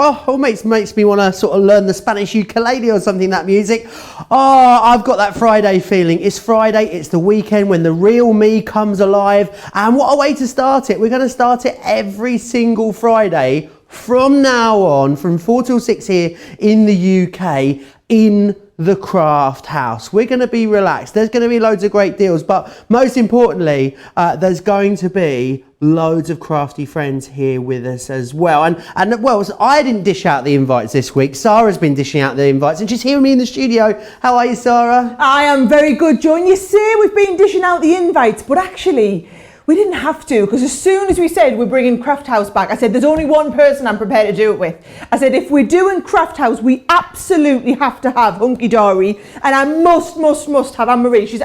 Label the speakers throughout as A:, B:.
A: Almost makes me want to sort of learn the Spanish ukulele or something, that music. I've got that Friday feeling. It's Friday, it's the weekend when the real me comes alive. And what a way to start it. We're going to start it every single Friday from now on, from 4 till 6 here in the UK, in the craft house. We're going to be relaxed. There's going to be loads of great deals, but most importantly, there's going to be loads of crafty friends here with us as well. And well, so I didn't dish out the invites this week. Sara's been dishing out the invites, and she's here with me in the studio. How are you, Sara?
B: I am very good, Joe. And you say we've been dishing out the invites, but actually we didn't have to, because as soon as we said we're bringing Craft House back, I said there's only one person I'm prepared to do it with. I said if we're doing Craft House, we absolutely have to have Hunkydory, and I must have Anne-Marie. She's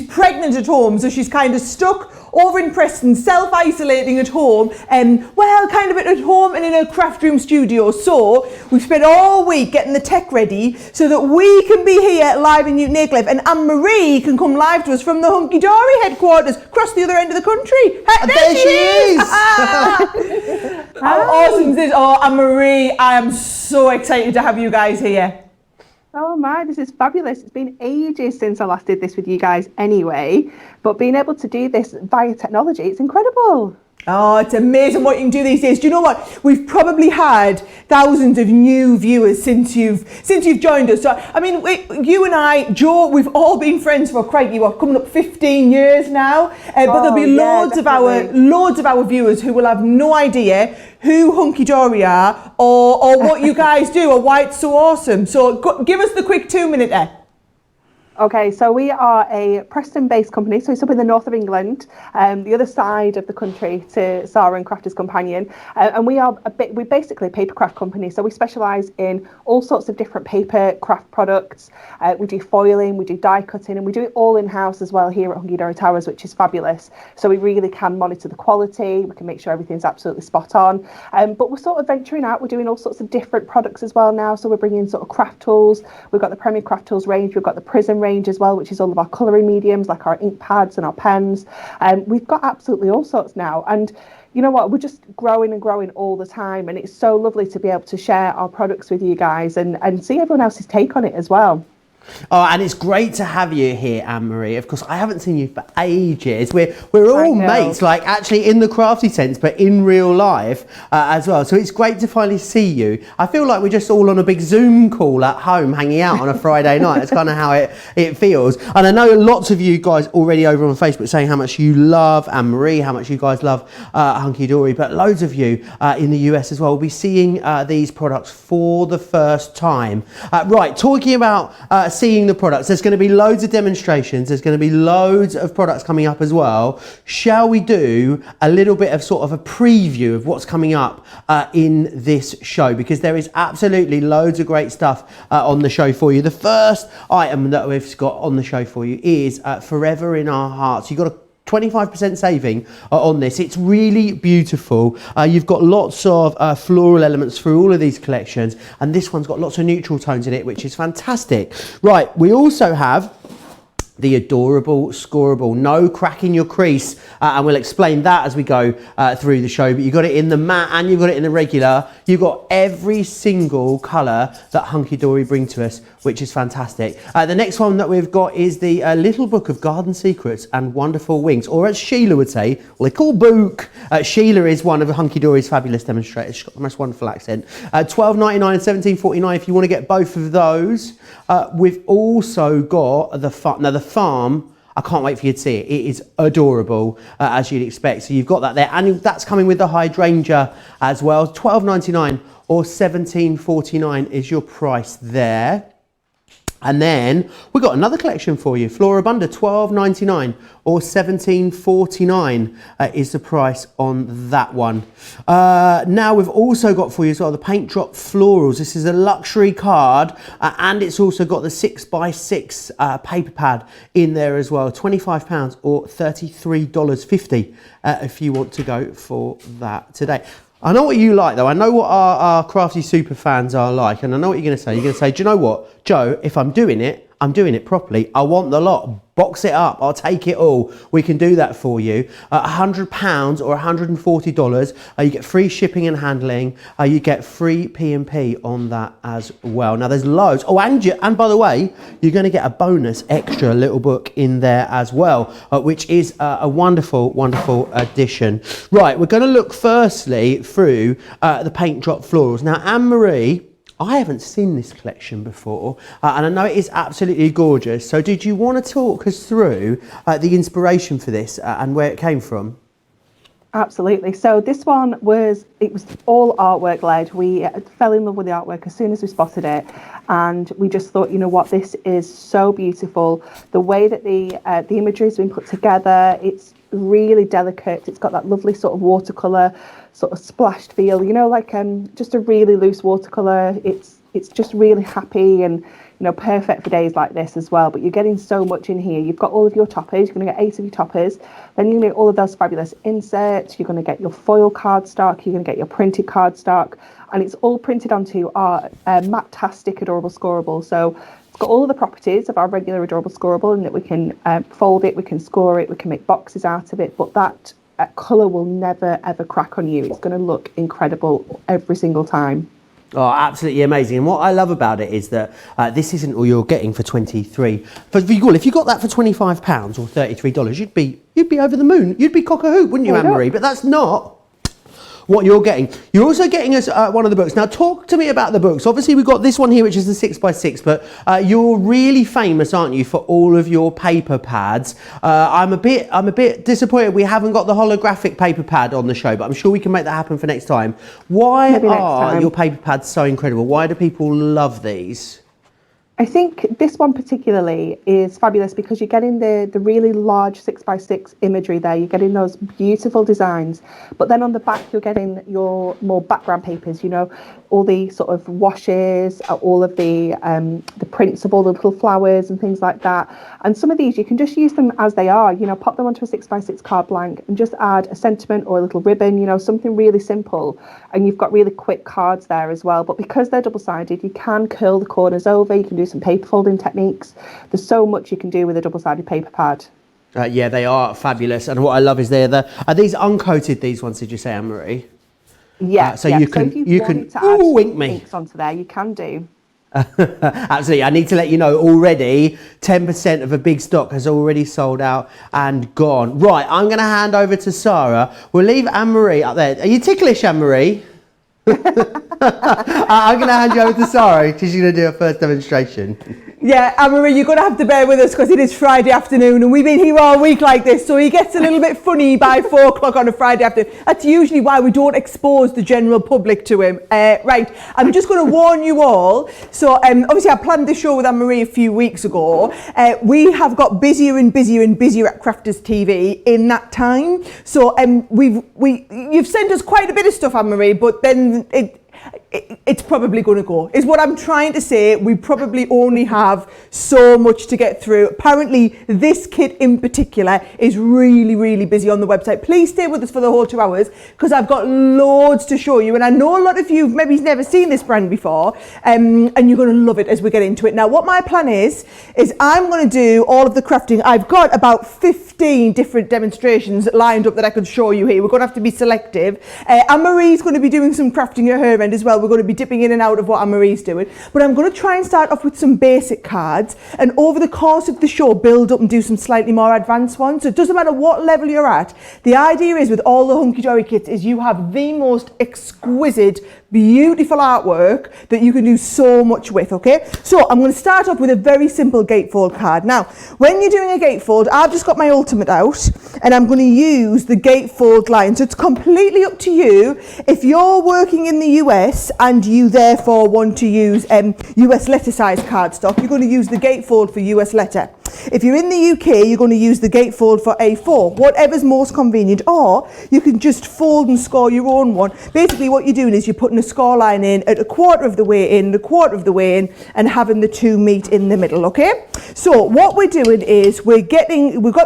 B: pregnant at home, so she's kind of stuck over in Preston, self-isolating at home, well, kind of at home and in a craft room studio. So we've spent all week getting the tech ready so that we can be here live in Newton Aycliffe, and Anne-Marie can come live to us from the Hunkydory headquarters across the other end of the country.
A: There she is!
B: How awesome is this? Oh, Anne-Marie, I am so excited to have you guys here.
C: Oh my, this is fabulous. It's been ages since I last did this with you guys anyway, but being able to do this via technology, it's incredible.
B: Oh, it's amazing what you can do these days. Do you know what? We've probably had thousands of new viewers since you've joined us. So, I mean, you and I, Joe, we've all been friends for coming up 15 years now. But there'll be loads of our viewers who will have no idea who Hunkydory are or what you guys do or why it's so awesome. So give us the quick 2-minute there.
C: Okay, so we are a Preston-based company, so it's up in the north of England, the other side of the country to Sara and Crafter's Companion, and we're basically a paper craft company, so we specialise in all sorts of different paper craft products. We do foiling, we do die cutting, and we do it all in-house as well here at Hunkydory Towers, which is fabulous. So we really can monitor the quality, we can make sure everything's absolutely spot on, but we're sort of venturing out, we're doing all sorts of different products as well now, so we're bringing sort of craft tools, we've got the Premier Craft Tools range, we've got the Prism range as well, which is all of our colouring mediums like our ink pads and our pens. We've got absolutely all sorts now, and you know what, we're just growing and growing all the time, and it's so lovely to be able to share our products with you guys and see everyone else's take on it as well.
A: Oh, and it's great to have you here, Anne-Marie. Of course, I haven't seen you for ages. We're all mates, like actually in the crafty sense, but in real life as well. So it's great to finally see you. I feel like we're just all on a big Zoom call at home, hanging out on a Friday night. That's kind of how it feels. And I know lots of you guys already over on Facebook saying how much you love Anne-Marie, how much you guys love Hunkydory, but loads of you in the US as well will be seeing these products for the first time. Right, talking about seeing the products, there's going to be loads of demonstrations, there's going to be loads of products coming up as well. Shall we do a little bit of sort of a preview of what's coming up in this show, because there is absolutely loads of great stuff on the show for you. The first item that we've got on the show for you is Forever in Our Hearts. You've got a 25% saving on this. It's really beautiful. You've got lots of floral elements through all of these collections, and this one's got lots of neutral tones in it, which is fantastic. Right, we also have the adorable Scorable, no crack in your crease, and we'll explain that as we go through the show, but you've got it in the matte and you've got it in the regular. You've got every single colour that Hunkydory bring to us, which is fantastic. The next one that we've got is the Little Book of Garden Secrets and Wonderful Wings, or as Sheila would say, Little Book. Sheila is one of Hunkydory's fabulous demonstrators. She's got the most wonderful accent. $12.99 and $17.49 if you want to get both of those. We've also got the farm. I can't wait for you to see it. It is adorable, as you'd expect. So you've got that there, and that's coming with the hydrangea as well. $12.99 or $17.49 is your price there. And then we've got another collection for you, Florabunda, $12.99 or $17.49 is the price on that one. Now we've also got for you as well the Paint Drop Florals. This is a luxury card, and it's also got the 6x6 paper pad in there as well. £25 or $33.50 if you want to go for that today. I know what you like though. I know what our crafty super fans are like, and I know what you're going to say. You're going to say, do you know what, Joe, if I'm doing it, I'm doing it properly. I want the lot. Box it up. I'll take it all. We can do that for you. £100 or $140. You get free shipping and handling. You get free P&P on that as well. Now there's loads. Oh, and by the way, you're going to get a bonus extra little book in there as well, which is a wonderful, wonderful addition. Right, we're going to look firstly through the paint drop florals. Now, Anne-Marie, I haven't seen this collection before, and I know it is absolutely gorgeous. So did you want to talk us through the inspiration for this and where it came from?
C: Absolutely. So this one it was all artwork led. We fell in love with the artwork as soon as we spotted it, and we just thought, you know what, this is so beautiful. The way that the imagery has been put together, it's really delicate. It's got that lovely sort of watercolor sort of splashed feel, you know, like just a really loose watercolor. It's just really happy and, you know, perfect for days like this as well. But you're getting so much in here. You've got all of your toppers. You're going to get 8 of your toppers. Then you're going to get all of those fabulous inserts. You're going to get your foil cardstock. You're going to get your printed cardstock, and it's all printed onto our matte-tastic adorable Scorable. So it's got all of the properties of our regular adorable Scorable, in that we can fold it, we can score it, we can make boxes out of it. But that colour will never ever crack on you. It's going to look incredible every single time.
A: Oh, absolutely amazing. And what I love about it is that this isn't all you're getting for 23. If you got that for £25 or $33, you'd be over the moon. You'd be cock-a-hoop, wouldn't you, Anne-Marie? But that's not what you're getting. You're also getting us one of the books. Now talk to me about the books. Obviously we've got this one here, which is the 6x6, but you're really famous, aren't you, for all of your paper pads. I'm a bit disappointed we haven't got the holographic paper pad on the show, but I'm sure we can make that happen for next time. Why are your paper pads so incredible? Why do people love these?
C: I think this one particularly is fabulous because you're getting the really large 6x6 imagery there. You're getting those beautiful designs, but then on the back you're getting your more background papers, you know, all the sort of washes, all of the prints of all the little flowers and things like that. And some of these you can just use them as they are, you know, pop them onto a 6x6 card blank and just add a sentiment or a little ribbon, you know, something really simple. And you've got really quick cards there as well. But because they're double-sided, you can curl the corners over, you can do some paper folding techniques. There's so much you can do with a double-sided paper pad.
A: Yeah, they are fabulous. And what I love is are these uncoated, these ones, did you say, Anne-Marie?
C: Yeah.
A: So you can wink me.
C: Inks onto there, you can do.
A: Absolutely. I need to let you know already 10% of a big stock has already sold out and gone. Right, I'm going to hand over to Sara. We'll leave Anne-Marie up there. Are you ticklish, Anne-Marie? I'm going to hand you over to Sara because she's going to do her first demonstration.
B: Yeah, Anne-Marie, you're going to have to bear with us because it is Friday afternoon and we've been here all week like this, so he gets a little bit funny by 4 o'clock on a Friday afternoon. That's usually why we don't expose the general public to him. Right, I'm just going to warn you all. So obviously I planned this show with Anne-Marie a few weeks ago. We have got busier and busier and busier at Crafters TV in that time. So you've sent us quite a bit of stuff, Anne-Marie, but then it's probably going to go, is what I'm trying to say. We probably only have so much to get through. Apparently this kit in particular is really, really busy on the website. Please stay with us for the whole 2 hours because I've got loads to show you, and I know a lot of you maybe never seen this brand before, and you're going to love it as we get into it. Now what my plan is I'm going to do all of the crafting. I've got about 15 different demonstrations lined up that I could show you here. We're going to have to be selective. Anne-Marie's going to be doing some crafting at her end as well. We're going to be dipping in and out of what Anne-Marie's doing, but I'm going to try and start off with some basic cards, and over the course of the show build up and do some slightly more advanced ones. So it doesn't matter what level you're at. The idea is with all the Hunkydory kits is you have the most exquisite, beautiful artwork that you can do so much with. Okay, so I'm going to start off with a very simple gatefold card. Now when you're doing a gatefold, I've just got my ultimate out and I'm going to use the gatefold line. So it's completely up to you. If you're working in the US and you therefore want to use US letter size cardstock, you're going to use the gatefold for US letter. If you're in the UK, you're going to use the Gatefold for A4, whatever's most convenient, or you can just fold and score your own one. Basically what you're doing is you're putting a score line in at a quarter of the way in, a quarter of the way in, and having the two meet in the middle, okay? So what we're doing is we've got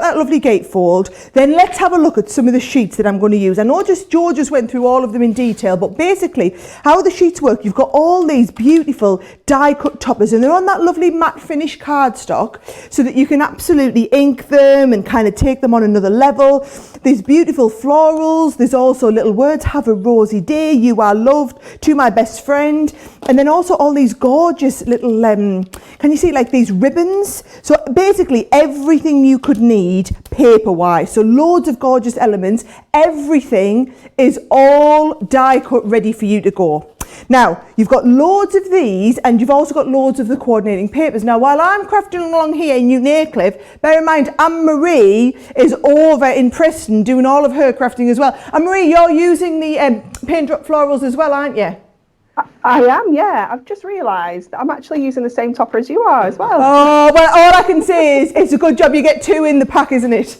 B: that lovely Gatefold. Then let's have a look at some of the sheets that I'm going to use. I know Joe just went through all of them in detail, but basically how the sheets work, you've got all these beautiful die cut toppers, and they're on that lovely matte finish cardstock, so that you can absolutely ink them and kind of take them on another level. These beautiful florals, there's also little words, have a rosy day, you are loved, to my best friend, and then also all these gorgeous little, can you see like these ribbons? So basically everything you could need paper-wise, so loads of gorgeous elements, everything is all die cut ready for you to go. Now, you've got loads of these, and you've also got loads of the coordinating papers. Now, while I'm crafting along here in Newton Aycliffe, bear in mind, Anne-Marie is over in Preston doing all of her crafting as well. Anne-Marie, you're using the paint drop florals as well, aren't you?
C: I am, yeah. I've just realised that I'm actually using the same topper as you are as well.
B: Oh, well, all I can say is it's a good job you get two in the pack, isn't it?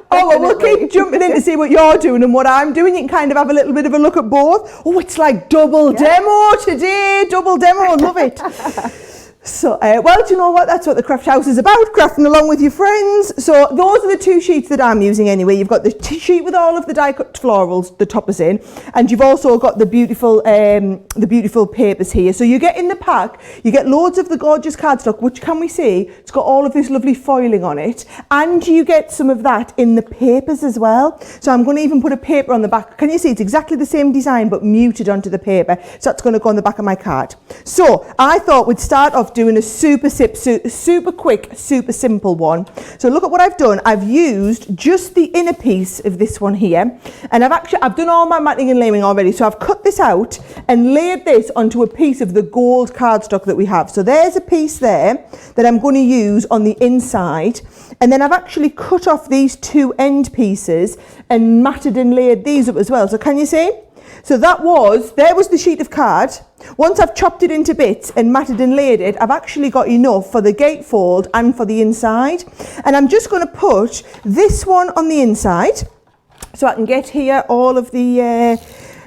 B: Oh, well, we'll keep jumping in to see what you're doing and what I'm doing. You can kind of have a little bit of a look at both. Oh, it's like double demo today. Double demo. Love it. So, well, do you know what? That's what the craft house is about, crafting along with your friends. So those are the two sheets that I'm using anyway. You've got the sheet with all of the die cut florals, the toppers in, and you've also got the beautiful papers here. So you get in the pack, you get loads of the gorgeous cardstock, which can we see? It's got all of this lovely foiling on it, and you get some of that in the papers as well. So I'm going to even put a paper on the back. Can you see? It's exactly the same design, but muted onto the paper. So that's going to go on the back of my card. So I thought we'd start off doing a super quick, super simple one. So look at what I've done. I've used just the inner piece of this one here, and I've done all my matting and layering already. So I've cut this out and laid this onto a piece of the gold cardstock that we have. So there's a piece there that I'm going to use on the inside, and then I've actually cut off these two end pieces and matted and layered these up as well. So can you see? So there was the sheet of card. Once I've chopped it into bits and matted and laid it, I've actually got enough for the gatefold and for the inside. And I'm just going to put this one on the inside, so I can get here all of the,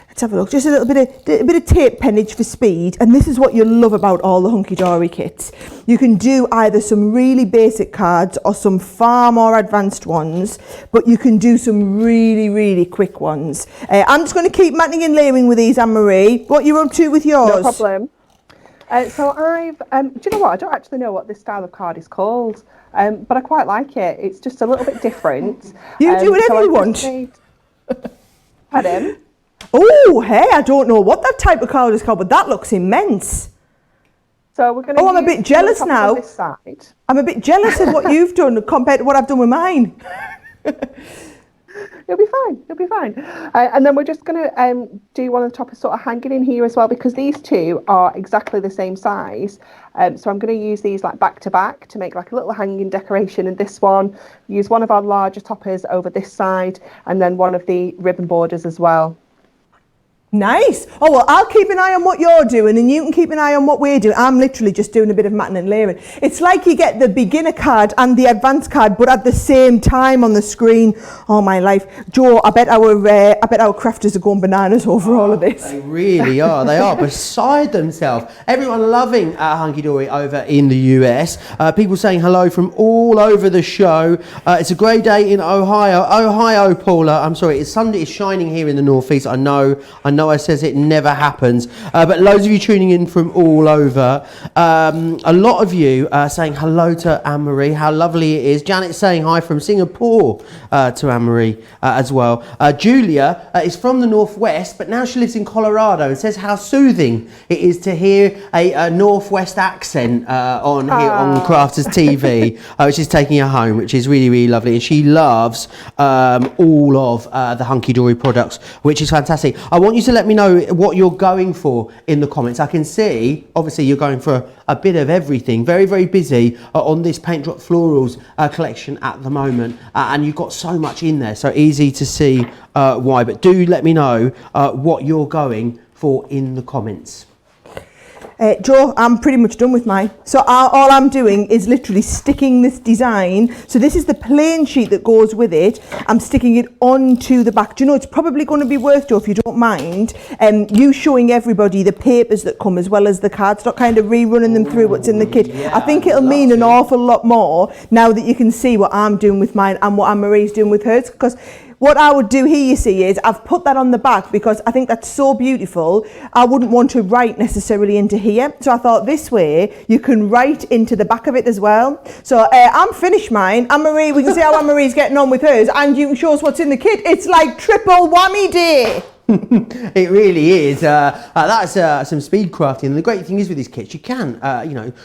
B: let's have a look, just a bit of tape pennage for speed. And this is what you love about all the Hunkydory kits. You can do either some really basic cards or some far more advanced ones, but you can do some really, really quick ones. I'm just going to keep matting and layering with these, Anne-Marie. What are you up to with yours?
C: No problem. So I've, do you know what? I don't actually know what this style of card is called, but I quite like it. It's just a little bit different.
B: You do whatever you want.
C: Pardon?
B: Oh, hey, I don't know what that type of card is called, but that looks immense.
C: So we're going to.
B: Oh, I'm a bit jealous now.
C: This side.
B: I'm a bit jealous of what you've done compared to what I've done with mine.
C: You'll be fine. You'll be fine. And then we're just going to do one of the toppers sort of hanging in here as well, because these two are exactly the same size. So I'm going to use these like back to back to make like a little hanging decoration. And this one, use one of our larger toppers over this side, and then one of the ribbon borders as well.
B: Nice. Oh, well, I'll keep an eye on what you're doing and you can keep an eye on what we're doing. I'm literally just doing a bit of matting and layering. It's like you get the beginner card and the advanced card, but at the same time on the screen. Oh, my life. Joe, I bet our crafters are going bananas over all of this.
A: They really are. They are beside themselves. Everyone loving Hunkydory over in the US. People saying hello from all over the show. It's a great day in Ohio, Paula. I'm sorry, it's Sunday. It's shining here in the northeast. I know I says it never happens, but loads of you tuning in from all over. A lot of you saying hello to Anne-Marie, how lovely it is. Janet's saying hi from Singapore to Anne-Marie as well. Julia is from the northwest, but now she lives in Colorado, and says how soothing it is to hear a northwest accent on here on Crafters TV, which is taking her home, which is really, really lovely. And she loves all of the Hunkydory products, which is fantastic. I want you to let me know what you're going for in the comments. I can see, obviously, you're going for a bit of everything. Very, very busy on this Paint Drop Florals collection at the moment. And you've got so much in there, so easy to see why. But do let me know what you're going for in the comments.
B: Joe, I'm pretty much done with mine. So all I'm doing is literally sticking this design. So this is the plain sheet that goes with it. I'm sticking it onto the back. Do you know, it's probably going to be worth, Joe, if you don't mind, you showing everybody the papers that come as well as the cardstock, kind of rerunning them through what's in the kit.
A: Yeah,
B: I think it'll mean an awful lot more now that you can see what I'm doing with mine and what Anne-Marie's doing with hers. Because what I would do here, you see, is I've put that on the back because I think that's so beautiful. I wouldn't want to write necessarily into here. So I thought this way you can write into the back of it as well. So I'm finished mine. Anne-Marie, we can see how Anne-Marie's getting on with hers, and you can show us what's in the kit. It's like triple whammy day.
A: It really is. That's some speed crafting. And the great thing is with these kits, you can,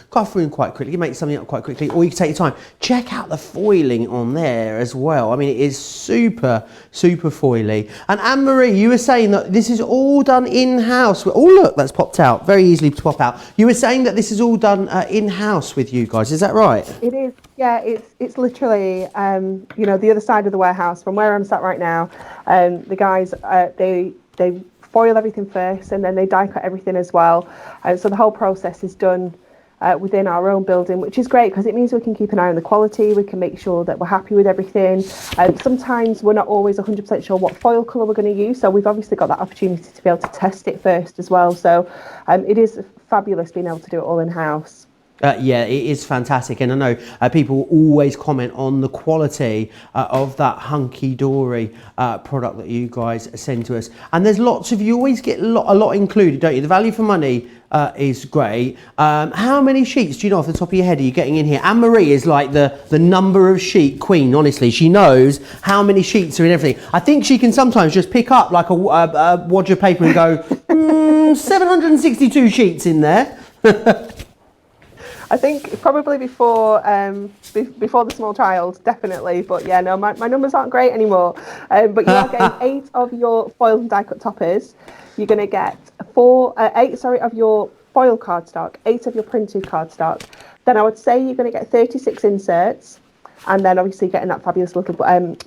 A: craft through them quite quickly, you make something up quite quickly, or you can take your time. Check out the foiling on there as well. I mean, it is super, super foily. And Anne-Marie, you were saying that this is all done in-house. Oh, look, that's popped out. Very easily to pop out. You were saying that this is all done in-house with you guys. Is that right?
C: It is. Yeah, it's literally, the other side of the warehouse from where I'm sat right now. The guys, they foil everything first, and then they die cut everything as well. So the whole process is done within our own building, which is great because it means we can keep an eye on the quality. We can make sure that we're happy with everything. Sometimes we're not always 100% sure what foil colour we're going to use, so we've obviously got that opportunity to be able to test it first as well. So it is fabulous being able to do it all in-house.
A: Yeah, it is fantastic, and I know people always comment on the quality of that Hunkydory product that you guys send to us. And there's lots of, you always get a lot included, don't you? The value for money is great. How many sheets do you know off the top of your head are you getting in here? Anne-Marie is like the number of sheet queen, honestly. She knows how many sheets are in everything. I think she can sometimes just pick up like a wad of paper and go, 762 sheets in there.
C: I think probably before the small child, definitely. But yeah, no, my numbers aren't great anymore. But you are getting 8 of your foil and die cut toppers. You're going to get 8 of your foil cardstock, 8 of your printed cardstock. Then I would say you're going to get 36 inserts, and then obviously getting that fabulous little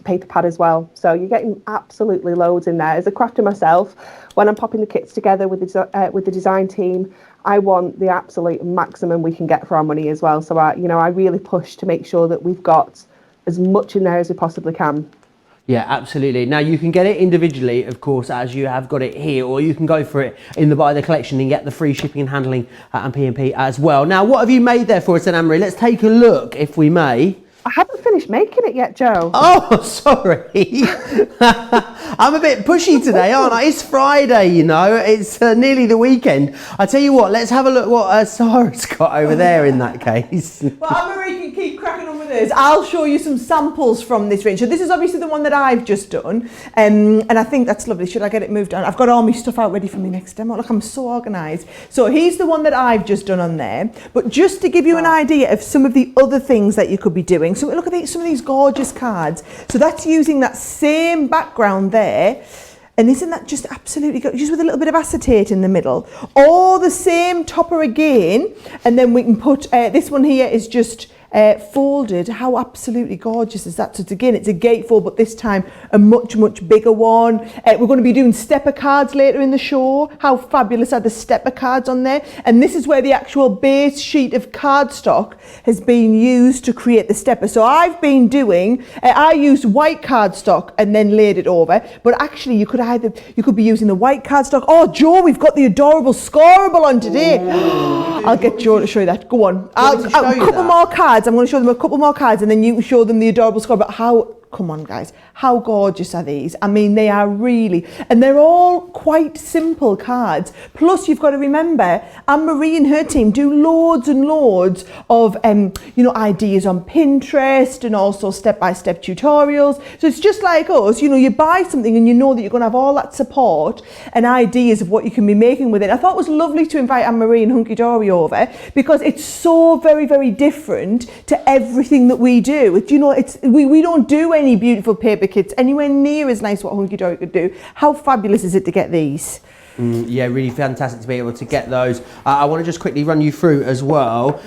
C: paper pad as well. So you're getting absolutely loads in there. As a crafter myself, when I'm popping the kits together with the design team, I want the absolute maximum we can get for our money as well. So I really push to make sure that we've got as much in there as we possibly can.
A: Yeah, absolutely. Now you can get it individually, of course, as you have got it here, or you can go for it in the Buy the Collection and get the free shipping and handling and P&P as well. Now, what have you made there for us, Anne-Marie? Let's take a look, if we may.
C: I haven't finished making it yet, Joe.
A: Oh, sorry. I'm a bit pushy today, aren't I? It's Friday, It's nearly the weekend. I tell you what, let's have a look what Sara's got over there in that case.
B: Well, Anne-Marie can keep cracking on with this. I'll show you some samples from this range. So this is obviously the one that I've just done. And I think that's lovely. Should I get it moved on? I've got all my stuff out ready for my next demo. Look, I'm so organised. So here's the one that I've just done on there. But just to give you an idea of some of the other things that you could be doing. So look at some of these gorgeous cards. So that's using that same background there. And isn't that just absolutely good? Just with a little bit of acetate in the middle. Or the same topper again. And then we can put, this one here is just folded. How absolutely gorgeous is that? So it's a gatefold, but this time a much bigger one. We're going to be doing stepper cards later in the show. How fabulous are the stepper cards on there? And this is where the actual base sheet of cardstock has been used to create the stepper. So I've been doing, I used white cardstock and then laid it over, but actually you could be using the white cardstock. Oh, Joe, we've got the adorable Scorable on today. I'll get Joe to show you that. Go on. A couple more cards. I'm going to show them a couple more cards, and then you can show them the adorable score. But come on, guys, how gorgeous are these? I mean, they are really, and they're all quite simple cards. Plus, you've got to remember, Anne-Marie and her team do loads and loads of, ideas on Pinterest and also step-by-step tutorials. So it's just like us, you buy something and you know that you're going to have all that support and ideas of what you can be making with it. I thought it was lovely to invite Anne-Marie and Hunkydory over because it's so very, very different to everything that we do. We don't do any beautiful paper kits anywhere near as nice what Hunkydory could do. How fabulous is it to get these?
A: Yeah, really fantastic to be able to get those. I want to just quickly run you through as well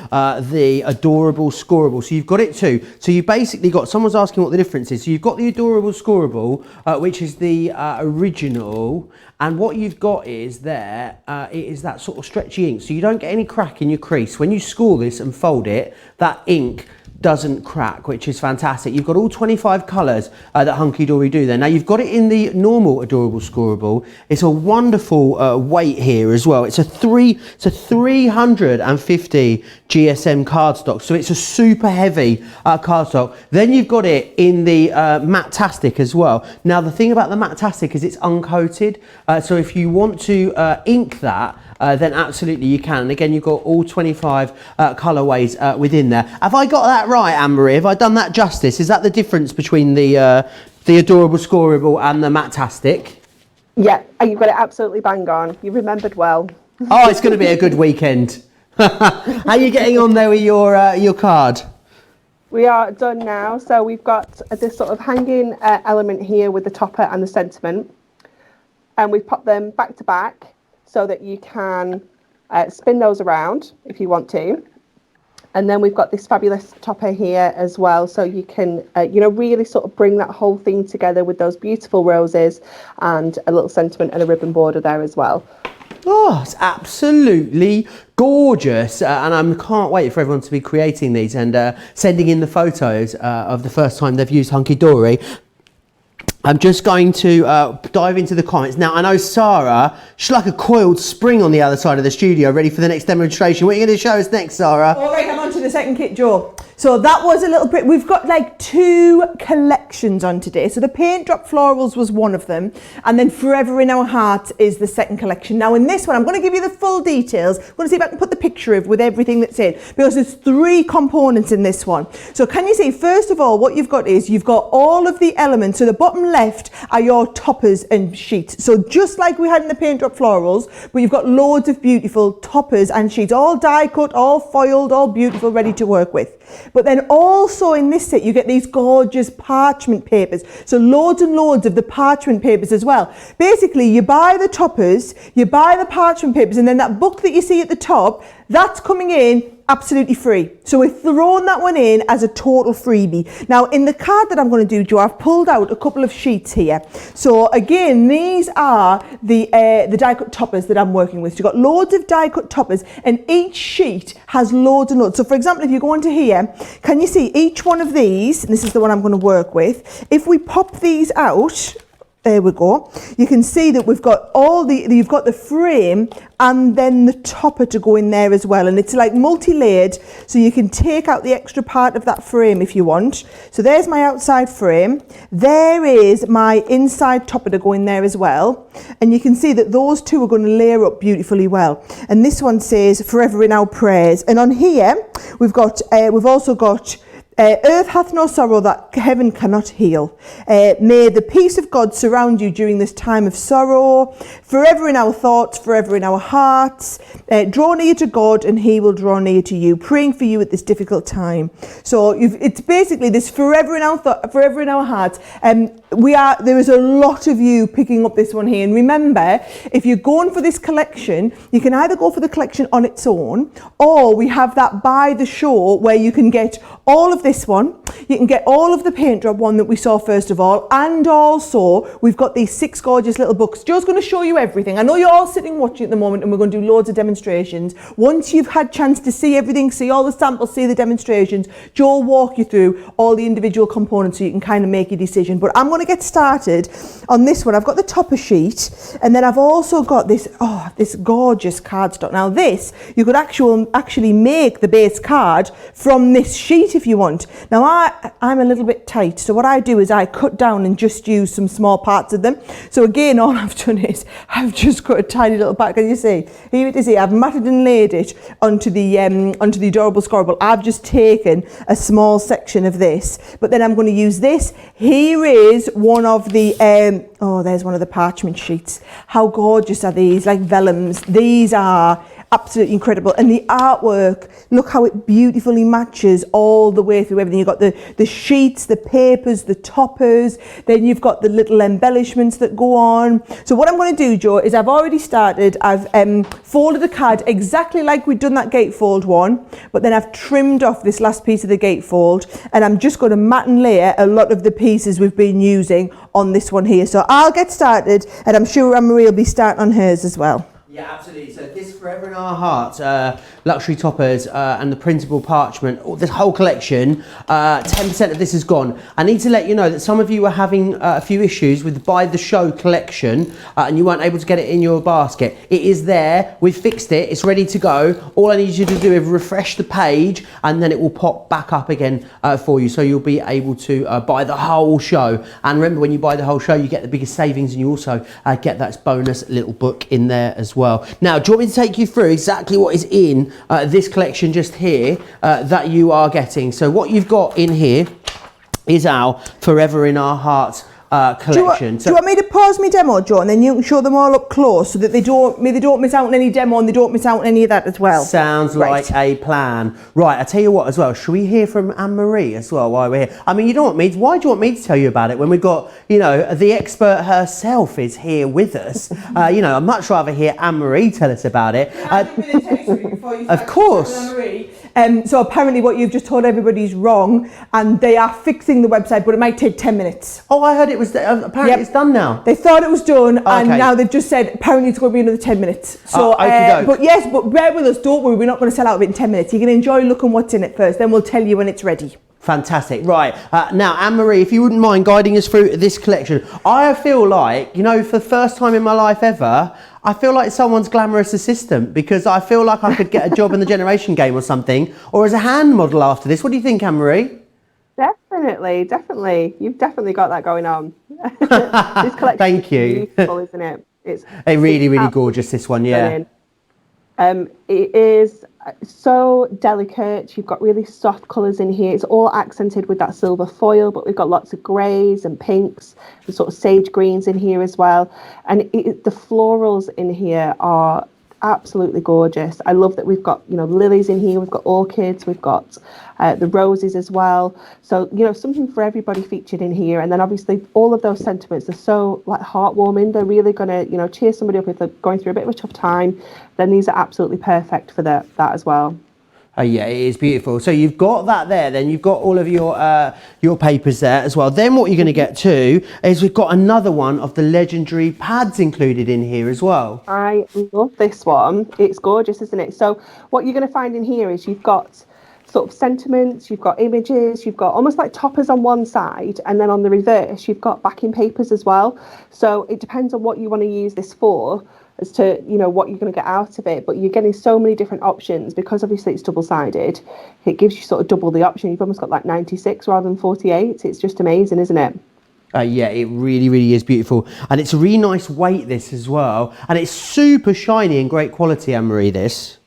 A: the adorable Scorable. So you've got it too. So you basically got, someone's asking what the difference is. So you've got the adorable Scorable, which is the original, and what you've got is there, it is that sort of stretchy ink. So you don't get any crack in your crease. When you score this and fold it, that ink doesn't crack, which is fantastic. You've got all 25 colours that Hunkydory do there. Now you've got it in the normal adorable Scorable. It's a wonderful weight here as well. It's a 350 GSM cardstock, so it's a super heavy cardstock. Then you've got it in the Matte-tastic as well. Now the thing about the Matte-tastic is it's uncoated, so if you want to ink that, then absolutely you can. And again, you've got all 25 colourways within there. Have I got that right, Anne-Marie? Have I done that justice? Is that the difference between the adorable Scorable and the Matte-tastic?
C: Yeah, you've got it absolutely bang on. You remembered well.
A: Oh, it's going to be a good weekend. How are you getting on there with your card?
C: We are done now. So we've got this sort of hanging element here with the topper and the sentiment. And we've popped them back to back, so that you can spin those around if you want to. And then we've got this fabulous topper here as well, so you can, really sort of bring that whole thing together with those beautiful roses and a little sentiment and a ribbon border there as well.
A: Oh, it's absolutely gorgeous, and I can't wait for everyone to be creating these and sending in the photos of the first time they've used Hunkydory. I'm just going to dive into the comments. Now, I know Sara, she's like a coiled spring on the other side of the studio, ready for the next demonstration. What are you going to show us next, Sara?
B: All right, I'm on to the second kit, Joe. So that was a little bit, we've got like 2 collections on today. So the Paint Drop Florals was one of them, and then Forever in Our Hearts is the second collection. Now in this one, I'm going to give you the full details. I'm going to see if I can put the picture of with everything that's in, because there's 3 components in this one. So can you see, first of all, what you've got is you've got all of the elements. So the bottom left are your toppers and sheets. So just like we had in the Paint Drop Florals, but you've got loads of beautiful toppers and sheets, all die cut, all foiled, all beautiful, ready to work with. But then also in this set, you get these gorgeous parchment papers. So loads and loads of the parchment papers as well. Basically, you buy the toppers, you buy the parchment papers, and then that book that you see at the top, that's coming in absolutely free. So we've thrown that one in as a total freebie. Now in the card that I'm going to do, Joe, I've pulled out a couple of sheets here. So again, these are the die cut toppers that I'm working with. So you've got loads of die cut toppers, and each sheet has loads and loads. So for example, if you go into here, can you see each one of these, and this is the one I'm going to work with, if we pop these out, there we go. You can see that we've got you've got the frame and then the topper to go in there as well. And it's like multi-layered, so you can take out the extra part of that frame if you want. So there's my outside frame. There is my inside topper to go in there as well. And you can see that those 2 are going to layer up beautifully well. And this one says, Forever in Our Prayers. And on here, we've also got earth hath no sorrow that heaven cannot heal. May the peace of God surround you during this time of sorrow. Forever in our thoughts, forever in our hearts. Draw near to God and he will draw near to you. Praying for you at this difficult time. So it's basically this forever in our forever in our hearts. There is a lot of you picking up this one here. And remember, if you're going for this collection, you can either go for the collection on its own, or we have that by the show where you can get all of this one, you can get all of the Paint Drop one that we saw first of all, and also we've got these 6 gorgeous little books. Joe's going to show you everything. I know you're all sitting watching at the moment, and we're going to do loads of demonstrations. Once you've had chance to see everything, see all the samples, see the demonstrations, Joe will walk you through all the individual components so you can kind of make your decision. But I'm going to get started on this one. I've got the topper sheet, and then I've also got this gorgeous cardstock. Now this, you could actually make the base card from this sheet if you want. Now I'm a little bit tight, so what I do is I cut down and just use some small parts of them. So again, all I've done is I've just got a tiny little part. Can you see? Here it is. Here I've matted and laid it onto the adorable Scorable. I've just taken a small section of this, but then I'm going to use this. Here is one of the there's one of the parchment sheets. How gorgeous are these? Like vellums. These are absolutely incredible. And the artwork, look how it beautifully matches all the way through everything. You've got the sheets, the papers, the toppers, then you've got the little embellishments that go on. So what I'm going to do, Joe, is I've already started. I've folded the card exactly like we'd done that gatefold one, but then I've trimmed off this last piece of the gatefold, and I'm just going to mat and layer a lot of the pieces we've been using on this one here. So I'll get started, and I'm sure Anne-Marie will be starting on hers as well.
A: Yeah, absolutely. So this Forever in Our Hearts luxury toppers and the printable parchment, this whole collection, 10% of this is gone. I need to let you know that some of you were having a few issues with the Buy the Show collection and you weren't able to get it in your basket. It is there. We've fixed it. It's ready to go. All I need you to do is refresh the page and then it will pop back up again for you. So you'll be able to buy the whole show. And remember, when you buy the whole show, you get the biggest savings and you also get that bonus little book in there as well. Now, do you want me to take you through exactly what is in this collection just here that you are getting? So what you've got in here is our Forever in Our Hearts collection.
B: Do you want me to pause my demo, Joe, and then you can show them all up close so that they don't miss out on any demo and they don't miss out on any of that as well?
A: Sounds like a plan. Right, I tell you what as well, should we hear from Anne-Marie as well while we're here? I mean, why do you want me to tell you about it when we've got, you know, the expert herself is here with us? You know, I'd much rather hear Anne-Marie tell us about it. Of course.
B: So apparently what you've just told everybody is wrong, and they are fixing the website, but it might take 10 minutes.
A: Oh, I heard it was, apparently it's done now.
B: They thought it was done, and now they've just said apparently it's going to be another 10 minutes. So, but bear with us, don't worry, we're not going to sell out of it in 10 minutes. You're going to enjoy looking what's in it first, then we'll tell you when it's ready.
A: Fantastic. Right, now Anne-Marie, if you wouldn't mind guiding us through this collection. I feel like, you know, for the first time in my life ever, I feel like someone's glamorous assistant, because I feel like I could get a job in the Generation Game or something, or as a hand model after this. What do you think, Anne-Marie?
C: Definitely. You've definitely got that going on. This collection
A: Thank you.
C: is beautiful, isn't it? It's
A: really gorgeous, this one, yeah.
C: It is so delicate. You've got really soft colours in here. It's all accented with that silver foil, but we've got lots of greys and pinks and sort of sage greens in here as well. And the florals in here are absolutely gorgeous. I love that we've got, you know, lilies in here, we've got orchids, we've got the roses as well. So, you know, something for everybody featured in here. And then obviously all of those sentiments are so like heartwarming. They're really going to, you know, cheer somebody up if they're going through a bit of a tough time. Then these are absolutely perfect for that as well.
A: Oh yeah, it is beautiful. So you've got that there, then you've got all of your papers there as well. Then what you're going to get too is we've got another one of the legendary pads included in here as well.
C: I love this one. It's gorgeous, isn't it? So what you're going to find in here is you've got sort of sentiments, you've got images, you've got almost like toppers on one side, and then on the reverse you've got backing papers as well. So it depends on what you want to use this for, as to, you know, what you're going to get out of it, but you're getting so many different options because obviously it's double-sided. It gives you sort of double the option. You've almost got like 96 rather than 48. It's just amazing, isn't it?
A: Yeah, it really is beautiful, and it's a really nice weight, this as well, and it's super shiny and great quality, Anne-Marie, this.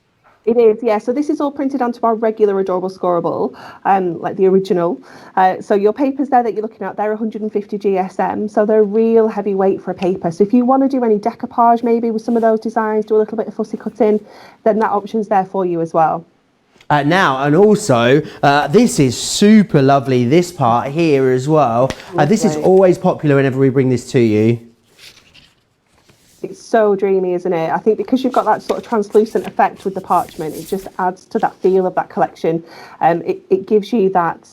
C: It is, yeah. So this is all printed onto our regular adorable Scorable, like the original. So your papers there that you're looking at, they're 150 GSM, so they're real heavy weight for a paper. So if you want to do any decoupage maybe with some of those designs, do a little bit of fussy cutting, then that option's there for you as well.
A: Now, and also, this is super lovely, this part here as well. This is always popular whenever we bring this to you.
C: It's so dreamy, isn't it? I think because you've got that sort of translucent effect with the parchment, it just adds to that feel of that collection. It gives you that,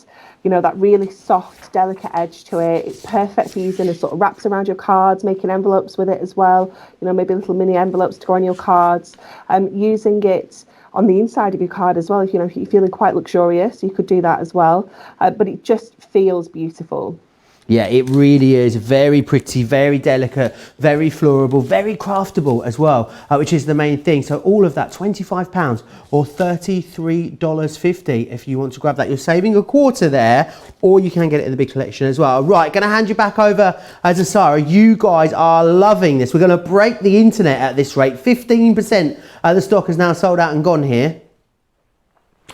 C: you know, that really soft, delicate edge to it. It's perfect for using as sort of wraps around your cards, making envelopes with it as well. You know, maybe little mini envelopes to go on your cards. Using it on the inside of your card as well. If, you know, if you're feeling quite luxurious, you could do that as well. But it just feels beautiful.
A: Yeah, it really is very pretty, very delicate, very florable, very craftable as well, which is the main thing. So all of that, £25 or $33.50 if you want to grab that. You're saving a quarter there, or you can get it in the big collection as well. Right, going to hand you back over to Sara. You guys are loving this. We're going to break the internet at this rate. 15% of the stock is now sold out and gone here.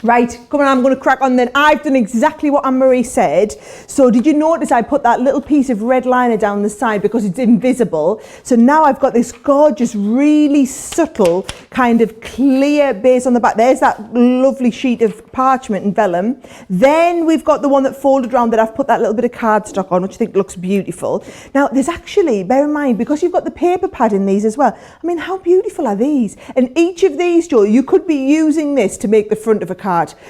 B: Right, come on, I'm going to crack on then. I've done exactly what Anne-Marie said. So did you notice I put that little piece of red liner down the side because it's invisible? So now I've got this gorgeous, really subtle kind of clear base on the back. There's that lovely sheet of parchment and vellum. Then we've got the one that folded around that I've put that little bit of cardstock on, which I think looks beautiful. Now there's actually, bear in mind, because you've got the paper pad in these as well. I mean, how beautiful are these? And each of these, Joe, you could be using this to make the front of a card.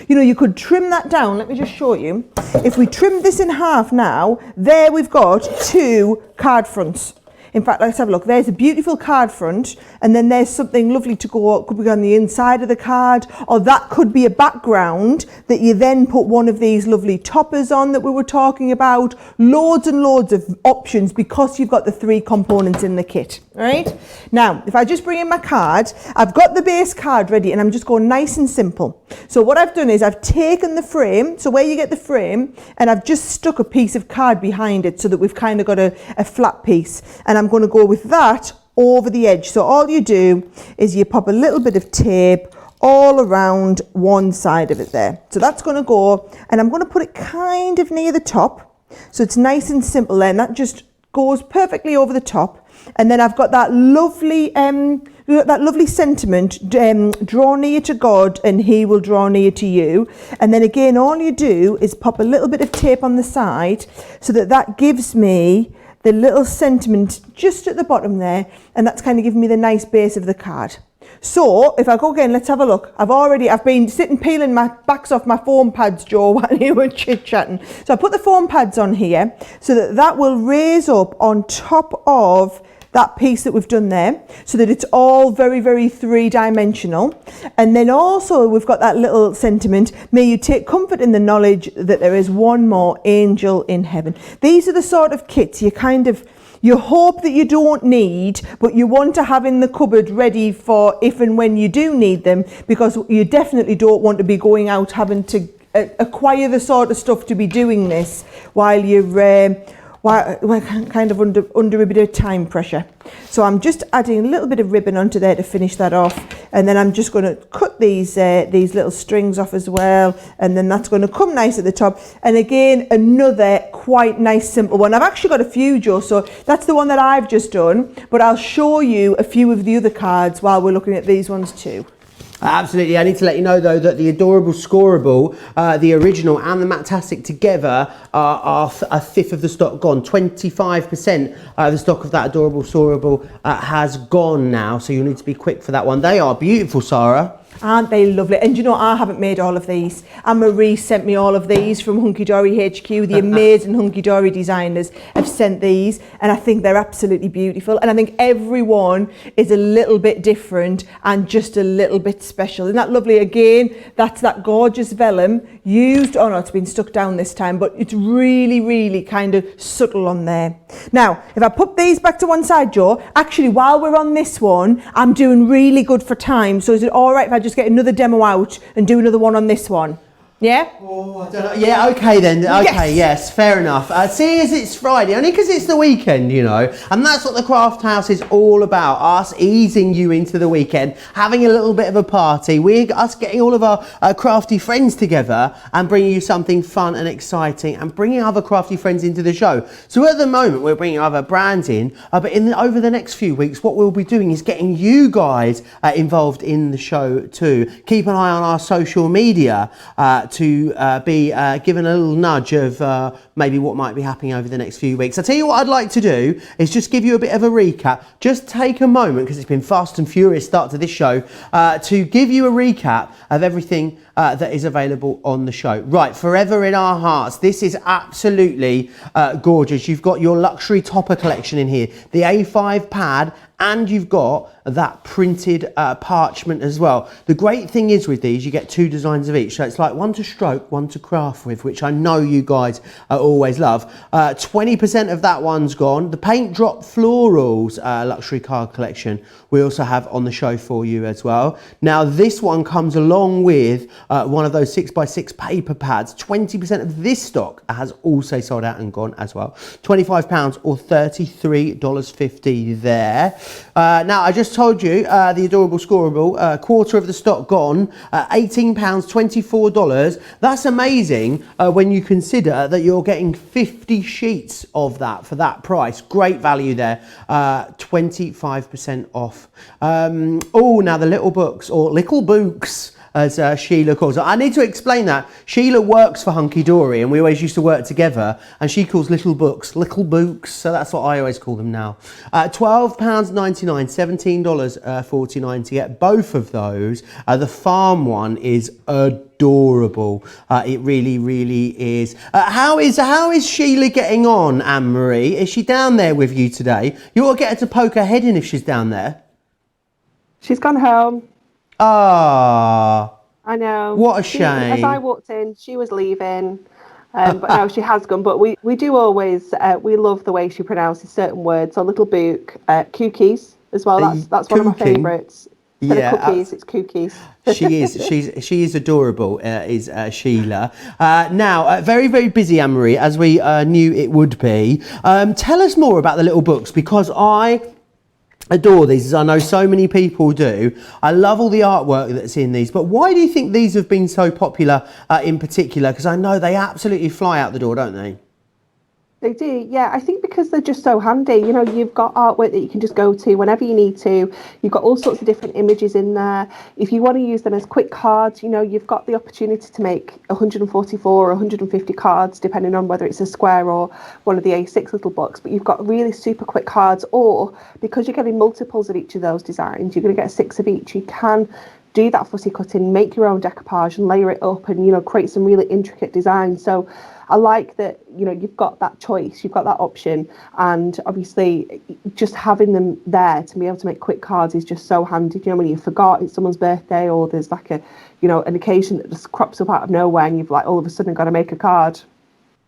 B: You know, you could trim that down. Let me just show you. If we trim this in half now, there we've got 2 card fronts. In fact, let's have a look. There's a beautiful card front, and then there's something lovely to go, could be on the inside of the card, or that could be a background that you then put one of these lovely toppers on that we were talking about. Loads and loads of options because you've got the 3 components in the kit. All right. Now, if I just bring in my card, I've got the base card ready, and I'm just going nice and simple. So what I've done is I've taken the frame, so where you get the frame, and I've just stuck a piece of card behind it so that we've kind of got a flat piece. And I'm going to go with that over the edge. So all you do is you pop a little bit of tape all around one side of it there. So that's going to go, and I'm going to put it kind of near the top. So it's nice and simple then. That just goes perfectly over the top. And then I've got that lovely sentiment, draw near to God and he will draw near to you. And then again, all you do is pop a little bit of tape on the side so that that gives me the little sentiment just at the bottom there, and that's kind of giving me the nice base of the card. So if I go again, let's have a look. I've been sitting peeling my backs off my foam pads, Joe, while you were chit-chatting. So I put the foam pads on here so that that will raise up on top of that piece that we've done there, so that it's all very, very 3-dimensional. And then also we've got that little sentiment, may you take comfort in the knowledge that there is one more angel in heaven. These are the sort of kits you hope that you don't need, but you want to have in the cupboard ready for if and when you do need them, because you definitely don't want to be going out having to acquire the sort of stuff to be doing this while you're we're kind of under a bit of time pressure. So I'm just adding a little bit of ribbon onto there to finish that off, and then I'm just going to cut these little strings off as well, and then that's going to come nice at the top. And again, another quite nice simple one. I've actually got a few, Joe, so that's the one that I've just done, but I'll show you a few of the other cards while we're looking at these ones too.
A: Absolutely. I need to let you know though that the adorable Scorable, the original and the Matastic together are a fifth of the stock gone. 25% of the stock of that adorable Scorable has gone now, so you'll need to be quick for that one. They are beautiful, Sara.
B: Aren't they lovely? And you know, I haven't made all of these. Anne-Marie sent me all of these from Hunkydory HQ. The amazing Hunkydory designers have sent these, and I think they're absolutely beautiful. And I think everyone is a little bit different and just a little bit special. Isn't that lovely? Again, that's that gorgeous vellum used. Oh no, it's been stuck down this time, but it's really, really kind of subtle on there. Now, if I put these back to one side, Joe, actually, while we're on this one, I'm doing really good for time. So is it all right if I just get another demo out and do another one on this one? Yeah?
A: Oh, I don't know. Yeah, okay then. Okay, yes, fair enough. See, as it's Friday, only because it's the weekend, you know, and that's what the Craft House is all about, us easing you into the weekend, having a little bit of a party, us getting all of our crafty friends together and bringing you something fun and exciting and bringing other crafty friends into the show. So at the moment, we're bringing other brands in, but over the next few weeks, what we'll be doing is getting you guys involved in the show too. Keep an eye on our social media to be given a little nudge of maybe what might be happening over the next few weeks. I'll tell you what I'd like to do is just give you a bit of a recap. Just take a moment, because it's been fast and furious start to this show, to give you a recap of everything that is available on the show. Right, Forever in Our Hearts. This is absolutely gorgeous. You've got your luxury topper collection in here, the A5 pad, and you've got that printed parchment as well. The great thing is with these, you get 2 designs of each. So it's like one to stroke, one to craft with, which I know you guys always love. 20% of that one's gone. The Paint Drop Florals luxury card collection we also have on the show for you as well. Now this one comes along with one of those 6x6 paper pads. 20% of this stock has also sold out and gone as well. £25 or $33.50 there. Now, I just told you the adorable Scorable, quarter of the stock gone, £18, $24. That's amazing when you consider that you're getting 50 sheets of that for that price. Great value there, 25% off. Oh, now the little books, or little books, as Sheila calls it. I need to explain that. Sheila works for Hunkydory, and we always used to work together, and she calls little books, so that's what I always call them now. £12.99, $17.49 to get both of those. The farm one is adorable. It really, really is. How is Sheila getting on, Anne-Marie? Is she down there with you today? You ought to get her to poke her head in if she's down there.
C: She's gone home.
A: Ah,
C: I know.
A: What a shame.
C: As I walked in, she was leaving. But no, she has gone. But we do always, we love the way she pronounces certain words. So little book, cookies as well. That's one of my favourites. Instead of cookies, it's cookies.
A: She is adorable, is Sheila. Now, very, very busy, Anne-Marie, as we knew it would be. Tell us more about the little books, because I adore these, as I know so many people do. I love all the artwork that's in these, but why do you think these have been so popular in particular? Because I know they absolutely fly out the door, don't they?
C: They do, yeah. I think because they're just so handy. You know, you've got artwork that you can just go to whenever you need to. You've got all sorts of different images in there. If you want to use them as quick cards, you know, you've got the opportunity to make 144 or 150 cards, depending on whether it's a square or one of the A6 little books. But you've got really super quick cards, or because you're getting multiples of each of those designs, you're going to get 6 of each. You can do that fussy cutting, make your own decoupage and layer it up and, you know, create some really intricate designs. So I like that, you know, you've got that choice, you've got that option, and obviously just having them there to be able to make quick cards is just so handy. You know, when you forgot it's someone's birthday, or there's like a, you know, an occasion that just crops up out of nowhere and you've like all of a sudden got to make a card.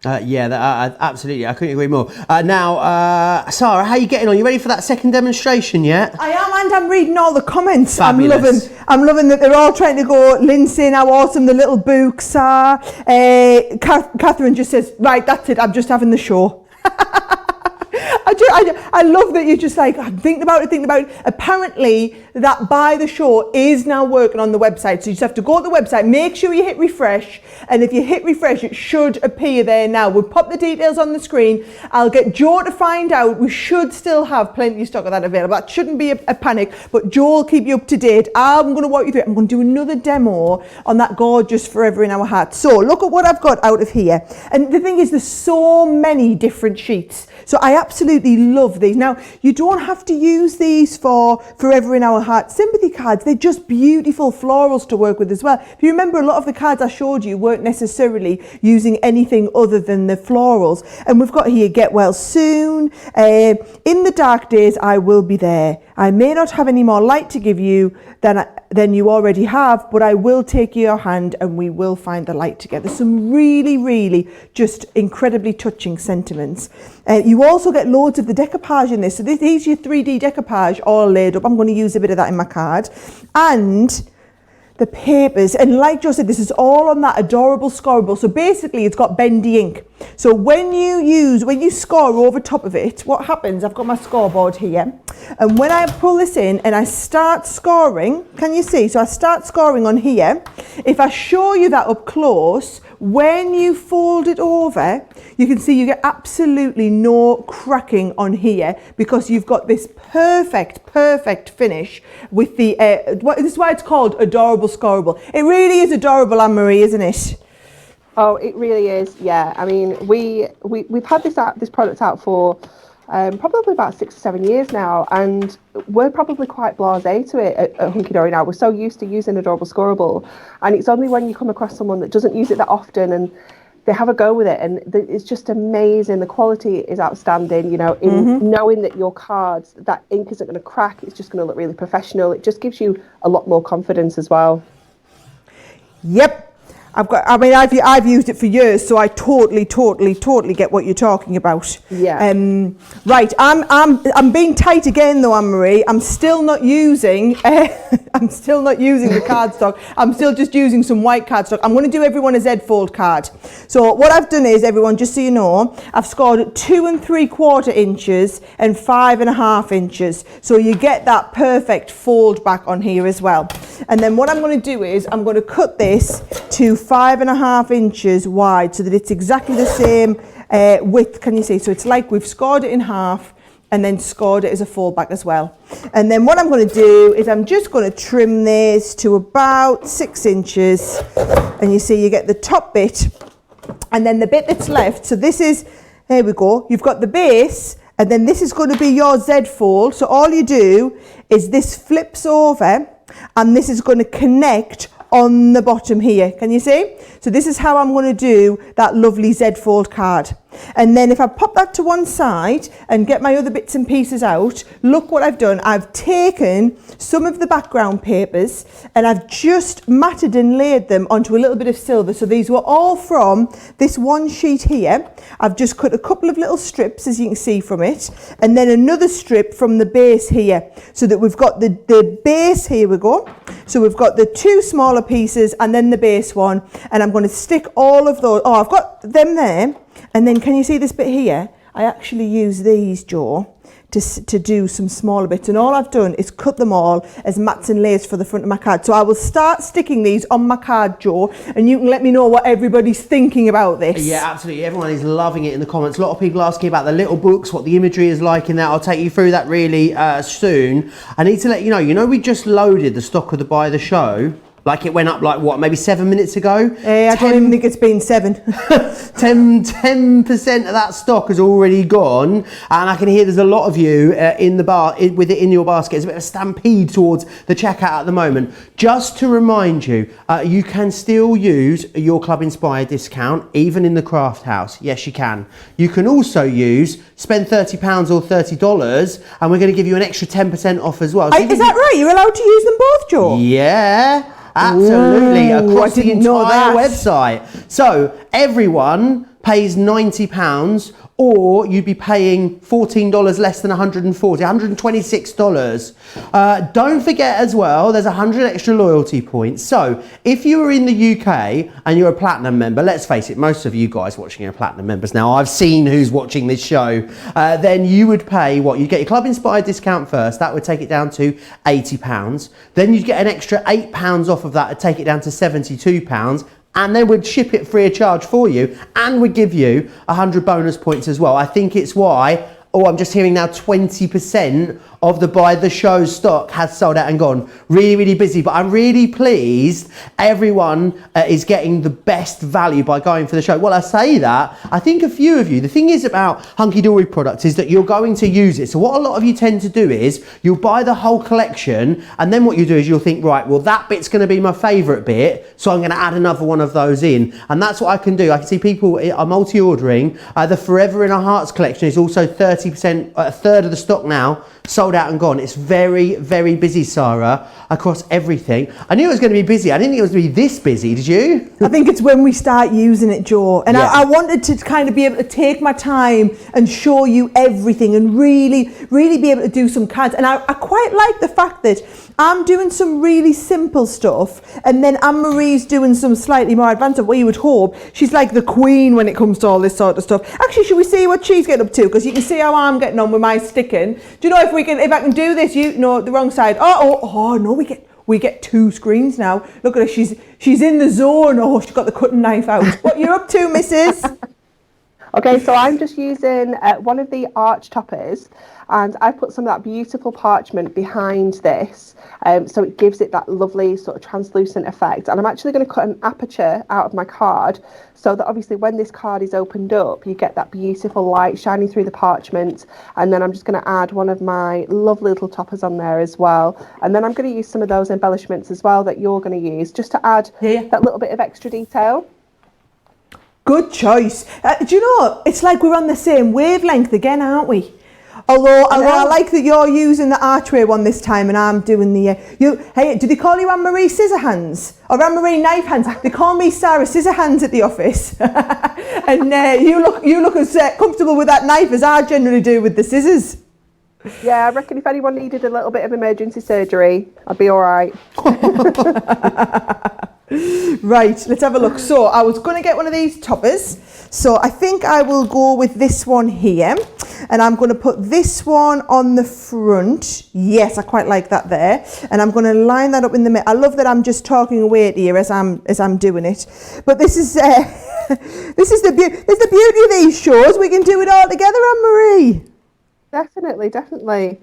A: Absolutely. I couldn't agree more. Now, Sara, how are you getting on? You ready for that second demonstration yet?
B: I am, and I'm reading all the comments.
A: Fabulous.
B: I'm loving that they're all trying to go, Lindsay, how awesome the little books are. Catherine just says, right, that's it, I'm just having the show. I love that you're just like, I'm thinking about it. Apparently, that Buy the Show is now working on the website. So you just have to go to the website, make sure you hit refresh. And if you hit refresh, it should appear there now. We'll pop the details on the screen. I'll get Joe to find out. We should still have plenty of stock of that available. That shouldn't be a panic, but Joe will keep you up to date. I'm going to walk you through it. I'm going to do another demo on that gorgeous Forever in Our Hearts. So look at what I've got out of here. And the thing is, there's so many different sheets. So I absolutely love these. Now, you don't have to use these for Forever in Our Heart sympathy cards. They're just beautiful florals to work with as well. If you remember, a lot of the cards I showed you weren't necessarily using anything other than the florals. And we've got here, Get Well Soon. In the dark days, I will be there. I may not have any more light to give you than you already have, but I will take your hand and we will find the light together. Some really, really just incredibly touching sentiments. You also get loads of the decoupage in this. So these are your 3D decoupage all laid up. I'm going to use a bit of that in my card. And the papers, and like Joe said, this is all on that adorable Scorable. So basically it's got bendy ink. So when you score over top of it, what happens, I've got my scoreboard here, and when I pull this in and I start scoring, can you see? So I start scoring on here. If I show you that up close, when you fold it over, you can see you get absolutely no cracking on here, because you've got this perfect finish with the, this is why it's called Adorable Scorable. It really is adorable, Anne-Marie, isn't it?
C: Oh, it really is. Yeah. I mean, we've had this product out for probably about 6 or 7 years now, and we're probably quite blasé to it at Hunkydory now. We're so used to using Adorable Scorable, and it's only when you come across someone that doesn't use it that often and they have a go with it, and it's just amazing. The quality is outstanding, you know, in knowing that your cards, that ink isn't going to crack, it's just going to look really professional. It just gives you a lot more confidence as well.
B: Yep. I've used it for years, so I totally get what you're talking about.
C: Yeah.
B: Right, I'm being tight again though, Anne-Marie. I'm still not using the cardstock. I'm still just using some white cardstock. I'm going to do everyone a Z-fold card. So what I've done is, everyone, just so you know, I've scored 2 3/4 inches and 5.5 inches. So you get that perfect fold back on here as well. And then what I'm going to do is I'm going to cut this to 5.5 inches wide so that it's exactly the same width. Can you see? So it's like we've scored it in half and then scored it as a fold back as well. And then what I'm going to do is I'm just going to trim this to about 6 inches, and you see you get the top bit and then the bit that's left. So this is, there we go, you've got the base, and then this is going to be your Z fold. So all you do is this flips over and this is going to connect on the bottom here. Can you see? So this is how I'm going to do that lovely Z fold card. And then if I pop that to one side and get my other bits and pieces out, look what I've done. I've taken some of the background papers and I've just matted and laid them onto a little bit of silver. So these were all from this one sheet here. I've just cut a couple of little strips, as you can see from it, and then another strip from the base here, so that we've got the base, here we go. So we've got the 2 smaller pieces and then the base one, and I'm going to stick all of those. Oh, I've got them there. And then can you see this bit here? I actually use these, Joe, to do some smaller bits. And all I've done is cut them all as mats and layers for the front of my card. So I will start sticking these on my card, Joe, and you can let me know what everybody's thinking about this.
A: Yeah, absolutely. Everyone is loving it in the comments. A lot of people asking about the little books, what the imagery is like in that. I'll take you through that really soon. I need to let you know, we just loaded the stock of the Buy the Show. Like it went up like what, maybe 7 minutes ago?
B: I don't even think it's been 7.
A: 10% of that stock has already gone, and I can hear there's a lot of you in the bar with it in your basket. It's a bit of a stampede towards the checkout at the moment. Just to remind you, you can still use your Club Inspire discount even in the craft house. Yes, you can. You can also spend £30 or $30, and we're going to give you an extra 10% off as well. So
B: is that right? You're allowed to use them both, Joe?
A: Yeah. Absolutely, across the entire website. So everyone pays £90, or you'd be paying $14 less than $126. Don't forget as well, there's 100 extra loyalty points. So if you are in the UK and you're a platinum member, let's face it, most of you guys watching are platinum members now. I've seen who's watching this show. Then you would pay what? You'd get your Club Inspired discount first. That would take it down to £80. Then you'd get an extra £8 off of that to take it down to £72. And then we'd ship it free of charge for you, and we'd give you 100 bonus points as well. I think it's why, I'm just hearing now 20% of the Buy the Show stock has sold out and gone. Really, really busy, but I'm really pleased everyone is getting the best value by going for the show. Well, I say that, I think a few of you, the thing is about Hunkydory products is that you're going to use it. So what a lot of you tend to do is you'll buy the whole collection, and then what you do is you'll think, right, well, that bit's going to be my favourite bit, so I'm going to add another one of those in. And that's what I can do. I can see people are multi-ordering. The Forever in Our Hearts collection is also 30%, a third of the stock now, sold out and gone. It's very, very busy, Sara, across everything. I knew it was going to be busy. I didn't think it was going to be this busy, did you?
B: I think it's when we start using it, Joe. And yeah. I wanted to kind of be able to take my time and show you everything and really, really be able to do some cards. And I quite like the fact that I'm doing some really simple stuff, and then Anne-Marie's doing some slightly more advanced, what you would hope. She's like the queen when it comes to all this sort of stuff. Actually, should we see what she's getting up to? Because you can see how I'm getting on with my sticking. Do you know if I can do this? No, the wrong side. Oh no, we get 2 screens now. Look at her, she's in the zone. Oh, she's got the cutting knife out. What you're up to, missus?
C: Okay, so I'm just using one of the arch toppers, and I put some of that beautiful parchment behind this, so it gives it that lovely sort of translucent effect. And I'm actually going to cut an aperture out of my card, so that obviously when this card is opened up, you get that beautiful light shining through the parchment. And then I'm just going to add one of my lovely little toppers on there as well. And then I'm going to use some of those embellishments as well that you're going to use, just to add that little bit of extra detail.
B: Good choice. Do you know, it's like we're on the same wavelength again, aren't we? Although I like that you're using the archway one this time and I'm doing the... Hey, do they call you Anne-Marie Scissorhands? Or Anne-Marie Knife Hands? They call me Sarah Scissorhands at the office. And you look as comfortable with that knife as I generally do with the scissors.
C: Yeah, I reckon if anyone needed a little bit of emergency surgery, I'd be all right.
B: Right, let's have a look. So I was going to get one of these toppers. So I think I will go with this one here. And I'm going to put this one on the front. Yes, I quite like that there. And I'm going to line that up in the middle. I love that I'm just talking away to you as I'm doing it. But this is the beauty of these shows. We can do it all together, Anne-Marie.
C: Definitely.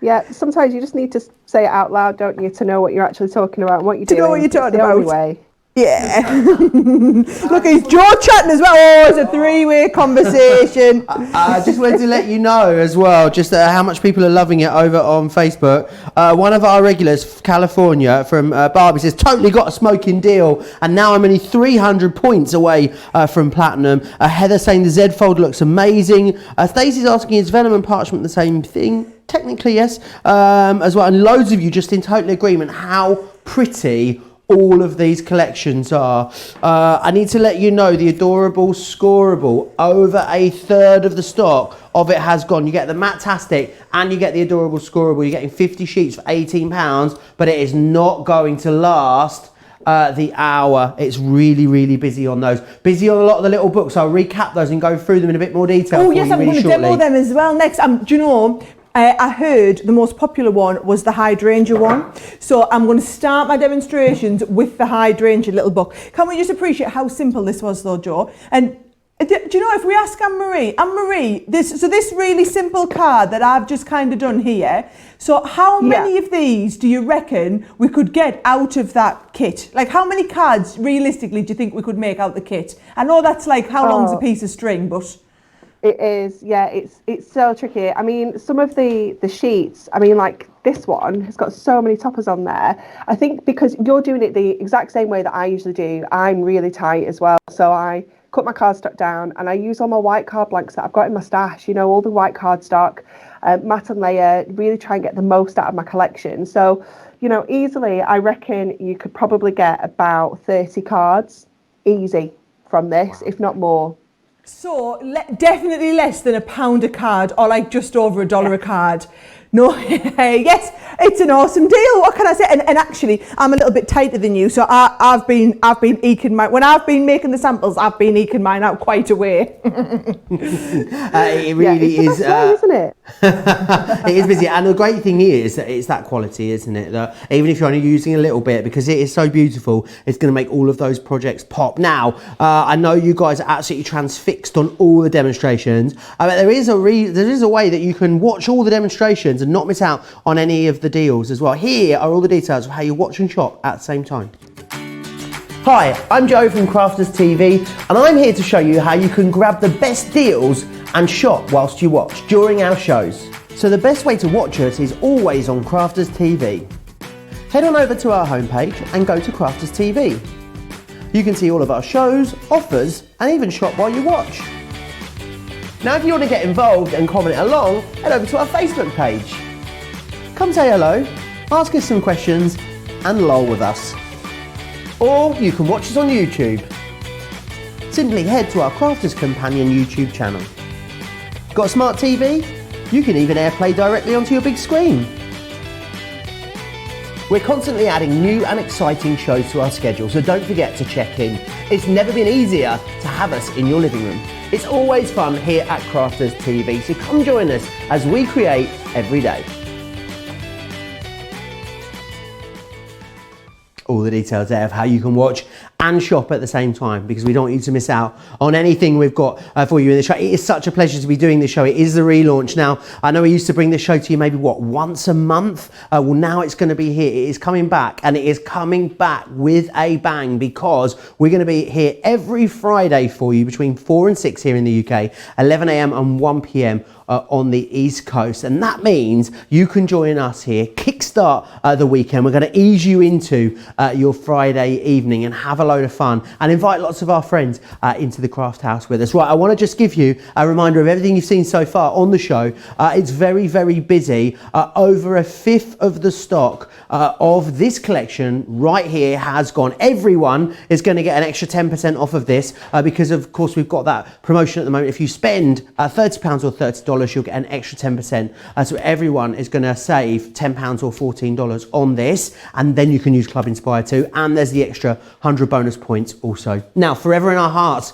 C: Yeah, sometimes you just need to say it out loud, don't you, to know what you're actually talking about and what you're doing.
B: To know what you're talking about.
C: Only way.
B: Yeah. Look, it's Joe chatting as well. Oh, it's a three-way conversation.
A: I just wanted to let you know as well, just how much people are loving it over on Facebook. One of our regulars, California, from Barbie, says, totally got a smoking deal, and now I'm only 300 points away from platinum. Heather saying the Z-Fold looks amazing. Stacey's asking, is Vellum and Parchment the same thing? Technically, yes, as well. And loads of you just in total agreement how pretty all of these collections are. I need to let you know the adorable Scorable, over a third of the stock of it has gone. You get the Matastic and you get the adorable Scorable. You're getting 50 sheets for £18, but it is not going to last the hour. It's really busy on those. Busy on a lot of the little books. I'll recap those and go through them in a bit more detail.
B: Oh yes, I'm going to demo them as well next. Do you know, I heard the most popular one was the Hydrangea one. So I'm going to start my demonstrations with the Hydrangea little book. Can we just appreciate how simple this was though, Joe? And do you know, if we ask Anne-Marie, this really simple card that I've just kind of done here, so how many of these do you reckon we could get out of that kit? Like, how many cards realistically do you think we could make out the kit? I know that's like, how long's a piece of string, but...
C: It is, yeah, it's so tricky. I mean, some of the sheets, I mean, like this one has got so many toppers on there. I think because you're doing it the exact same way that I usually do, I'm really tight as well. So I cut my cardstock down and I use all my white card blanks that I've got in my stash, you know, all the white cardstock, mat and layer, really try and get the most out of my collection. So, you know, easily, I reckon you could probably get about 30 cards easy from this, if not more.
B: So definitely less than £1 a card, or like just over $1 a card. No, yes, it's an awesome deal. What can I say? And actually, I'm a little bit tighter than you, so I've been eking mine. When I've been making the samples, I've been eking mine out quite a way.
A: It really is,
C: isn't it?
A: It is busy, and the great thing is that it's that quality, isn't it? That even if you're only using a little bit, because it is so beautiful, it's going to make all of those projects pop. Now, I know you guys are absolutely transfixed on all the demonstrations. But there is a way that you can watch all the demonstrations and not miss out on any of the deals as well. Here are all the details of how you watch and shop at the same time. Hi, I'm Joe from Crafters TV, and I'm here to show you how you can grab the best deals and shop whilst you watch during our shows. So the best way to watch us is always on Crafters TV. Head on over to our homepage and go to Crafters TV. You can see all of our shows, offers, and even shop while you watch. Now if you want to get involved and comment along, head over to our Facebook page. Come say hello, ask us some questions, and lol with us. Or you can watch us on YouTube. Simply head to our Crafters Companion YouTube channel. Got a smart TV? You can even AirPlay directly onto your big screen. We're constantly adding new and exciting shows to our schedule, so don't forget to check in. It's never been easier to have us in your living room. It's always fun here at Crafters TV, so come join us as we create every day. All the details there of how you can watch and shop at the same time, because we don't want you to miss out on anything we've got for you in the show. It is such a pleasure to be doing this show. It is the relaunch now. I know we used to bring this show to you maybe once a month. Well, now it's going to be here. It is coming back, and it is coming back with a bang, because we're going to be here every Friday for you between 4 and 6 here in the UK, 11 a.m. and 1 p.m. on the East Coast, and that means you can join us here, kickstart the weekend. We're going to ease you into your Friday evening and have a load of fun and invite lots of our friends into the craft house with us. Right, I want to just give you a reminder of everything you've seen so far on the show. It's very, very busy. Over a fifth of the stock of this collection right here has gone. Everyone is going to get an extra 10% off of this because of course we've got that promotion at the moment. If you spend £30 or $30, you'll get an extra 10%. So everyone is going to save £10 or $14 on this, and then you can use Club Inspire too, and there's the extra 100 bonus points also. Now, Forever in Our Hearts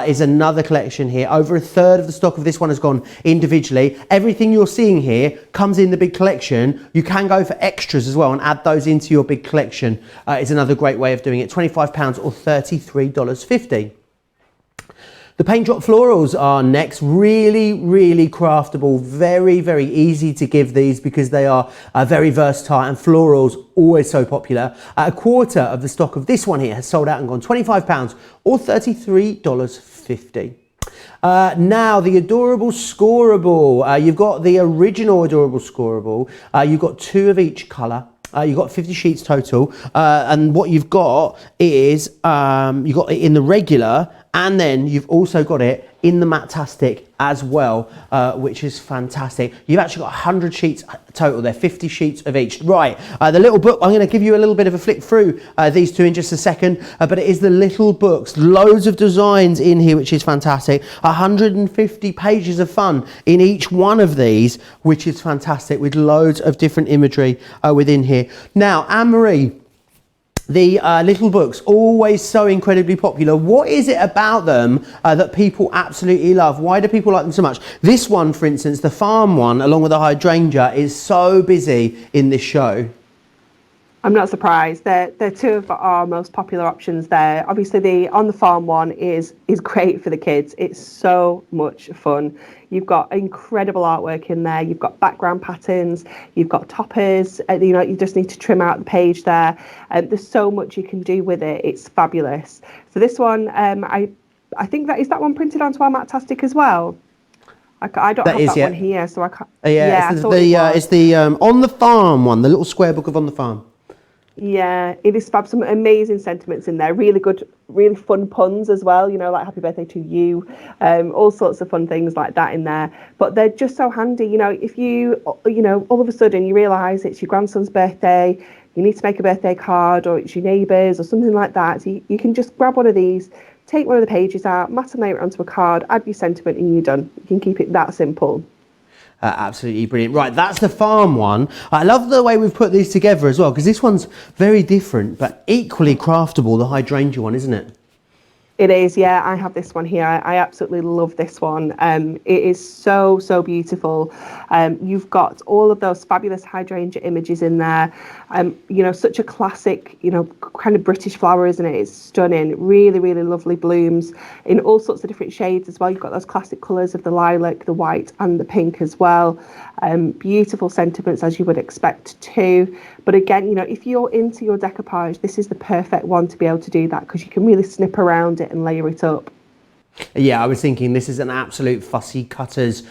A: is another collection here. Over a third of the stock of this one has gone individually. Everything you're seeing here comes in the big collection. You can go for extras as well and add those into your big collection. Is another great way of doing it. £25 or $33.50. The Paint Drop Florals are next. Really, really craftable. Very, very easy to give these because they are very versatile, and florals always so popular. A quarter of the stock of this one here has sold out and gone. £25 or $33.50. Now the adorable Scorable. You've got the original adorable Scorable. You've got 2 of each colour. You've got 50 sheets total, and what you've got is you've got it in the regular, and then you've also got it in the Matastic as well, which is fantastic. You've actually got 100 sheets total there, 50 sheets of each. Right, the little book, I'm going to give you a little bit of a flick through these two in just a second, but it is the little books. Loads of designs in here, which is fantastic. 150 pages of fun in each one of these, which is fantastic, with loads of different imagery within here. Now, Anne-Marie, the little books, always so incredibly popular. What is it about them that people absolutely love? Why do people like them so much? This one, for instance, the farm one, along with the hydrangea, is so busy in this show.
C: I'm not surprised. They're 2 of our most popular options there. Obviously, the On the Farm one is great for the kids. It's so much fun. You've got incredible artwork in there. You've got background patterns. You've got toppers. You just need to trim out the page there. There's so much you can do with it. It's fabulous. So this one, I think that is that one printed onto our Matastic as well. I don't have that one here, so I can't.
A: It's the On the Farm one, the little square book of On the Farm.
C: Yeah, it is fab. Some amazing sentiments in there. Really good, really fun puns as well. Like "Happy Birthday to You," all sorts of fun things like that in there. But they're just so handy. If you, all of a sudden you realise it's your grandson's birthday, you need to make a birthday card, or it's your neighbour's or something like that. So you can just grab one of these, take one of the pages out, matinate it onto a card, add your sentiment, and you're done. You can keep it that simple.
A: Absolutely brilliant. Right, that's the farm one. I love the way we've put these together as well, because this one's very different but equally craftable, the hydrangea one, isn't it?
C: It is, yeah. I have this one here. I absolutely love this one. It is so, so beautiful. You've got all of those fabulous hydrangea images in there. Such a classic, kind of British flower, isn't it? It's stunning. Really, really lovely blooms in all sorts of different shades as well. You've got those classic colours of the lilac, the white and the pink as well. Beautiful sentiments, as you would expect too. But again, if you're into your decoupage, this is the perfect one to be able to do that, because you can really snip around it and layer it up.
A: Yeah, I was thinking this is an absolute fussy cutter's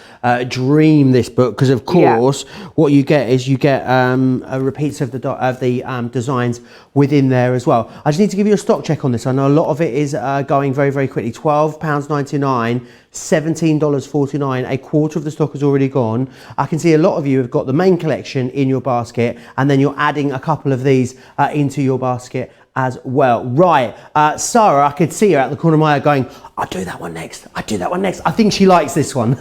A: dream, this book, because of course what you get is repeats of the designs within there as well. I just need to give you a stock check on this. I know a lot of it is going very, very quickly. £12.99, $17.49. A quarter of the stock has already gone. I can see a lot of you have got the main collection in your basket, and then you're adding a couple of these into your basket as well. Right, Sara, I could see her out the corner of my eye going, I'll do that one next. I think she likes this one.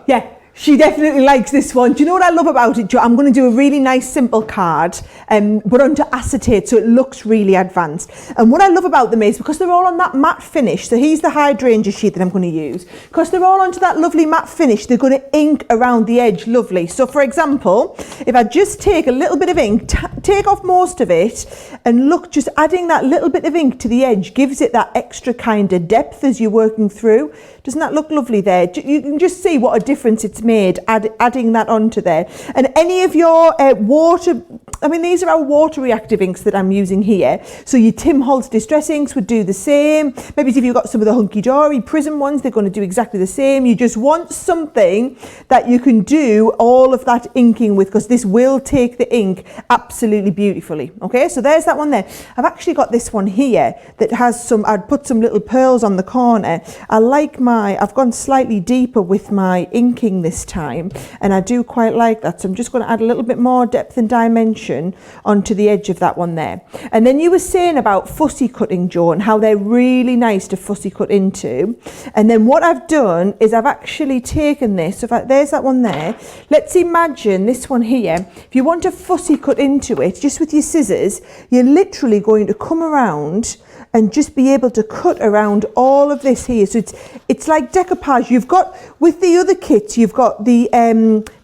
B: Yeah, she definitely likes this one. Do you know what I love about it, Joe? I'm going to do a really nice simple card, but onto acetate, so it looks really advanced. And what I love about them is because they're all on that matte finish. So here's the hydrangea sheet that I'm going to use. Because they're all onto that lovely matte finish, they're going to ink around the edge lovely. So for example, if I just take a little bit of ink, take off most of it, and look, just adding that little bit of ink to the edge gives it that extra kind of depth as you're working through. Doesn't that look lovely there? You can just see what a difference it's made adding that onto there. And any of your water I mean, these are our water reactive inks that I'm using here. So your Tim Holtz Distress inks would do the same. Maybe if you've got some of the Hunkydory Prism ones, they're going to do exactly the same. You just want something that you can do all of that inking with, because this will take the ink absolutely beautifully. Okay, so there's that one there. I've actually got this one here that has some, I'd put some little pearls on the corner. I've gone slightly deeper with my inking this time, and I do quite like that. So I'm just going to add a little bit more depth and dimension onto the edge of that one there. And then you were saying about fussy cutting, Joe, and how they're really nice to fussy cut into. And then what I've done is I've actually taken this, so there's that one there. Let's imagine this one here. If you want to fussy cut into it, just with your scissors, you're literally going to come around and just be able to cut around all of this here. So it's like decoupage. You've got, with the other kits, you've got the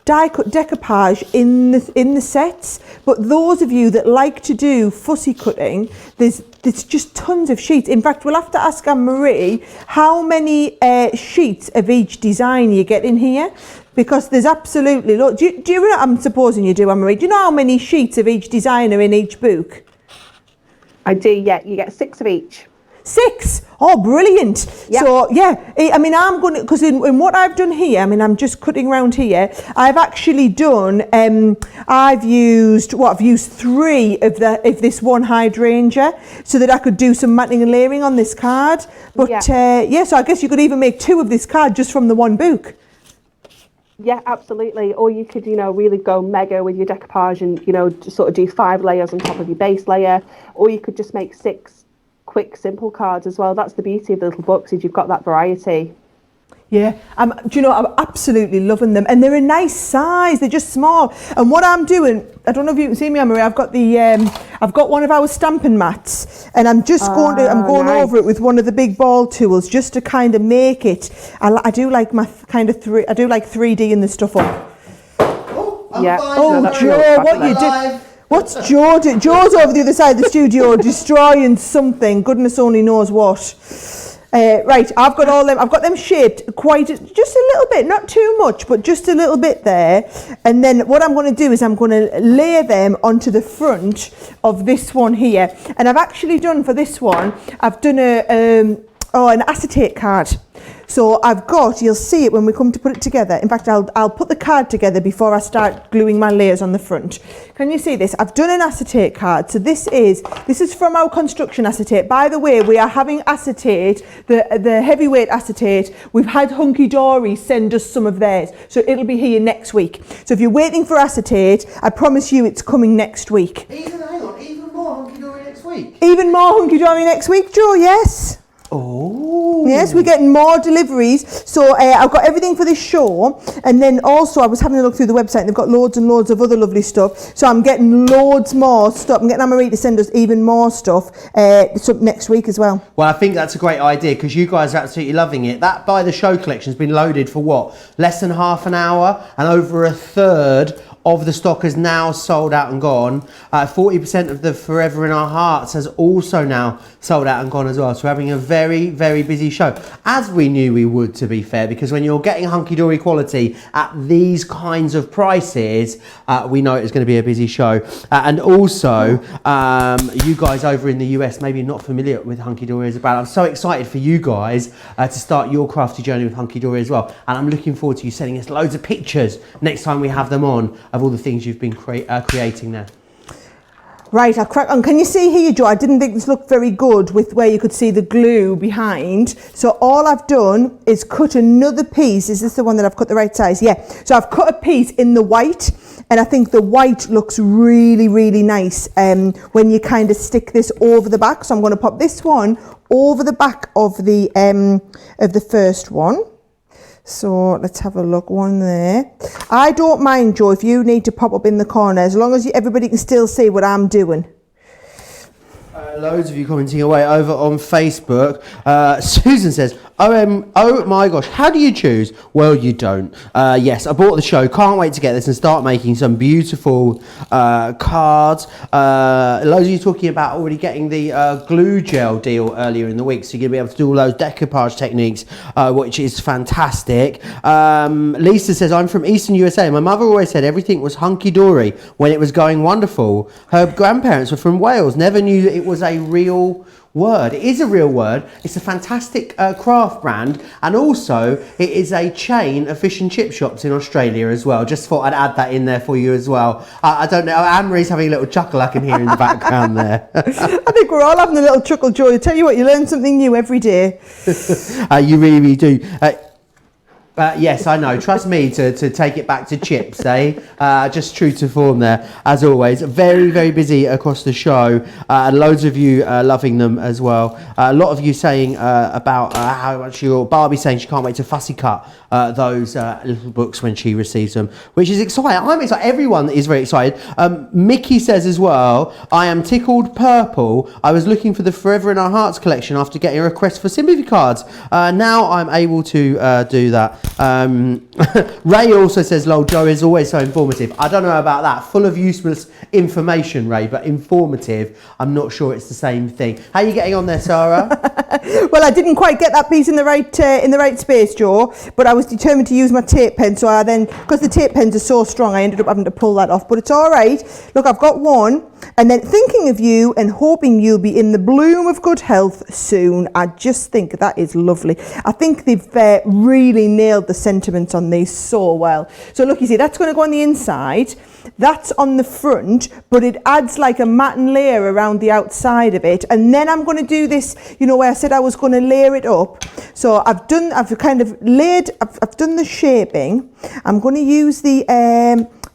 B: die cut decoupage in the sets, but those of you that like to do fussy cutting, there's just tons of sheets. In fact, we'll have to ask Anne-Marie how many sheets of each design you get in here, because there's absolutely loads. Do you know, I'm supposing you do, Anne-Marie, do you know how many sheets of each designer in each book?
C: I do, yeah. You get 6 of each.
B: 6? Oh, brilliant. Yep. So, yeah, I mean, I'm going to, because in what I've done here, I mean, I'm just cutting around here. I've actually done, I've used 3 of this one hydrangea, so that I could do some matting and layering on this card. But, yeah, so I guess you could even make 2 of this card just from the one book.
C: Yeah, absolutely. Or you could, really go mega with your decoupage and, just sort of do 5 layers on top of your base layer. Or you could just make 6 quick, simple cards as well. That's the beauty of the little books, is you've got that variety.
B: Yeah, I'm absolutely loving them, and they're a nice size. They're just small. And what I'm doing, I don't know if you can see me, Anne-Marie. I've got one of our stamping mats, and I'm just going nice. Over it with one of the big ball tools, just to kind of make it. I do like my kind of I do like 3D in the stuff up.
A: Oh, I'm
C: yeah.
A: fine.
B: Oh, Joe, what you do? What's Joe doing? Joe's over the other side of the studio destroying something. Goodness only knows what. Right, I've got all them. I've got them shaped quite just a little bit, not too much, but just a little bit there. And then what I'm going to do is I'm going to layer them onto the front of this one here. And I've actually done for this one, I've done an acetate card. So I've got, you'll see it when we come to put it together. In fact, I'll put the card together before I start gluing my layers on the front. Can you see this? I've done an acetate card. So this is from our construction acetate. By the way, we are having acetate, the heavyweight acetate. We've had Hunkydory send us some of theirs. So it'll be here next week. So if you're waiting for acetate, I promise you it's coming next week.
A: Even more Hunkydory next week?
B: Even more Hunkydory next week, Joe, yes.
A: Oh.
B: Yes, we're getting more deliveries. So I've got everything for this show, and then also I was having a look through the website, and they've got loads and loads of other lovely stuff. So I'm getting loads more stuff. I'm getting Anne-Marie to send us even more stuff next week as well.
A: Well, I think that's a great idea, because you guys are absolutely loving it. That By the Show collection has been loaded for what? Less than half an hour, and over a third of the stock is now sold out and gone. 40% of the Forever in Our Hearts has also now sold out and gone as well. So we're having a very, very busy show, as we knew we would, to be fair, because when you're getting Hunkydory quality at these kinds of prices, we know it's going to be a busy show. And also, you guys over in the US maybe not familiar with Hunkydory as well. I'm so excited for you guys to start your crafty journey with Hunkydory as well. And I'm looking forward to you sending us loads of pictures next time we have them on, of all the things you've been creating there.
B: Right, I'll crack on. Can you see here, Joe? I didn't think this looked very good with where you could see the glue behind. So all I've done is cut another piece. Is this the one that I've cut the right size? Yeah. So I've cut a piece in the white, and I think the white looks really, really nice when you kind of stick this over the back. So I'm going to pop this one over the back of the first one. So let's have a look, one there. I don't mind, Joe, if you need to pop up in the corner, as long as everybody can still see what I'm doing.
A: Loads of you commenting away over on Facebook. Susan says, Oh my gosh, how do you choose? Well, you don't. Yes, I bought the show. Can't wait to get this and start making some beautiful cards. Loads of you talking about already getting the glue gel deal earlier in the week, so you're going to be able to do all those decoupage techniques, which is fantastic. Lisa says, I'm from Eastern USA. My mother always said everything was hunky-dory when it was going wonderful. Her grandparents were from Wales, never knew it was a real word. It is a real word. It's a fantastic craft brand, and also it is a chain of fish and chip shops in Australia as well. Just thought I'd add that in there for you as well. I don't know, Anne-Marie's having a little chuckle I can hear in the background there.
B: I think we're all having a little chuckle, Joy. I tell you what, you learn something new every day.
A: You really do. Yes, I know. Trust me to take it back to chips, eh? Just true to form there, as always. Very, very busy across the show. Loads of you loving them as well. A lot of you saying about how much Barbie saying she can't wait to fussy cut those little books when she receives them, which is exciting. I'm excited. Everyone is very excited. Mickey says as well, I am tickled purple. I was looking for the Forever in Our Hearts collection after getting a request for sympathy cards. Now I'm able to do that. Ray also says, lol, Joe is always so informative. I don't know about that. Full of useless information, Ray, but informative, I'm not sure it's the same thing. How are you getting on there, Sara?
B: Well, I didn't quite get that piece in the right space, Joe, but I was determined to use my tape pen, so I then, because the tape pens are so strong, I ended up having to pull that off, but it's all right. Look, I've got one, and then thinking of you and hoping you'll be in the bloom of good health soon. I just think that is lovely. I think they've really nailed the sentiments on these so well. So look, you see, that's going to go on the inside. That's on the front, but it adds like a matten layer around the outside of it. And then I'm going to do this, you know, where I said I was going to layer it up. So I've done the shaping. I'm going to use the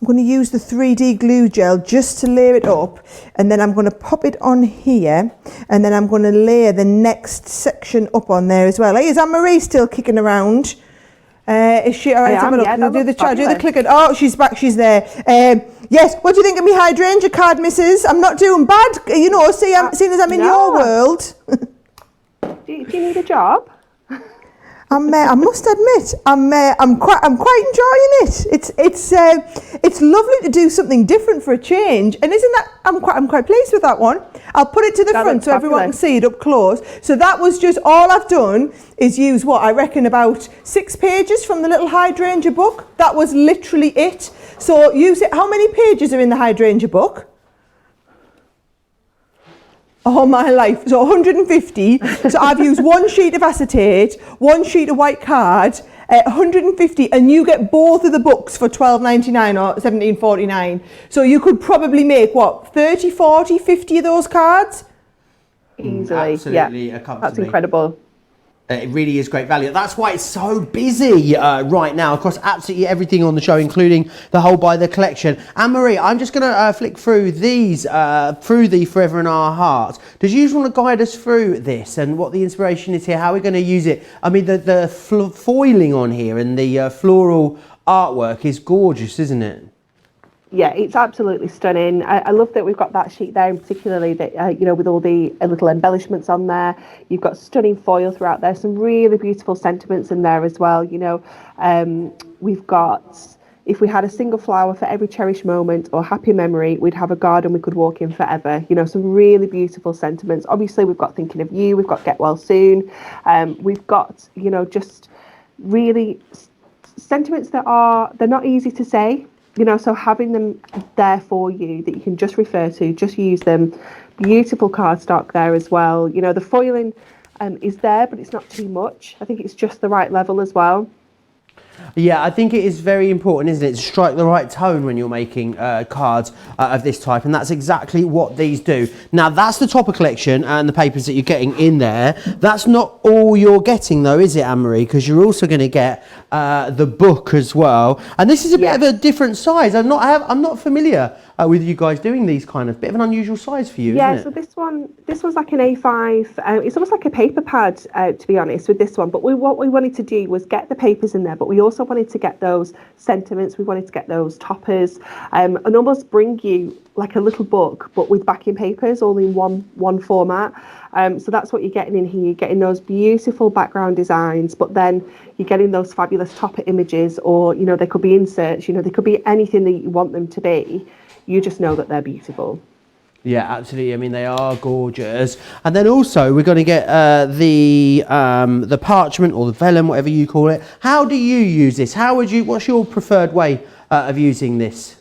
B: 3D glue gel just to layer it up, and then I'm going to pop it on here, and then I'm going to layer the next section up on there as well. Hey, is Anne-Marie still kicking around? Is she all right? Have a look.
C: Yeah,
B: do the clicker. Oh, she's back. She's there. Yes. What do you think of me hydrangea card, Mrs.? I'm not doing bad. You know, seeing as I'm in your world.
C: Do you need a job?
B: I must admit, I'm quite enjoying it. It's lovely to do something different for a change, and isn't that? I'm quite pleased with that one. I'll put it to the front so everyone can see it up close. So that was just all I've done is use what I reckon about 6 pages from the little hydrangea book. That was literally it. So use it. How many pages are in the hydrangea book? Oh my life, so 150. So I've used 1 sheet of acetate, 1 sheet of white card, 150, and you get both of the books for $12.99 or $17.49. So you could probably make what, 30, 40, 50 of those cards?
C: Easily,
A: absolutely,
C: yeah. That's incredible.
A: It really is great value. That's why it's so busy right now across absolutely everything on the show, including the whole by the collection. Anne-Marie, I'm just going to flick through these, through the Forever in Our Hearts. Did you just want to guide us through this and what the inspiration is here, how we're going to use it? I mean, the foiling on here and the floral artwork is gorgeous, isn't it?
C: Yeah, it's absolutely stunning. I love that we've got that sheet there, and particularly that you know, with all the little embellishments on there. You've got stunning foil throughout there, some really beautiful sentiments in there as well. You know, we've got, if we had a single flower for every cherished moment or happy memory, we'd have a garden we could walk in forever. You know, some really beautiful sentiments. Obviously, we've got thinking of you. We've got get well soon. We've got, you know, just really sentiments that they're not easy to say. You know, so having them there for you that you can just refer to, just use them. Beautiful cardstock there as well. You know, the foiling is there, but it's not too much. I think it's just the right level as well.
A: Yeah, I think it is very important, isn't it, to strike the right tone when you're making cards of this type, and that's exactly what these do. Now, that's the topper collection and the papers that you're getting in there. That's not all you're getting, though, is it, Anne-Marie? Because you're also going to get the book as well. And this is a bit of a different size. I'm not familiar with you guys doing these kind of, bit of an unusual size for you, isn't it?
C: So this was like an A5. It's almost like a paper pad, to be honest, with this one. But what we wanted to do was get the papers in there, but we also wanted to get those sentiments. We wanted to get those toppers, and almost bring you like a little book, but with backing papers all in one format. So that's what you're getting in here. You're getting those beautiful background designs, but then you're getting those fabulous topper images, or, you know, they could be inserts, you know, they could be anything that you want them to be. You just know that they're beautiful.
A: Yeah, absolutely. I mean, they are gorgeous. And then also we're going to get the parchment or the vellum, whatever you call it. How do you use this? What's your preferred way of using this?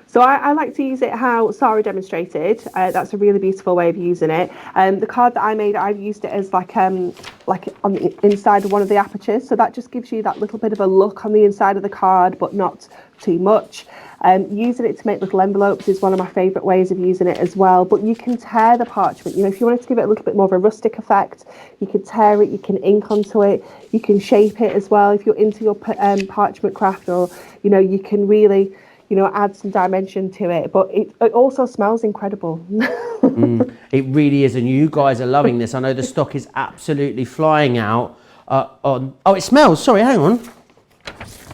C: So I like to use it how Sara demonstrated. That's a really beautiful way of using it. The card that I made, I've used it as like on the inside of one of the apertures. So that just gives you that little bit of a look on the inside of the card, but not too much. Using it to make little envelopes is one of my favourite ways of using it as well. But you can tear the parchment. You know, if you wanted to give it a little bit more of a rustic effect, you can tear it, you can ink onto it, you can shape it as well. If you're into your parchment craft, or, you know, you can really, you know, add some dimension to it. But it also smells incredible.
A: It really is, and you guys are loving this. I know the stock is absolutely flying out on... Oh, it smells. Sorry, hang on.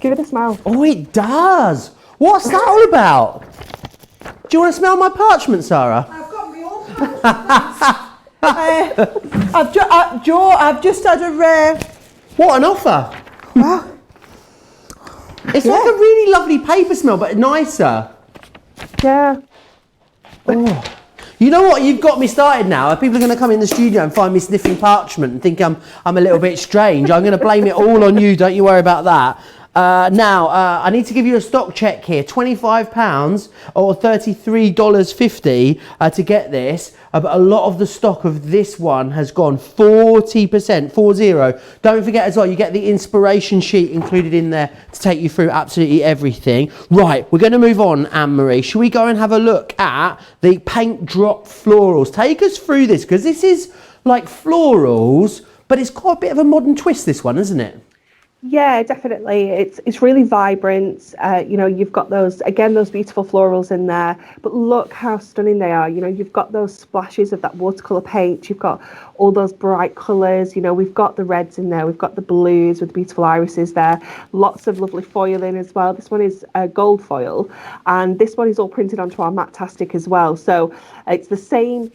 C: Give it a smell.
A: Oh, it does. What's that all about? Do you want to smell my parchment, Sara?
B: I've got my own parchment. Joe, I've just had a rare...
A: What an offer.
B: Wow.
A: It's like a really lovely paper smell, but nicer.
C: Yeah.
A: Oh. You know what? You've got me started now. People are going to come in the studio and find me sniffing parchment and think I'm a little bit strange. I'm going to blame it all on you. Don't you worry about that. Now, I need to give you a stock check here. £25 or $33.50 to get this. But a lot of the stock of this one has gone 40%, 40. Don't forget as well, you get the inspiration sheet included in there to take you through absolutely everything. Right, we're going to move on, Anne-Marie. Shall we go and have a look at the paint drop florals? Take us through this, because this is like florals, but it's got a bit of a modern twist, this one, isn't it?
C: Yeah, definitely. It's really vibrant. You know, you've got those beautiful florals in there, but look how stunning they are. You know, you've got those splashes of that watercolor paint. You've got all those bright colors. You know, we've got the reds in there. We've got the blues with beautiful irises there. Lots of lovely foiling as well. This one is gold foil, and this one is all printed onto our Matte-tastic as well. So it's the same,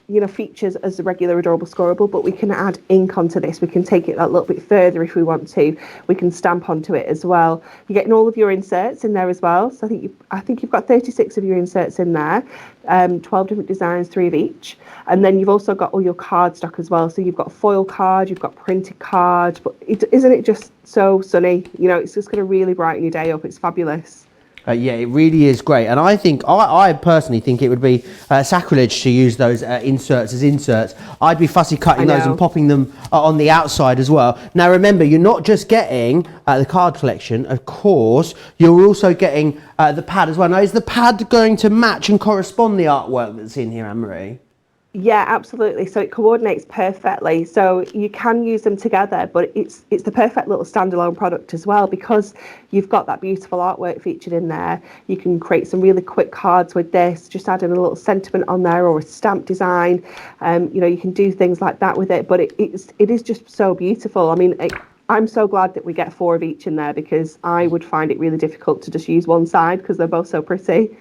C: you know, features as the regular Adorable Scorable, but we can add ink onto this. We can take it a little bit further if we want to. We can stamp onto it as well. You're getting all of your inserts in there as well. So I think you've got 36 of your inserts in there, 12 different designs, 3 of each. And then you've also got all your card stock as well. So you've got foil card, you've got printed card, but isn't it just so sunny? You know, it's just going to really brighten your day up. It's fabulous.
A: Yeah, it really is great, and I think I personally think it would be sacrilege to use those inserts as inserts. I'd be fussy cutting those and popping them on the outside as well. Now remember, you're not just getting the card collection, of course, you're also getting the pad as well. Now, is the pad going to match and correspond the artwork that's in here, Anne-Marie?
C: Yeah, absolutely. So it coordinates perfectly. So you can use them together, but it's the perfect little standalone product as well, because you've got that beautiful artwork featured in there. You can create some really quick cards with this, just adding a little sentiment on there or a stamp design. You know, you can do things like that with it, but it is just so beautiful. I mean, I'm so glad that we get 4 of each in there, because I would find it really difficult to just use one side because they're both so pretty.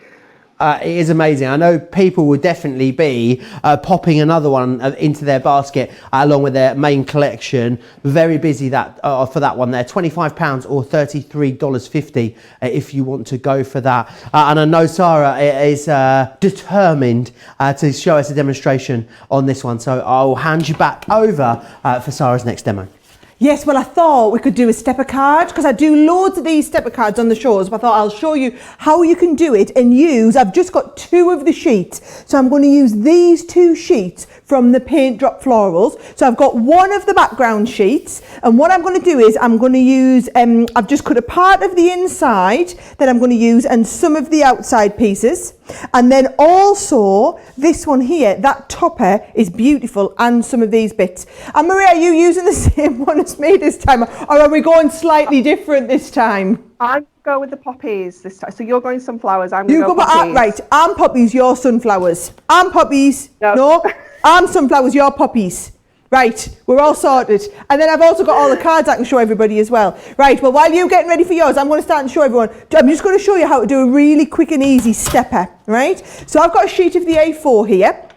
A: It is amazing. I know people would definitely be popping another one into their basket along with their main collection. Very busy for that one there. £25 or $33.50 if you want to go for that. And I know Sara is determined to show us a demonstration on this one. So I'll hand you back over for Sara's next demo.
B: Yes, well, I thought we could do a stepper card, because I do loads of these stepper cards on the shows, but I thought I'll show you how you can do it and use, I've just got 2 of the sheets, so I'm going to use these 2 sheets from the Paint Drop Florals. So I've got one of the background sheets, and what I'm going to do is I'm going to use, I've just cut a part of the inside that I'm going to use and some of the outside pieces. And then also this one here, that topper is beautiful, and some of these bits. And Maria, are you using the same one as me this time, or are we going slightly different this time?
C: I'm going with the poppies this time. So you're going sunflowers, I'm going to go poppies.
B: Right, I'm poppies, you're sunflowers. I'm poppies, no, I'm sunflowers, you're poppies. Right, we're all sorted. And then I've also got all the cards I can show everybody as well. Right, well, while you're getting ready for yours, I'm going to start and show everyone. I'm just going to show you how to do a really quick and easy stepper, right? So I've got a sheet of the A4 here.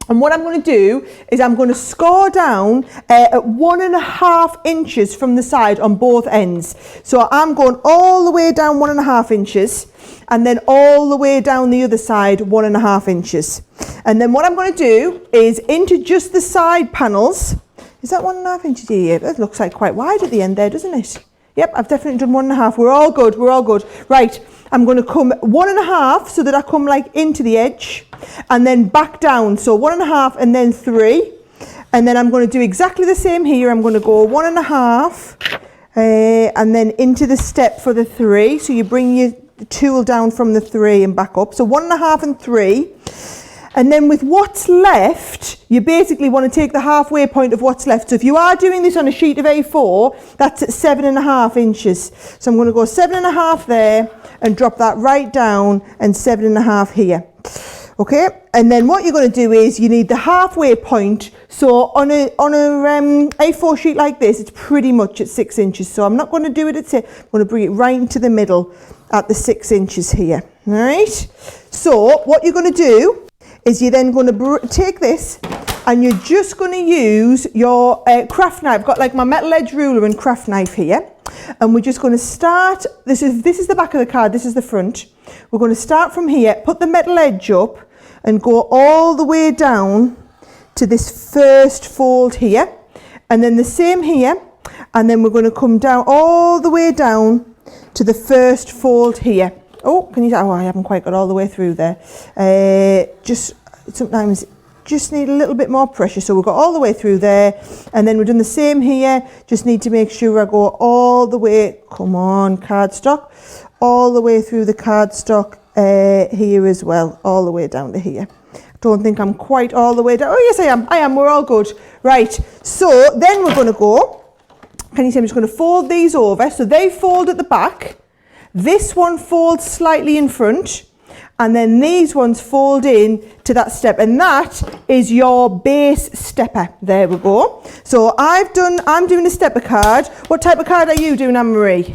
B: And what I'm going to do is I'm going to score down at 1.5 inches from the side on both ends. So I'm going all the way down 1.5 inches and then all the way down the other side 1.5 inches. And then what I'm going to do is into just the side panels. Is that 1.5 inches here? That looks like quite wide at the end there, doesn't it? Yep, I've definitely done 1.5. We're all good, we're all good. Right, I'm going to come 1.5 so that I come like into the edge and then back down. So 1.5 and then 3. And then I'm going to do exactly the same here. I'm going to go 1.5 and then into the step for the 3. So you bring your tool down from the 3 and back up. So 1.5 and 3. And then with what's left, you basically want to take the halfway point of what's left. So if you are doing this on a sheet of A4, that's at 7.5 inches. So I'm going to go 7.5 there and drop that right down and 7.5 here. Okay, and then what you're going to do is you need the halfway point. So on a A4 sheet like this, it's pretty much at 6 inches. So I'm not going to do it at 6. I'm going to bring it right into the middle at the 6 inches here. All right. So what you're going to do is you're then going to take this and you're just going to use your craft knife. I've got like my metal edge ruler and craft knife here. And we're just going to start, this is the back of the card, this is the front. We're going to start from here, put the metal edge up and go all the way down to this first fold here. And then the same here. And then we're going to come down all the way down to the first fold here. Oh, can you? Oh, I haven't quite got all the way through there. Just sometimes just need a little bit more pressure. So we've got all the way through there, and then we've done the same here. Just need to make sure I go all the way. Come on, cardstock, all the way through the cardstock here as well, all the way down to here. Don't think I'm quite all the way down. Oh yes, I am. I am. We're all good. Right. So then we're going to go. Can you see? I'm just going to fold these over. So they fold at the back. This one folds slightly in front, and then these ones fold in to that step, and that is your base stepper. There we go. So I'm doing a stepper card. What type of card are you doing, Anne-Marie?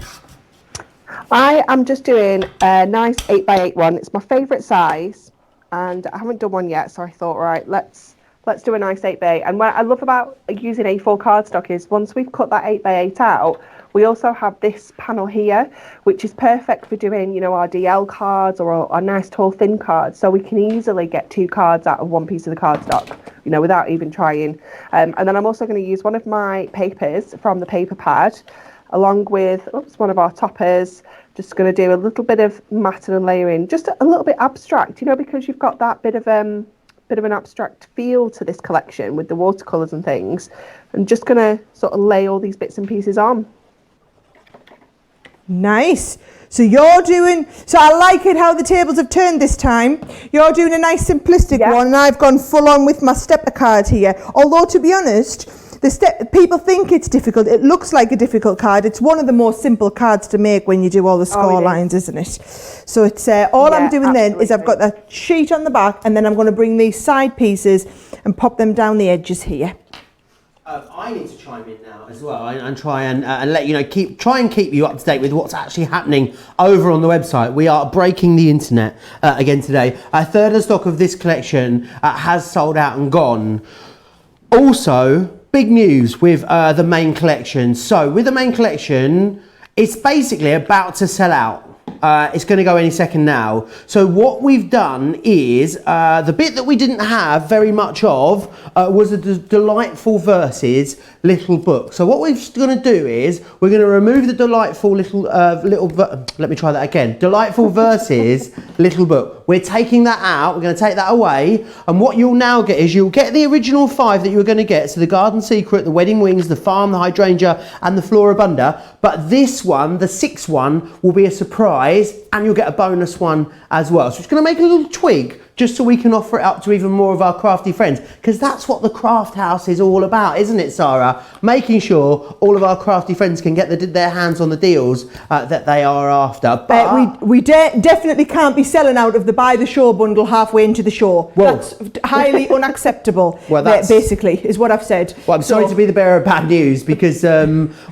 C: I am just doing a nice 8x8 one. It's my favourite size, and I haven't done one yet, so I thought, right, let's do a nice 8x8. And what I love about using A4 cardstock is once we've cut that 8x8 out, we also have this panel here, which is perfect for doing, you know, our DL cards or our nice tall thin cards. So we can easily get 2 cards out of one piece of the cardstock, you know, without even trying. And then I'm also going to use one of my papers from the paper pad, along with one of our toppers. Just going to do a little bit of matting and layering, just a little bit abstract, you know, because you've got that bit of an abstract feel to this collection with the watercolours and things. I'm just going to sort of lay all these bits and pieces on.
B: Nice. So you're doing, so I like it how the tables have turned this time. You're doing a nice simplistic one, and I've gone full on with my stepper card here. Although, to be honest, people think it's difficult. It looks like a difficult card. It's one of the more simple cards to make when you do all the score lines, isn't it? So it's all I'm doing then is I've got a sheet on the back, and then I'm going to bring these side pieces and pop them down the edges here.
A: I need to chime in now as well and try and let you know, try and keep you up to date with what's actually happening over on the website. We are breaking the internet again today. A third of the stock of this collection has sold out and gone. Also, big news with the main collection. So with the main collection, it's basically about to sell out. It's going to go any second now. So what we've done is the bit that we didn't have very much of was the Delightful Verses little book. So what we're going to do is we're going to remove the Delightful let me try that again. Delightful Verses little book. We're taking that out. We're going to take that away. And what you'll now get is you'll get the original 5 that you were going to get. So the Garden Secret, the Wedding Wings, the Farm, the Hydrangea, and the Floribunda. But this one, the 6th one, will be a surprise, and you'll get a bonus one as well. So it's going to make a little twig just so we can offer it up to even more of our crafty friends, because that's what the craft house is all about, isn't it, Sara? Making sure all of our crafty friends can get their hands on the deals that they are after. But
B: we definitely can't be selling out of the buy the show bundle halfway into the show.
A: Well,
B: that's highly unacceptable.
A: Well, that's
B: basically is what I've said.
A: Well, I'm sorry to be the bearer of bad news, because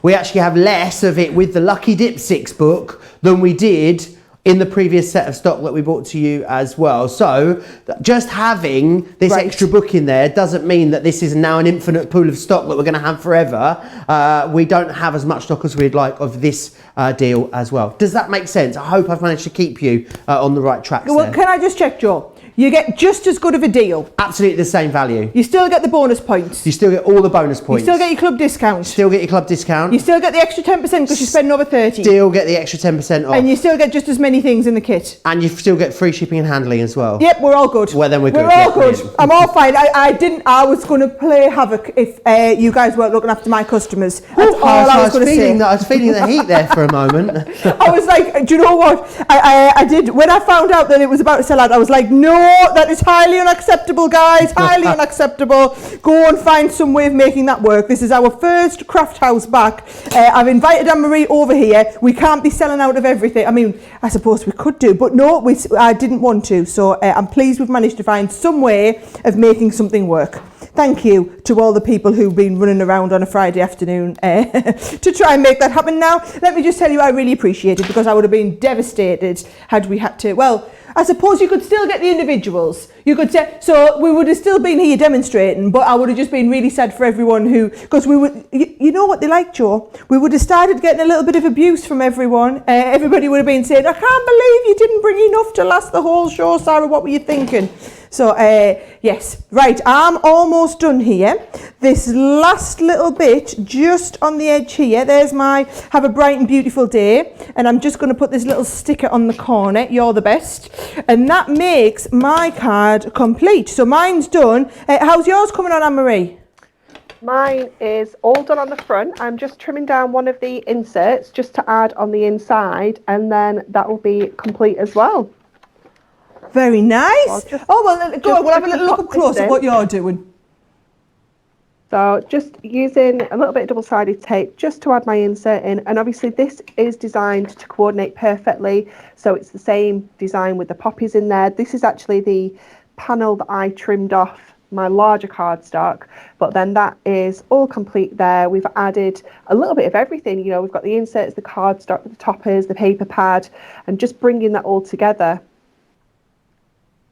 A: we actually have less of it with the Lucky Dip 6 book than we did in the previous set of stock that we brought to you as well. So just having this extra book in there doesn't mean that this is now an infinite pool of stock that we're going to have forever. We don't have as much stock as we'd like of this deal as well. Does that make sense? I hope I've managed to keep you on the right tracks
B: well,
A: there.
B: Can I just check, Joe? You get just as good of a deal.
A: Absolutely the same value.
B: You still get the bonus points.
A: You still get all the bonus points.
B: You still get your club discount.
A: Still get your club discount.
B: You still get the extra 10% because you're spending over 30.
A: Still get the extra 10% off.
B: And you still get just as many things in the kit.
A: And you still get free shipping and handling as well.
B: Yep, we're all good.
A: Well, then we're good.
B: We're all good.
A: Brilliant.
B: I'm all fine. I was going to play havoc if you guys weren't looking after my customers. That's all I was going to say.
A: I was feeling the heat there for a moment.
B: I was like, do you know what? I did, when I found out that it was about to sell out, I was like, no, that is highly unacceptable, guys. Highly unacceptable. Go and find some way of making that work. This is our first craft house back. I've invited Anne-Marie over here. We can't be selling out of everything. I mean, I suppose we could do, but no, I didn't want to. So I'm pleased we've managed to find some way of making something work. Thank you to all the people who've been running around on a Friday afternoon to try and make that happen now. Let me just tell you, I really appreciate it, because I would have been devastated had we had to, well, I suppose you could still get the individuals. You could say, so we would have still been here demonstrating, but I would have just been really sad for everyone who, because we would, you know what they like, Joe? We would have started getting a little bit of abuse from everyone. Everybody would have been saying, I can't believe you didn't bring enough to last the whole show, Sara, what were you thinking? So, yes, right, I'm almost done here. This last little bit, just on the edge here, there's my have a bright and beautiful day. And I'm just going to put this little sticker on the corner, you're the best. And that makes my card complete. So mine's done. How's yours coming on, Anne-Marie?
C: Mine is all done on the front. I'm just trimming down one of the inserts just to add on the inside, and then that will be complete as well.
B: Very nice. We'll have a little look up close at what you're doing.
C: So just using a little bit of double-sided tape just to add my insert in, and obviously this is designed to coordinate perfectly, so it's the same design with the poppies in there. This is actually the panel that I trimmed off my larger cardstock, but then that is all complete there. We've added a little bit of everything, you know, we've got the inserts, the cardstock, the toppers, the paper pad, and just bringing that all together.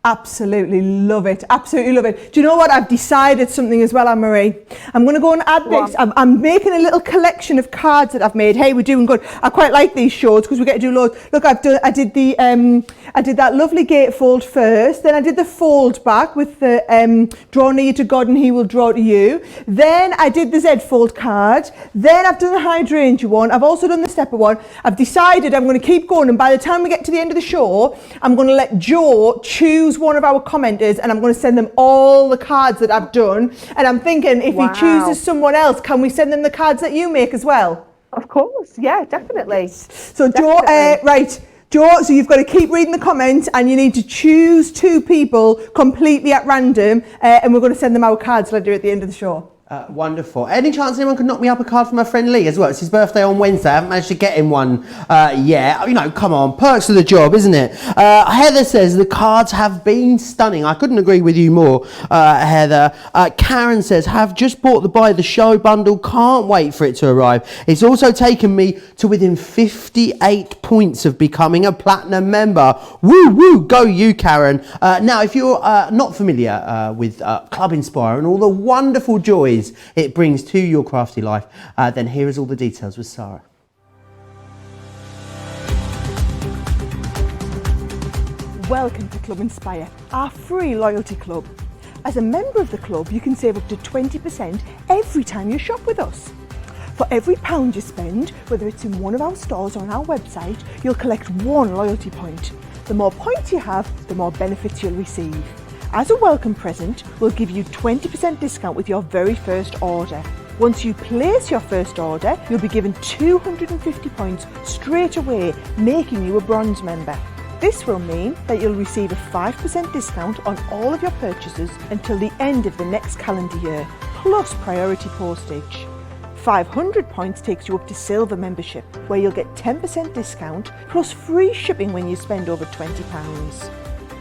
B: Absolutely love it. Absolutely love it. Do you know what? I've decided something as well, Anne-Marie. I'm going to go and add this. I'm making a little collection of cards that I've made. Hey, we're doing good. I quite like these shows because we get to do loads. Look, I did that lovely gatefold first. Then I did the fold back with the draw near to God and he will draw to you. Then I did the Z fold card. Then I've done the hydrangea one. I've also done the stepper one. I've decided I'm going to keep going, and by the time we get to the end of the show, I'm going to let Joe choose one of our commenters, and I'm going to send them all the cards that I've done. And I'm thinking, if he chooses someone else, can we send them the cards that you make as well?
C: Of course, yeah, definitely.
B: So Joe, right, Joe, so you've got to keep reading the comments, and you need to choose 2 people completely at random, and we're going to send them our cards later at the end of the show.
A: Wonderful. Any chance anyone can knock me up a card for my friend Lee as well? It's his birthday on Wednesday. I haven't managed to get him one yet. You know, come on, perks of the job, isn't it? Heather says the cards have been stunning. I couldn't agree with you more, Heather. Karen says, have just bought the Buy the Show bundle. Can't wait for it to arrive. It's also taken me to within 58 points of becoming a platinum member. Woo woo, go you, Karen. Now, if you're not familiar with Club Inspire and all the wonderful joys it brings to your crafty life, then here is all the details with Sara.
B: Welcome to Club Inspire, our free loyalty club. As a member of the club, you can save up to 20% every time you shop with us. For every £1 you spend, whether it's in one of our stores or on our website, you'll collect 1 loyalty point. The more points you have, the more benefits you'll receive. As a welcome present, we'll give you 20% discount with your very first order. Once you place your first order, you'll be given 250 points straight away, making you a bronze member. This will mean that you'll receive a 5% discount on all of your purchases until the end of the next calendar year, plus priority postage. 500 points takes you up to silver membership, where you'll get 10% discount plus free shipping when you spend over £20.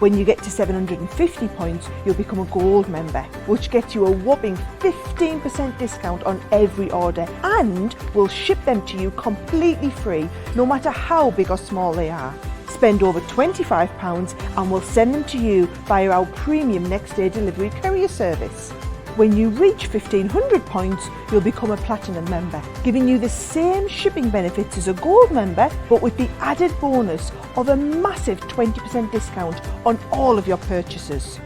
B: When you get to 750 points, you'll become a gold member, which gets you a whopping 15% discount on every order, and we'll ship them to you completely free, no matter how big or small they are. Spend over £25 and we'll send them to you via our premium next day delivery courier service. When you reach 1500 points, you'll become a platinum member, giving you the same shipping benefits as a gold member, but with the added bonus of a massive 20% discount on all of your purchases.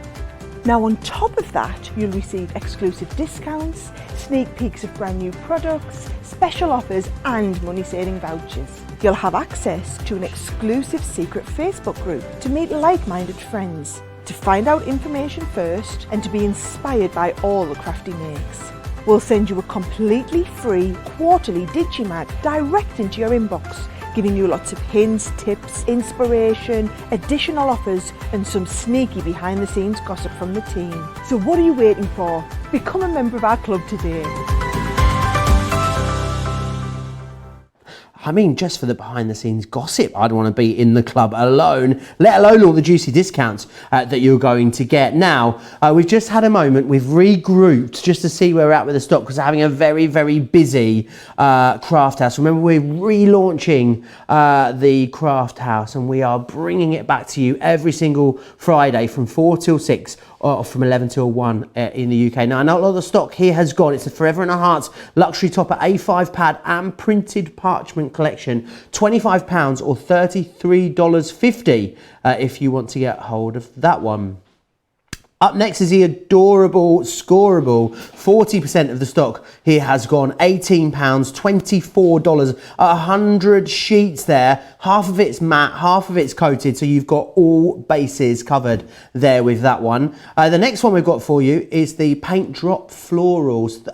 B: Now on top of that, you'll receive exclusive discounts, sneak peeks of brand new products, special offers and money saving vouchers. You'll have access to an exclusive secret Facebook group to meet like-minded friends, to find out information first and to be inspired by all the Crafty makes. We'll send you a completely free quarterly Digimag direct into your inbox, giving you lots of hints, tips, inspiration, additional offers and some sneaky behind the scenes gossip from the team. So what are you waiting for? Become a member of our club today.
A: I mean, just for the behind the scenes gossip, I'd want to be in the club alone, let alone all the juicy discounts that you're going to get. Now, we've just had a moment, we've regrouped just to see where we're at with the stock because we're having a very, very busy craft house. Remember, we're relaunching the craft house and we are bringing it back to you every single Friday from 4 till 6 or from 11 till 1 in the UK. Now, I know a lot of the stock here has gone. It's a Forever in Our Hearts luxury topper A5 pad and printed parchment collection, £25 or $33.50 if you want to get hold of that one. Up next is the adorable Scorable. 40% of the stock here has gone. £18, $24, 100 sheets there. Half of it's matte, half of it's coated, so you've got all bases covered there with that one. The next one we've got for you is the Paint Drop Florals.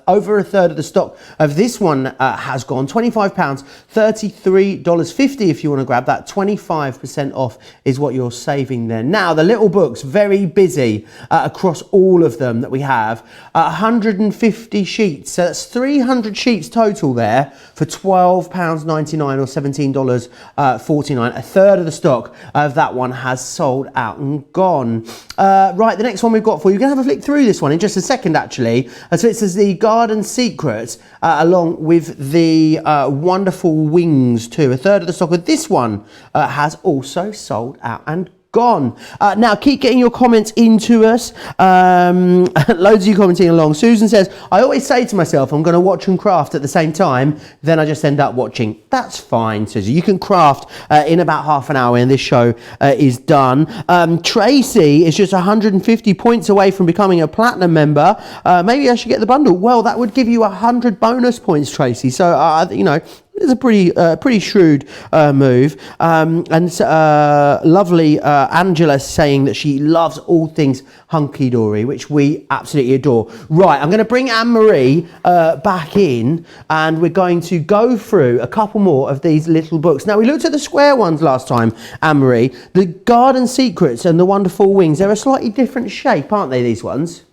A: Over a third of the stock of this one has gone. £25, $33.50 if you want to grab that. 25% off is what you're saving there. Now, the little books, very busy. Across all of them that we have, 150 sheets, so that's 300 sheets total there for £12.99 or $17.49. A third of the stock of that one has sold out and gone. Right, the next one we've got for you, we're going to have a flick through this one in just a second actually. So it says the Garden Secrets along with the wonderful wings too. A third of the stock of this one has also sold out and gone. Now keep getting your comments into us. Loads of you commenting along. Susan says, I always say to myself I'm going to watch and craft at the same time, then I just end up watching. That's fine, Susan. You can craft in about half an hour and this show is done. Tracy is just 150 points away from becoming a platinum member. Maybe I should get the bundle. Well, that would give you 100 bonus points, Tracy. So you know, it's a pretty shrewd move. Lovely Angela saying that she loves all things Hunkydory, which we absolutely adore. Right, I'm going to bring Anne-Marie back in and we're going to go through a couple more of these little books. Now, we looked at the square ones last time, Anne-Marie. The Garden Secrets and the Wonderful Wings, they're a slightly different shape, aren't they, these ones?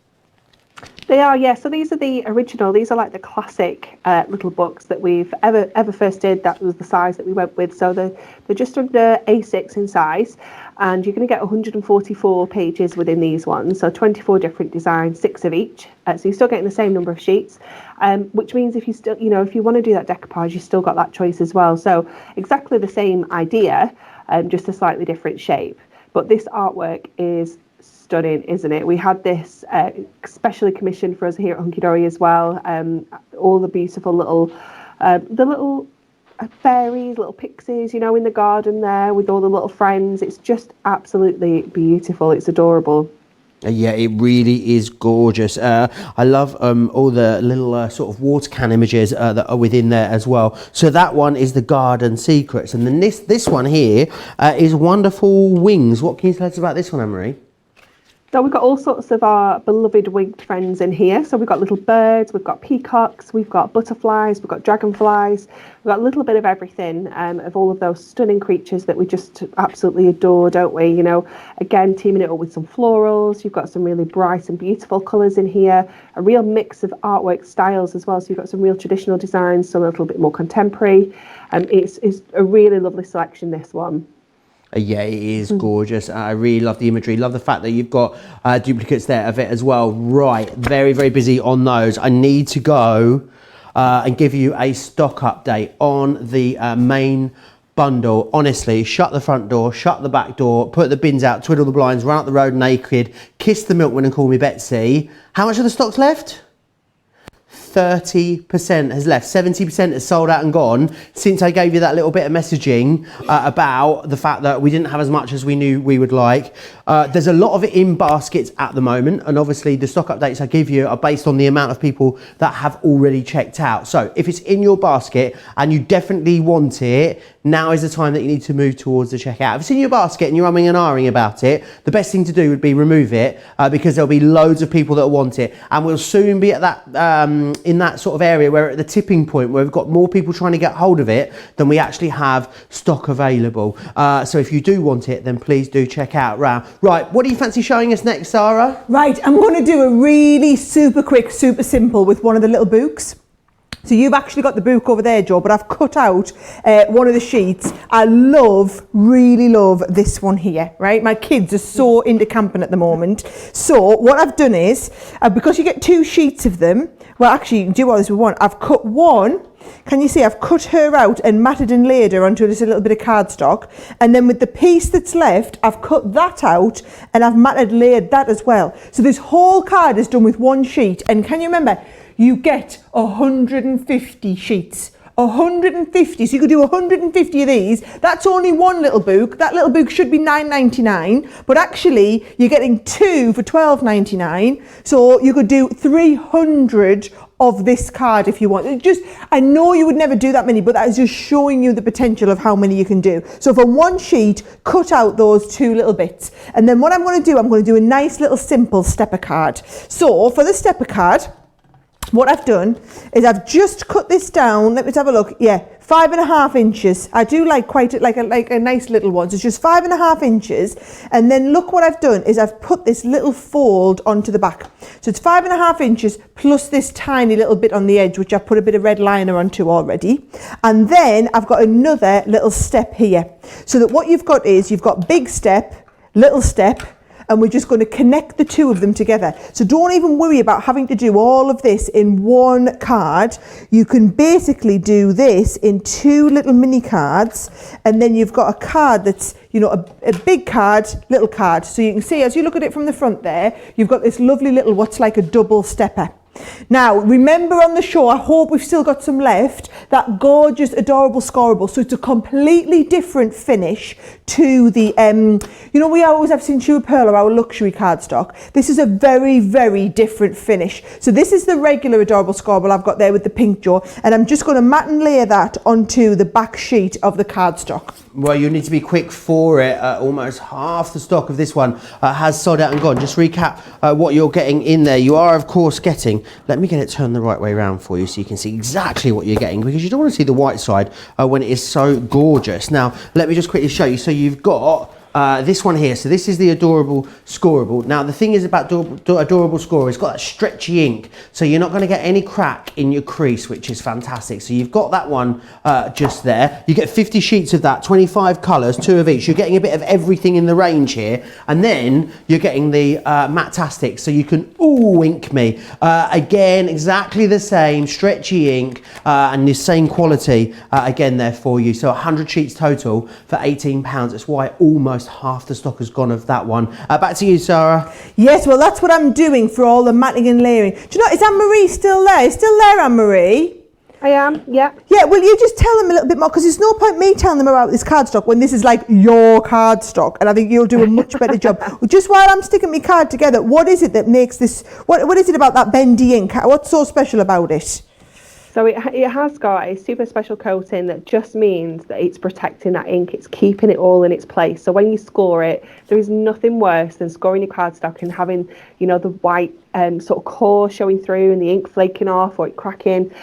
C: They are, yeah. So these are the original. These are like the classic little books that we've ever first did. That was the size that we went with. So they're just under A6 in size, and you're going to get 144 pages within these ones. So 24 different designs, 6 of each. So you're still getting the same number of sheets, which means if you still, if you want to do that decoupage, you've still got that choice as well. So exactly the same idea, just a slightly different shape. But this artwork is stunning, isn't it? We had this specially commissioned for us here at Hunkydory as well. All the beautiful little fairies, little pixies, in the garden there with all the little friends. It's just absolutely beautiful. It's adorable.
A: Yeah, it really is gorgeous. I love all the little sort of water can images that are within there as well. So that one is the Garden Secrets, and then this one here is Wonderful Wings. What can you tell us about this one, Anne-Marie?
C: So we've got all sorts of our beloved winged friends in here. So we've got little birds, we've got peacocks, we've got butterflies, we've got dragonflies. We've got a little bit of everything, of all of those stunning creatures that we just absolutely adore, don't we? You know, again, teaming it up with some florals. You've got some really bright and beautiful colours in here. A real mix of artwork styles as well. So you've got some real traditional designs, some a little bit more contemporary. It's a really lovely selection, this one.
A: Yeah, it is gorgeous. I really love the imagery. Love the fact that you've got duplicates there of it as well. Right, very, very busy on those. I need to go and give you a stock update on the main bundle. Honestly, shut the front door, shut the back door, put the bins out, twiddle the blinds, run up the road naked, kiss the milkman and call me Betsy. How much of the stock's left? 30% has left. 70% has sold out and gone since I gave you that little bit of messaging about the fact that we didn't have as much as we knew we would like. There's a lot of it in baskets at the moment, and obviously the stock updates I give you are based on the amount of people that have already checked out. So if it's in your basket and you definitely want it, now is the time that you need to move towards the checkout. If it's in your basket and you're umming and ahhing about it, the best thing to do would be remove it because there'll be loads of people that want it, and we'll soon be at that in that sort of area where we're at the tipping point where we've got more people trying to get hold of it than we actually have stock available. So if you do want it, then please do check out around. Right, what do you fancy showing us next, Sara?
B: Right, I'm going to do a really super quick, super simple with one of the little books. So you've actually got the book over there, Joe, but I've cut out one of the sheets. I really love this one here, right? My kids are so into camping at the moment. So what I've done is, because you get 2 sheets of them, well, actually, you can do all this with one. I've cut one. Can you see I've cut her out and matted and laid her onto just a little bit of cardstock, and then with the piece that's left I've cut that out and I've matted and laid that as well. So this whole card is done with one sheet, and can you remember you get 150 sheets. 150, so you could do 150 of these. That's only one little book. That little book should be $9.99, but actually you're getting 2 for $12.99. So you could do 300 of this card if you want. I know you would never do that many, but that is just showing you the potential of how many you can do. So for one sheet, cut out those 2 little bits. And then what I'm going to do, I'm going to do a nice little simple stepper card. So for the stepper card, what I've done is I've just cut this down. Let me have a look. Yeah, 5.5 inches. I do like quite like a nice little one. So it's just 5.5 inches. And then look what I've done is I've put this little fold onto the back. So it's 5.5 inches plus this tiny little bit on the edge, which I've put a bit of red liner onto already. And then I've got another little step here. So that what you've got is you've got big step, little step, and we're just going to connect the 2 of them together. So don't even worry about having to do all of this in one card. You can basically do this in 2 little mini cards, and then you've got a card that's, you know, a big card, little card. So you can see as you look at it from the front there, you've got this lovely little, what's like a double stepper. Now, remember on the show, I hope we've still got some left, that gorgeous, adorable Scorable. So it's a completely different finish to the, you know, we always have Century Pearl or our luxury cardstock. This is a very, very different finish. So this is the regular adorable Scorable I've got there with the pink jaw, and I'm just going to mat and layer that onto the back sheet of the cardstock.
A: Well, you need to be quick for it. Almost half the stock of this one has sold out and gone. Just recap what you're getting in there. You are, of course, getting, let me get it turned the right way around for you so you can see exactly what you're getting, because you don't want to see the white side when it is so gorgeous. Now, let me just quickly show you. So you've got this one here. So this is the adorable Scorable. Now the thing is about adorable Scorable, it's got that stretchy ink, so you're not going to get any crack in your crease, which is fantastic. So you've got that one just there. You get 50 sheets of that, 25 colours, 2 of each. You're getting a bit of everything in the range here, and then you're getting the Matte-tastic, so you can ink me again, exactly the same stretchy ink and the same quality again there for you. So 100 sheets total for £18. That's why almost half the stock has gone of that one. Back to you, Sara.
B: Yes, well, that's what I'm doing for all the matting and layering. Do you know, is Anne-Marie still there? Still there, Anne-Marie?
C: I am, yeah.
B: Yeah, will you just tell them a little bit more? Because there's no point me telling them about this cardstock when this is like your cardstock, and I think you'll do a much better job. Just while I'm sticking my card together, what is it that makes this, what is it about that bendy ink? What's so special about it?
C: So it has got a super special coating that just means that it's protecting that ink. It's keeping it all in its place. So when you score it, there is nothing worse than scoring your cardstock and having, the white sort of core showing through and the ink flaking off or it cracking.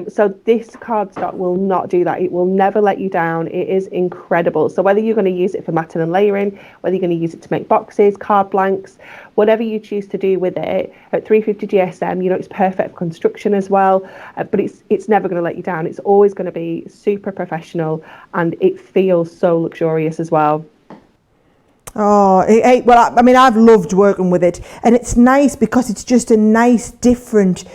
C: So this cardstock will not do that. It will never let you down. It is incredible. So whether you're going to use it for matting and layering, whether you're going to use it to make boxes, card blanks, whatever you choose to do with it, at 350 GSM, it's perfect for construction as well. But it's never going to let you down. It's always going to be super professional and it feels so luxurious as well.
B: Oh, I've loved working with it, and it's nice because it's just a nice different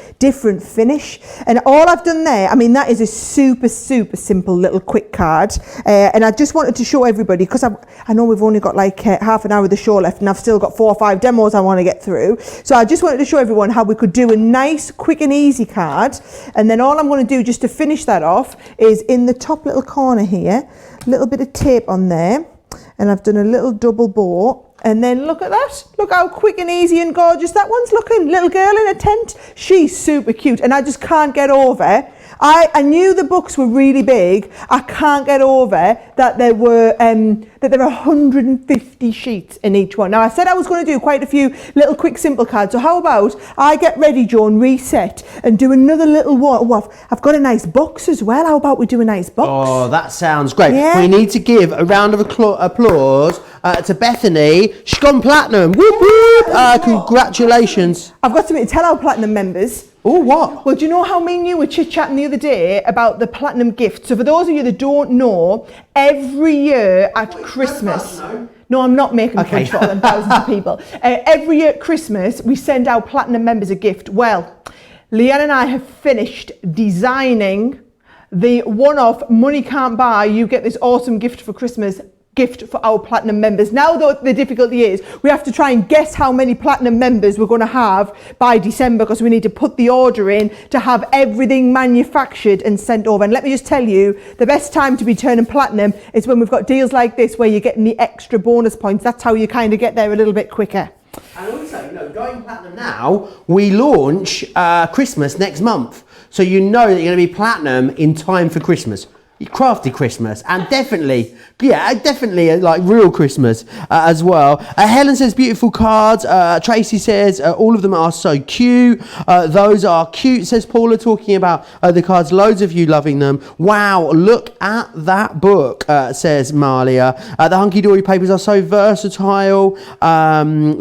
B: finish. And all I've done there, that is a super simple little quick card, and I just wanted to show everybody because I know we've only got like half an hour of the show left, and I've still got 4 or 5 demos I want to get through. So I just wanted to show everyone how we could do a nice, quick and easy card. And then all I'm going to do just to finish that off is in the top little corner here, a little bit of tape on there. And I've done a little double bow. And then look at that. Look how quick and easy and gorgeous that one's looking. Little girl in a tent. She's super cute. And I just can't get over. I knew the books were really big. I can't get over that there were 150 in each one. Now I said I was going to do quite a few little quick simple cards. So how about I get ready, Joan, reset and do another little one. Oh, I've got a nice box as well. How about we do a nice box?
A: Oh, that sounds great.
B: Yeah.
A: We need to give a round of applause to Bethany. She's gone platinum. Whoop, whoop. Congratulations.
B: I've got something to tell our platinum members.
A: Oh, what?
B: Well, do you know how me and you were chit-chatting the other day about the platinum gift? So for those of you that don't know, every year at Christmas... No, I'm not making fudge for all them thousands of people. Every year at Christmas, we send our platinum members a gift. Well, Leanne and I have finished designing the one-off money can't buy, you get this awesome gift for Christmas gift for our platinum members. Now though, the difficulty is we have to try and guess how many platinum members we're going to have by December because we need to put the order in to have everything manufactured and sent over. And let me just tell you, the best time to be turning platinum is when we've got deals like this where you're getting the extra bonus points. That's how you kind of get there a little bit quicker.
A: And also, going platinum now, we launch Christmas next month. So you know that you're going to be platinum in time for Christmas. Crafty Christmas, and definitely like real Christmas as well. Helen says beautiful cards. Tracy says all of them are so cute. Those are cute, says Paula, talking about the cards. Loads of you loving them. Wow, look at that book, says Malia. The Hunkydory papers are so versatile.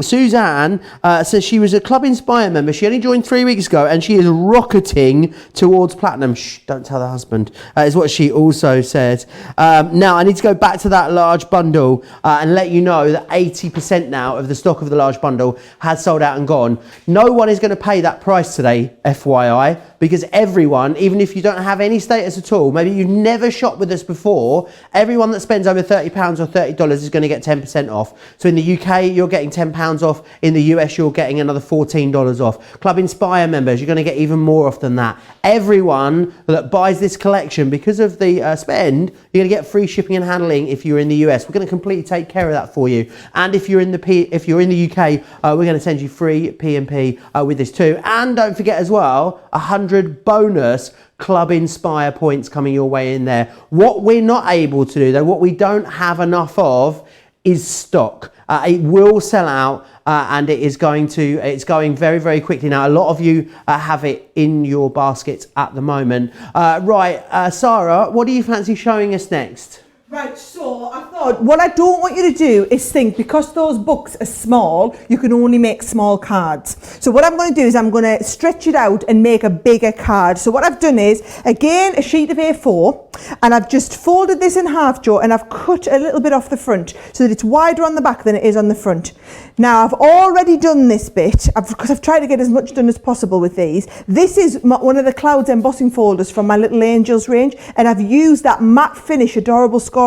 A: Suzanne says she was a Club Inspire member. She only joined 3 weeks ago and she is rocketing towards platinum. Shh, don't tell the husband, is what she also said. Now I need to go back to that large bundle and let you know that 80% now of the stock of the large bundle has sold out and gone. No one is going to pay that price today, FYI, because everyone, even if you don't have any status at all, maybe you've never shopped with us before, everyone that spends over £30 or $30 is going to get 10% off. So in the UK, you're getting £10 off. In the US, you're getting another $14 off. Club Inspire members, you're going to get even more off than that. Everyone that buys this collection, because of the spend, you're going to get free shipping and handling if you're in the US. We're going to completely take care of that for you. And if you're in the UK, we're going to send you free P&P with this too. And don't forget as well, 100 bonus Club Inspire points coming your way in there. What we're not able to do though, what we don't have enough of, is stock. It will sell out and it's going very, very quickly now. A lot of you have it in your baskets at the moment. Right, Sara, what do you fancy showing us next?
B: Right, so I thought what I don't want you to do is think because those books are small, you can only make small cards. So what I'm going to do is I'm going to stretch it out and make a bigger card. So what I've done is, again, a sheet of A4, and I've just folded this in half, Joe, and I've cut a little bit off the front so that it's wider on the back than it is on the front. Now, I've already done this bit, because I've tried to get as much done as possible with these. This is one of the Clouds embossing folders from my Little Angels range, and I've used that matte finish Adorable Scorable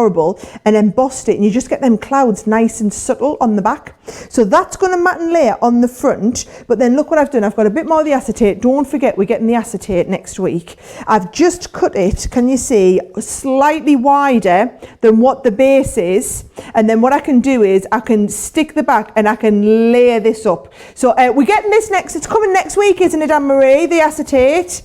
B: and embossed it, and you just get them clouds nice and subtle on the back. So that's going to matte and layer on the front, but then look what I've done. I've got a bit more of the acetate. Don't forget, we're getting the acetate next week. I've just cut it, can you see, slightly wider than what the base is, and then what I can do is I can stick the back and I can layer this up. So we're getting this next, it's coming next week, isn't it, Anne-Marie, the acetate?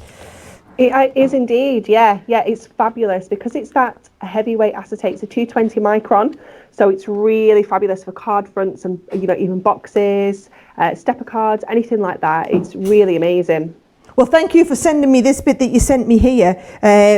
C: It is indeed, yeah. It's fabulous because it's that heavyweight acetate. It's a 220 micron, so it's really fabulous for card fronts and even boxes, stepper cards, anything like that. It's really amazing.
B: Well, thank you for sending me this bit that you sent me here,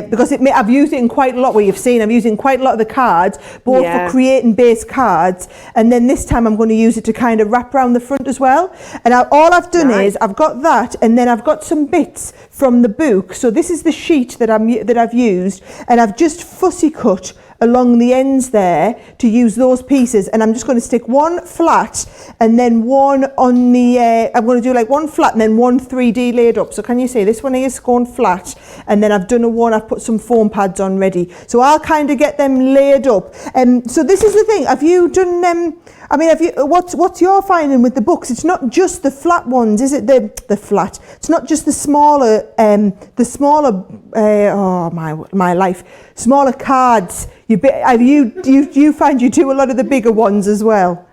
B: because I've used it in quite a lot. Where you've seen, I'm using quite a lot of the cards, both for creating base cards, and then this time I'm going to use it to kind of wrap around the front as well. And all I've done is I've got that, and then I've got some bits from the book. So this is the sheet that I've used, and I've just fussy cut along the ends there to use those pieces, and I'm just going to stick one flat and then one on the I'm going to do like one flat and then one 3D laid up. So can you see this one here is going flat, and then I've done I've put some foam pads on ready, so I'll kind of get them laid up. So this is the thing, have you done what's your finding with the books? It's not just the flat ones, is it? The flat, it's not just the smaller my life, smaller cards. Do you find you do a lot of the bigger ones as well?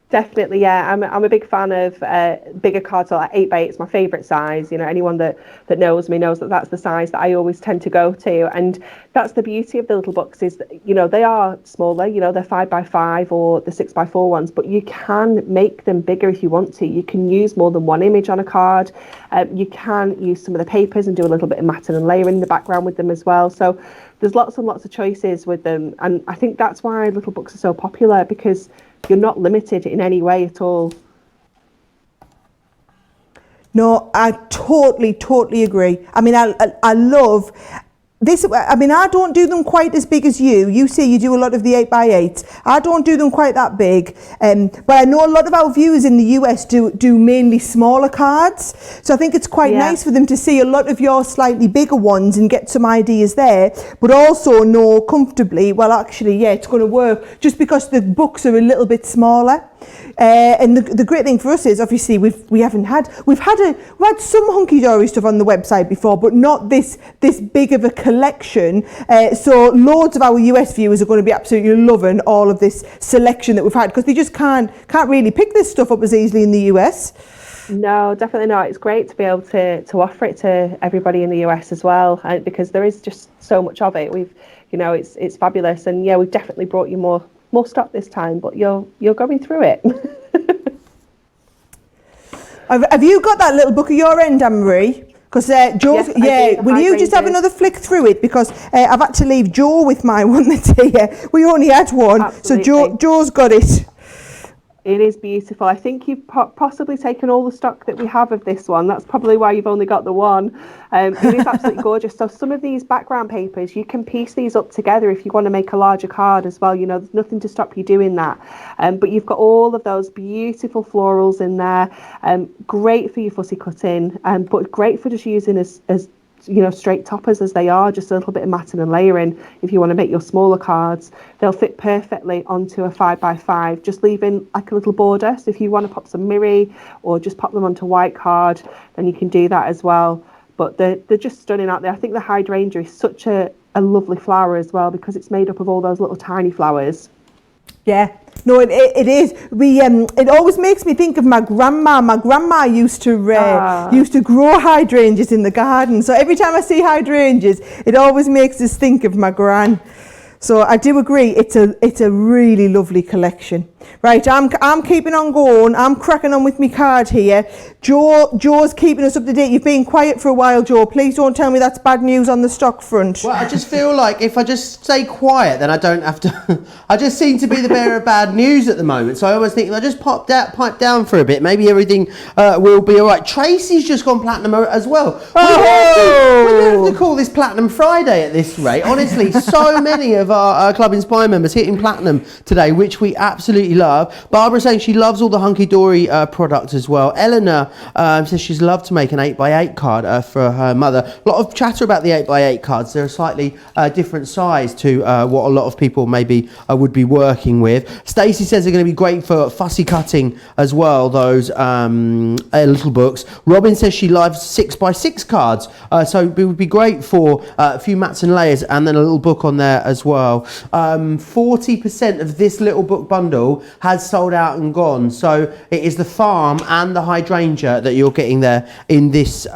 C: Definitely, yeah. I'm a big fan of bigger cards. So like 8x8 is my favourite size. Anyone that knows me knows that that's the size that I always tend to go to. And that's the beauty of the little books is that, they are smaller. They're 5x5 or the 6x4 ones, but you can make them bigger if you want to. You can use more than one image on a card. You can use some of the papers and do a little bit of matting and layering in the background with them as well. So there's lots and lots of choices with them. And I think that's why little books are so popular, because you're not limited in any way at all.
B: No, I totally agree. I mean, I love this. I mean, I don't do them quite as big as you. You say you do a lot of the 8x8. I don't do them quite that big. But I know a lot of our viewers in the US do mainly smaller cards. So I think it's quite nice for them to see a lot of your slightly bigger ones and get some ideas there, but also know comfortably, well, actually, it's going to work just because the books are a little bit smaller. And the great thing for us is obviously we've had some Hunkydory stuff on the website before, but not this big of a collection. So loads of our US viewers are going to be absolutely loving all of this selection that we've had, because they just can't really pick this stuff up as easily in the US.
C: No, definitely not. It's great to be able to offer it to everybody in the US as well, because there is just so much of it. It's fabulous, and we've definitely brought you more stock this time, but you're going through it.
B: Have you got that little book at your end, Anne-Marie? Because Joe's, will you just have another flick through it? Because I've had to leave Joe with my one that's here. We only had one. Absolutely. So Joe's got it.
C: It is beautiful. I think you've possibly taken all the stock that we have of this one. That's probably why you've only got the one. It is absolutely gorgeous. So some of these background papers, you can piece these up together if you want to make a larger card as well. There's nothing to stop you doing that. But you've got all of those beautiful florals in there. Great for your fussy cutting, but great for just using as straight toppers as they are, just a little bit of matting and layering. If you want to make your smaller cards, they'll fit perfectly onto a 5x5, just leaving like a little border. So if you want to pop some mirri or just pop them onto white card, then you can do that as well. But they're just stunning out there. I think the hydrangea is such a lovely flower as well, because it's made up of all those little tiny flowers.
B: Yeah, no, it is. It always makes me think of my grandma. My grandma used to grow hydrangeas in the garden. So every time I see hydrangeas, it always makes us think of my gran. So I do agree, it's a really lovely collection. Right, I'm keeping on going. I'm cracking on with my card here. Joe's keeping us up to date. You've been quiet for a while, Joe. Please don't tell me that's bad news on the stock front.
A: Well, I just feel like if I just stay quiet, then I don't have to. I just seem to be the bearer of bad news at the moment. So I always think if I just pipe down for a bit, maybe everything will be all right. Tracy's just gone platinum as well. We have to call this Platinum Friday at this rate. Honestly, so many of our Club Inspire members hitting platinum today, which we absolutely love. Barbara saying she loves all the Hunkydory products as well. Eleanor says she's loved to make an 8x8 card for her mother. A lot of chatter about the 8x8 cards. They're a slightly different size to what a lot of people maybe would be working with. Stacey says they're going to be great for fussy cutting as well, those little books. Robin says she loves 6x6 cards, so it would be great for a few mats and layers and then a little book on there as well. 40% of this little book bundle has sold out and gone. So it is the farm and the hydrangea that you're getting there in this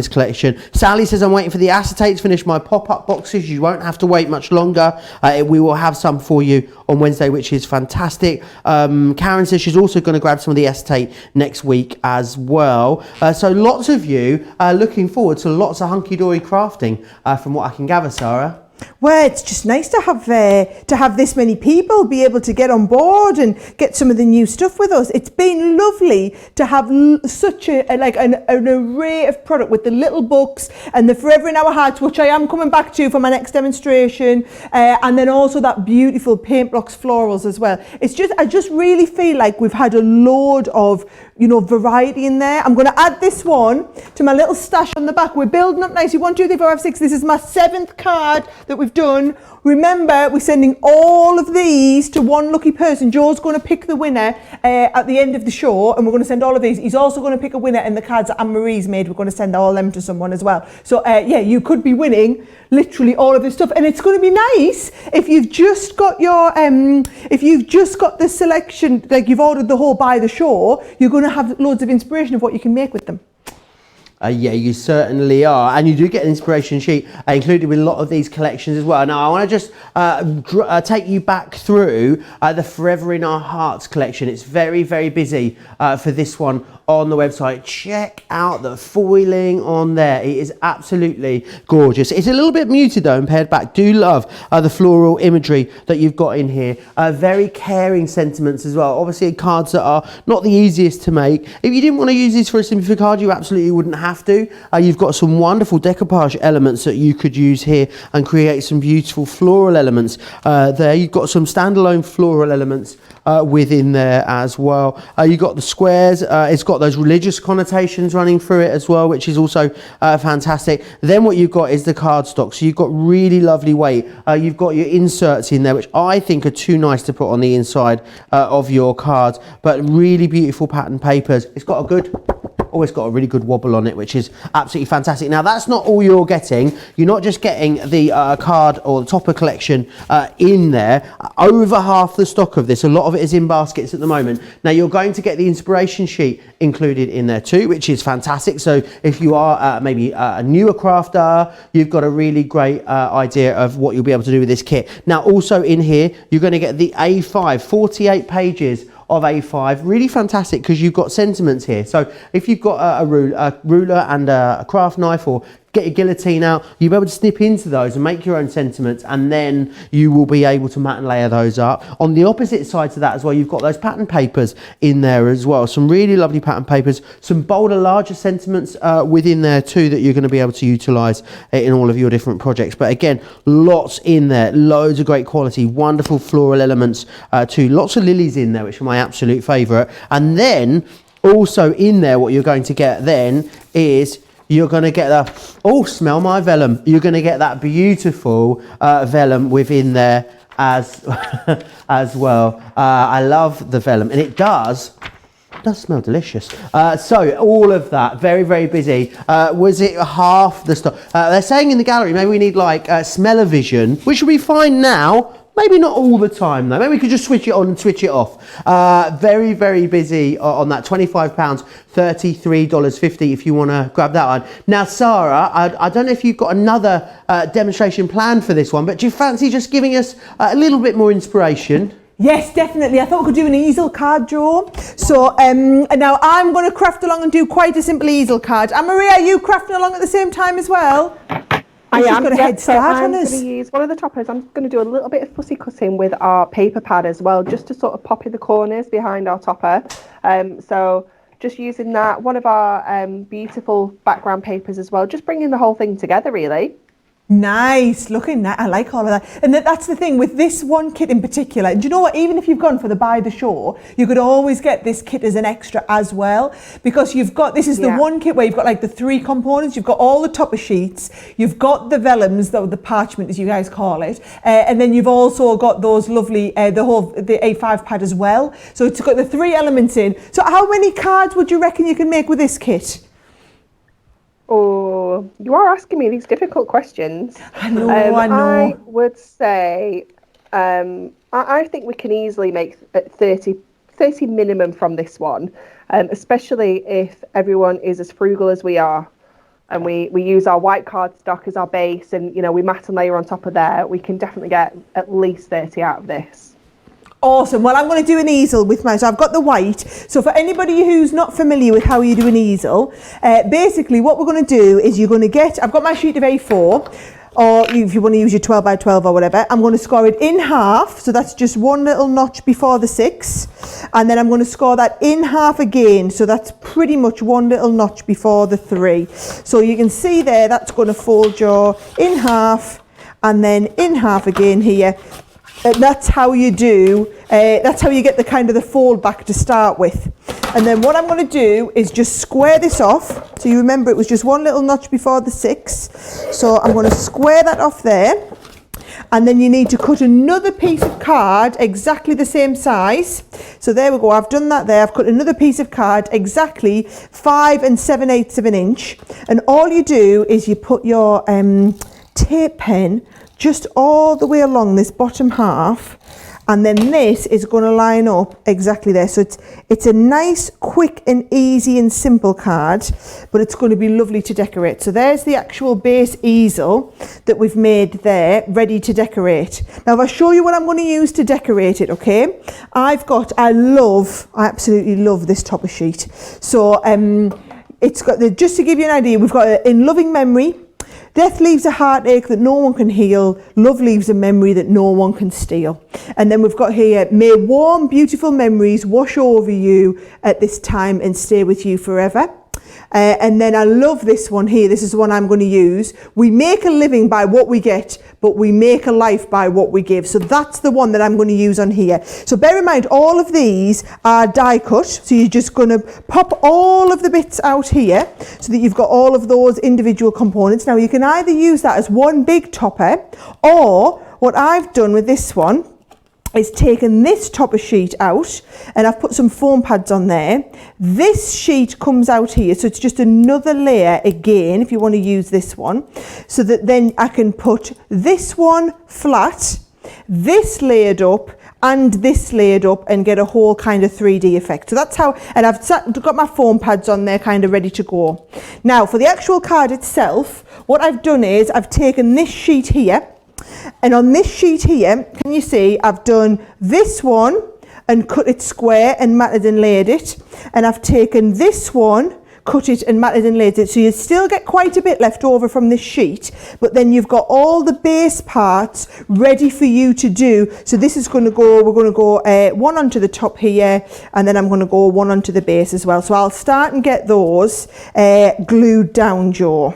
A: collection. Sally says, I'm waiting for the acetate to finish my pop-up boxes. You won't have to wait much longer. We will have some for you on Wednesday, which is fantastic. Karen says she's also going to grab some of the acetate next week as well. So lots of you are looking forward to lots of Hunkydory crafting from what I can gather, Sara.
B: Well, it's just nice to have this many people be able to get on board and get some of the new stuff with us. It's been lovely to have such an array of product with the little books and the Forever in Our Hearts, which I am coming back to for my next demonstration, and then also that beautiful Paint Blocks Florals as well. I just really feel like we've had a load of variety in there. I'm going to add this one to my little stash on the back. We're building up nicely. 1, 2, 3, 4, 5, 6. This is my 7th card that we've done. Remember, we're sending all of these to one lucky person. Joe's going to pick the winner at the end of the show, and we're going to send all of these. He's also going to pick a winner in the cards that Anne-Marie's made. We're going to send all them to someone as well. So you could be winning literally all of this stuff, and it's going to be nice if you've just got your the selection, like you've ordered the whole by the show. You're going to have loads of inspiration of what you can make with them.
A: Yeah, you certainly are. And you do get an inspiration sheet included with a lot of these collections as well. Now, I want to just take you back through the Forever in Our Hearts collection. It's very, very busy for this one on the website. Check out the foiling on there. It is absolutely gorgeous. It's a little bit muted though and pared back. Do love the floral imagery that you've got in here. Very caring sentiments as well. Obviously cards that are not the easiest to make. If you didn't want to use these for a simplified card, you absolutely wouldn't have to. You've got some wonderful decoupage elements that you could use here and create some beautiful floral elements there. You've got some standalone floral elements within there as well. You've got the squares. It's got those religious connotations running through it as well, which is also fantastic. Then what you've got is the cardstock. So you've got really lovely weight. You've got your inserts in there, which I think are too nice to put on the inside of your cards, but really beautiful pattern papers. It's got always got a really good wobble on it, which is absolutely fantastic. Now, that's not all you're getting. You're not just getting the card or the topper collection in there. Over half the stock of this, a lot of it is in baskets at the moment. Now, you're going to get the inspiration sheet included in there too, which is fantastic. So if you are maybe a newer crafter, you've got a really great idea of what you'll be able to do with this kit. Now, also in here, you're going to get the A5, 48 pages of A5, really fantastic because you've got sentiments here. So if you've got a ruler and a craft knife, or get your guillotine out, you'll be able to snip into those and make your own sentiments, and then you will be able to mat and layer those up. On the opposite side to that as well, you've got those pattern papers in there as well. Some really lovely pattern papers, some bolder, larger sentiments within there too that you're going to be able to utilise in all of your different projects. But again, lots in there, loads of great quality, wonderful floral elements too. Lots of lilies in there, which are my absolute favourite. And then also in there, what you're going to get then is you're going to get smell my vellum. You're going to get that beautiful vellum within there as well. I love the vellum, and it does smell delicious. So all of that, very, very busy. Was it half the stock? They're saying in the gallery, maybe we need like smell-o-vision, which will be fine now. Maybe not all the time though. Maybe we could just switch it on and switch it off. Very, very busy on that. £25, $33.50 if you want to grab that one. Now, Sara, I don't know if you've got another demonstration planned for this one, but do you fancy just giving us a little bit more inspiration?
B: Yes, definitely. I thought we could do an easel card, Joe. So now I'm going to craft along and do quite a simple easel card. Anne-Marie, are you crafting along at the same time as well?
C: I am.
B: Got a head start on us.
C: I'm going to use one of the toppers. I'm going to do a little bit of fussy cutting with our paper pad as well, just to sort of pop in the corners behind our topper. So just using that, one of our beautiful background papers as well, just bringing the whole thing together really.
B: Nice, looking nice. I like all of that. And that's the thing with this one kit in particular. And do you know what? Even if you've gone for the buy the show, you could always get this kit as an extra as well, because you've got, this is the one kit where you've got like the 3 components. You've got all the topper sheets, you've got the vellums, the parchment as you guys call it, and then you've also got those lovely, the A5 pad as well. So it's got the 3 elements in. So how many cards would you reckon you can make with this kit?
C: Oh, you are asking me these difficult questions.
B: I know.
C: I would say I think we can easily make 30 minimum from this one, especially if everyone is as frugal as we are. And we use our white cardstock as our base, and we mat and layer on top of there. We can definitely get at least 30 out of this.
B: Awesome. Well, I'm going to do an easel with mine. So I've got the white. So for anybody who's not familiar with how you do an easel, basically what we're going to do is I've got my sheet of A4, or if you want to use your 12 by 12 or whatever, I'm going to score it in half. So that's just one little notch before the 6. And then I'm going to score that in half again. So that's pretty much one little notch before the 3. So you can see there, that's going to fold your in half and then in half again here. And that's how you do, that's how you get the kind of the fold back to start with. And then what I'm going to do is just square this off. So you remember it was just one little notch before the 6. So I'm going to square that off there. And then you need to cut another piece of card exactly the same size. So there we go, I've done that there. I've cut another piece of card exactly 5 7/8 of an inch. And all you do is you put your tape pen just all the way along this bottom half, and then this is going to line up exactly there. So it's a nice, quick and easy and simple card, but it's going to be lovely to decorate. So there's the actual base easel that we've made there, ready to decorate. Now if I show you what I'm going to use to decorate it, okay? I absolutely love this topper sheet. So it's got just to give you an idea, we've got in loving memory, death leaves a heartache that no one can heal. Love leaves a memory that no one can steal. And then we've got here, may warm, beautiful memories wash over you at this time and stay with you forever. And then I love this one here. This is the one I'm going to use. We make a living by what we get, but we make a life by what we give. So that's the one that I'm going to use on here. So bear in mind, all of these are die cut. So you're just going to pop all of the bits out here so that you've got all of those individual components. Now you can either use that as one big topper, or what I've done with this one is taken this topper sheet out and I've put some foam pads on there. This sheet comes out here, so it's just another layer again if you want to use this one, so that then I can put this one flat, this layered up and this layered up and get a whole kind of 3D effect. So that's how, and I've got my foam pads on there kind of ready to go. Now for the actual card itself, what I've done is I've taken this sheet here, and on this sheet here, can you see, I've done this one and cut it square and matted and layered it. And I've taken this one, cut it and matted and layered it. So you still get quite a bit left over from this sheet, but then you've got all the base parts ready for you to do. So this is going to go, we're going to go one onto the top here, and then I'm going to go one onto the base as well. So I'll start and get those glued down, Joe.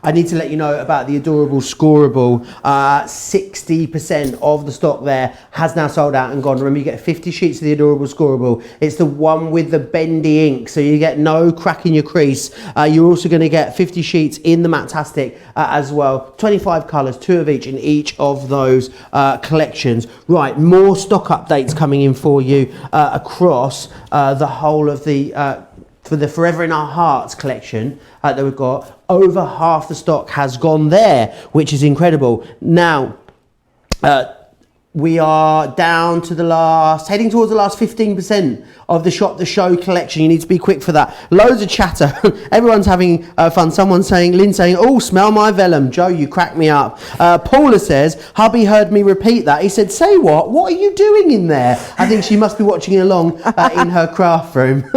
A: I need to let you know about the adorable Scorable. 60% of the stock there has now sold out and gone. Remember, you get 50 sheets of the adorable Scorable. It's the one with the bendy ink, so you get no crack in your crease. You're also going to get 50 sheets in the Matastic as well. 25 colours, 2 of each in each of those collections. Right, more stock updates coming in for you across the whole of the for the Forever in Our Hearts collection that we've got. Over half the stock has gone there, which is incredible. Now, we are down to heading towards the last 15% of the Shop the Show collection. You need to be quick for that. Loads of chatter. Everyone's having fun. Someone's saying, Lynn saying, oh, smell my vellum. Joe, you crack me up. Paula says, hubby heard me repeat that. He said, say what? What are you doing in there? I think she must be watching along in her craft room.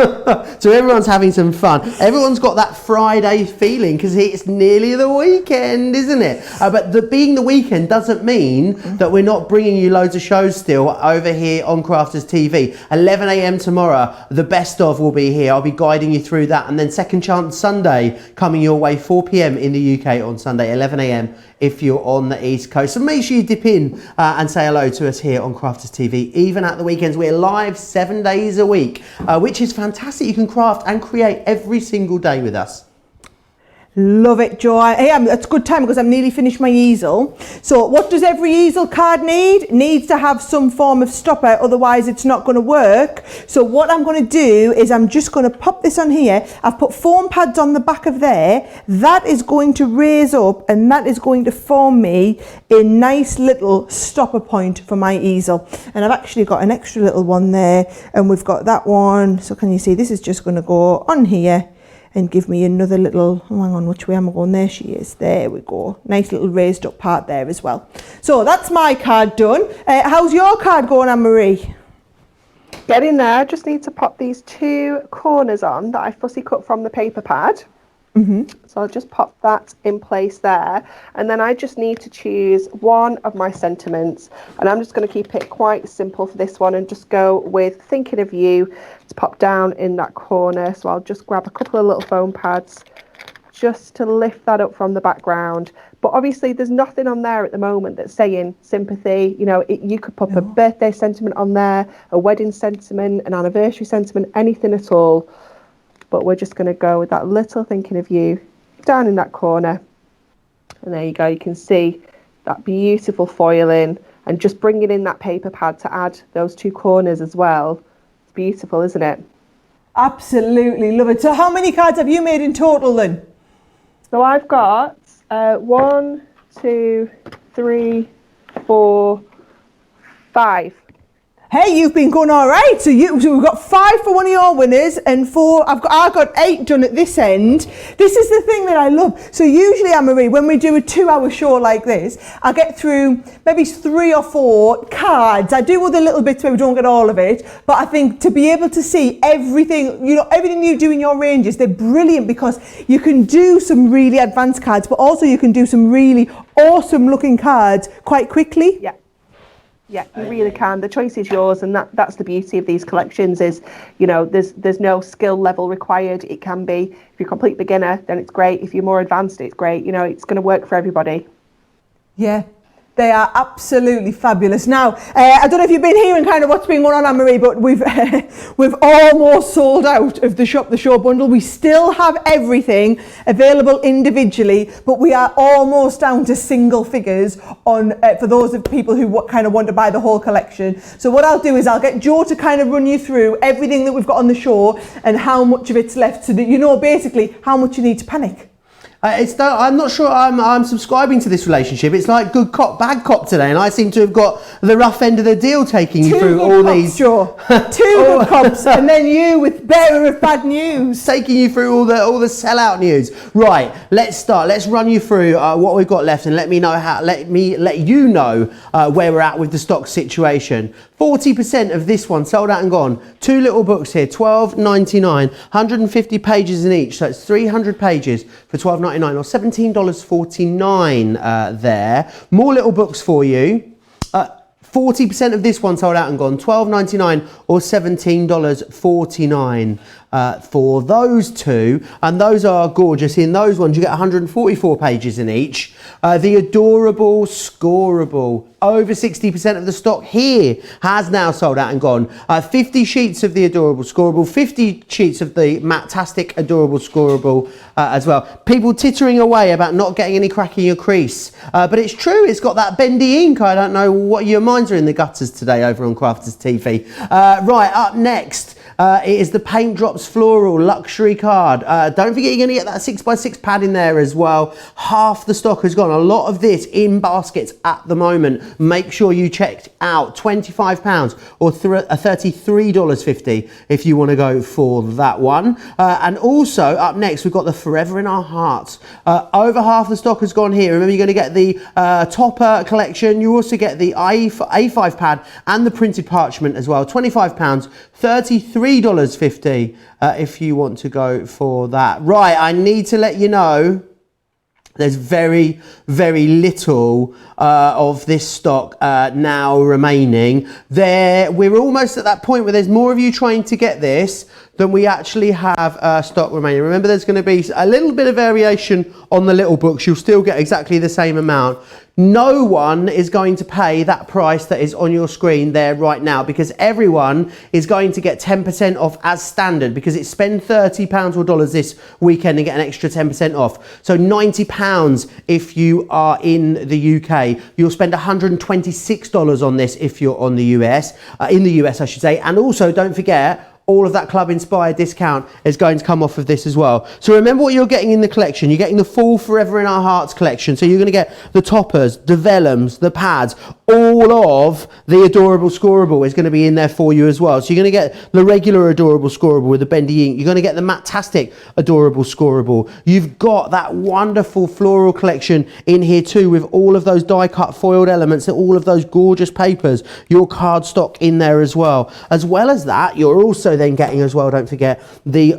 A: So everyone's having some fun. Everyone's got that Friday feeling because it's nearly the weekend, isn't it? But being the weekend doesn't mean that we're not bringing you loads of shows still over here on Crafters TV. 11 a.m. tomorrow, the best of will be here. I'll be guiding you through that, and then Second Chance Sunday coming your way 4 p.m. in the UK on Sunday, 11 a.m. if you're on the East Coast. So make sure you dip in and say hello to us here on Crafters TV. Even at the weekends, we're live 7 days a week, which is fantastic. You can craft and create every single day with us.
B: Love it, Joe. It's good time because I'm nearly finished my easel. So what does every easel card need? It needs to have some form of stopper, otherwise it's not going to work. So what I'm going to do is I'm just going to pop this on here. I've put foam pads on the back of there. That is going to raise up and that is going to form me a nice little stopper point for my easel. And I've actually got an extra little one there, and we've got that one. So can you see this is just going to go on here and give me another little, oh, hang on, which way am I going? There she is. There we go. Nice little raised up part there as well. So that's my card done. How's your card going, Anne-Marie?
C: Getting there. Just need to pop these 2 corners on that I fussy cut from the paper pad. So I'll just pop that in place there, and then I just need to choose one of my sentiments, and I'm just going to keep it quite simple for this one and just go with thinking of you to pop down in that corner. So I'll just grab a couple of little foam pads just to lift that up from the background. But obviously there's nothing on there at the moment that's saying sympathy. You know, you could put a birthday sentiment on there, a wedding sentiment, an anniversary sentiment, anything at all. But we're just going to go with that little thinking of you down in that corner. And there you go. You can see that beautiful foiling and just bringing in that paper pad to add those 2 corners as well. It's beautiful, isn't it?
B: Absolutely love it. So how many cards have you made in total then?
C: So I've got 1, 2, 3, 4, 5.
B: Hey, you've been going all right. So we've got 5 for one of your winners and 4. I've got 8 done at this end. This is the thing that I love. So usually, Anne-Marie, when we do a 2-hour show like this, I get through maybe 3 or 4 cards. I do other little bits where we don't get all of it, but I think to be able to see everything, you know, everything you do in your ranges, they're brilliant because you can do some really advanced cards, but also you can do some really awesome looking cards quite quickly.
C: Yeah. Yeah, you really can. The choice is yours, and that's the beauty of these collections is, you know, there's no skill level required. It can be, if you're a complete beginner, then it's great. If you're more advanced, it's great. You know, it's going to work for everybody.
B: Yeah. They are absolutely fabulous. Now, I don't know if you've been hearing kind of what's been going on, Anne-Marie, but we've almost sold out of the Shop the Show bundle. We still have everything available individually, but we are almost down to single figures on for those of people who kind of want to buy the whole collection. So what I'll do is I'll get Joe to kind of run you through everything that we've got on the show and how much of it's left, so that you know basically how much you need to panic.
A: I'm not sure I'm subscribing to this relationship. It's like good cop, bad cop today, and I seem to have got the rough end of the deal taking you through all these.
B: Joe. 2 good cops, and then you with bearer of bad news.
A: Taking you through all the sellout news. Right, let's start. Let's run you through what we've got left, and let you know where we're at with the stock situation. 40% of this one sold out and gone. 2 little books here, $12.99, 150 pages in each, so it's 300 pages for $12.99 or $17.49 there. More little books for you. 40% of this one sold out and gone, $12.99 or $17.49 for those 2, and those are gorgeous. In those ones you get 144 pages in each. The adorable Scorable, over 60% of the stock here has now sold out and gone. 50 sheets of the adorable Scorable, 50 sheets of the Matastic adorable Scorable as well. People tittering away about not getting any crack in your crease, but it's true, it's got that bendy ink. I don't know what your minds are in the gutters today over on Crafters TV. Right, up next, it is the Paint Drops Floral Luxury card. Don't forget you're going to get that 6x6 pad in there as well. Half the stock has gone. A lot of this in baskets at the moment. Make sure you checked out. £25 or $33.50 if you want to go for that one. And also up next we've got the Forever in Our Hearts. Over half the stock has gone here. Remember, you're going to get the Topper collection. You also get the A5 pad and the printed parchment as well. £25, $33.50 if you want to go for that. Right, I need to let you know There's very, very little of this stock now remaining. We're almost at that point where there's more of you trying to get this than we actually have stock remaining. Remember, there's going to be a little bit of variation on the little books. You'll still get exactly the same amount. No one is going to pay that price that is on your screen there right now, because everyone is going to get 10% off as standard, because it's spend £30 or dollars this weekend and get an extra 10% off. So £90 if you are in the UK. You'll spend $126 on this if you're on the US, in the US I should say. And also don't forget, all of that club inspired discount is going to come off of this as well. So remember what you're getting in the collection. You're getting the full Forever in Our Hearts collection. So you're going to get the toppers, the vellums, the pads, all of the adorable Scorable is going to be in there for you as well. So you're going to get the regular adorable Scorable with the bendy ink. You're going to get the Matastic adorable Scorable. You've got that wonderful floral collection in here too, with all of those die cut foiled elements and all of those gorgeous papers. Your cardstock in there as well. As well as that, you're also then getting as well, don't forget, the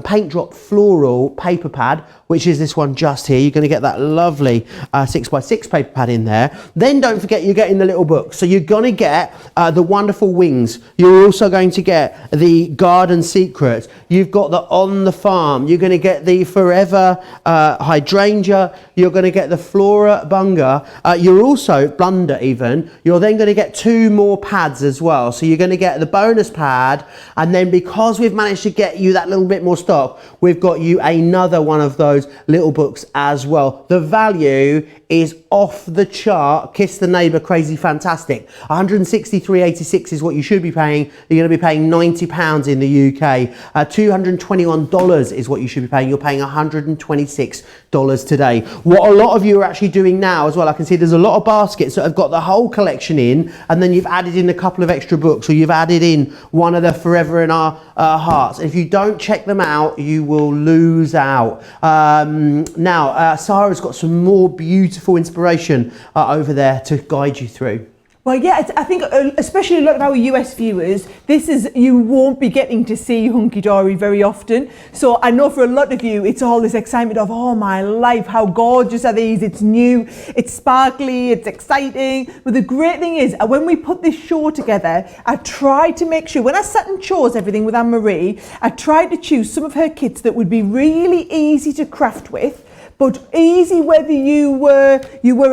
A: paint drop floral paper pad, which is this one just here. You're going to get that lovely 6x6 paper pad in there. Then don't forget, you're getting the little book. So you're going to get the wonderful wings. You're also going to get the garden secrets. You've got the on the farm. You're going to get the forever hydrangea. You're going to get the flora bunga. You're also blunder even. You're then going to get 2 more pads as well. So you're going to get the bonus pad, and then because we've managed to get you that little bit more stock, we've got you another one of those little books as well. The value is off the chart. Kiss the neighbour, crazy fantastic. 163.86 is what you should be paying. You're going to be paying £90 in the UK. $221 is what you should be paying. You're paying $126 today. What a lot of you are actually doing now as well, I can see there's a lot of baskets that have got the whole collection in, and then you've added in a couple of extra books, or you've added in one of the Forever in Our Hearts. If you don't check them out, you will lose out. Now, Sara's got some more beautiful inspiration over there to guide you through.
B: Well, yeah, I think especially a lot of our US viewers, you won't be getting to see Hunkydory very often. So I know for a lot of you, it's all this excitement of, oh my life, how gorgeous are these? It's new, it's sparkly, it's exciting. But the great thing is, when we put this show together, I tried to make sure, when I sat and chose everything with Anne-Marie, I tried to choose some of her kits that would be really easy to craft with, but easy whether you were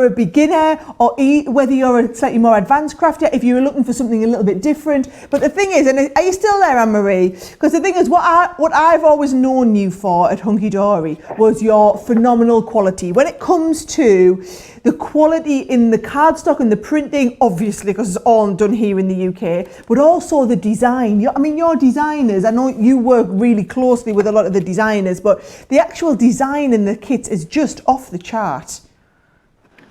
B: a beginner or whether you're a slightly more advanced crafter, if you were looking for something a little bit different. But the thing is, and are you still there, Anne-Marie? Because the thing is, what I've always known you for at Hunkydory was your phenomenal quality. When it comes to the quality in the cardstock and the printing, obviously, because it's all done here in the UK, but also the design. Your designers, I know you work really closely with a lot of the designers, but the actual design in the kits is just off the chart.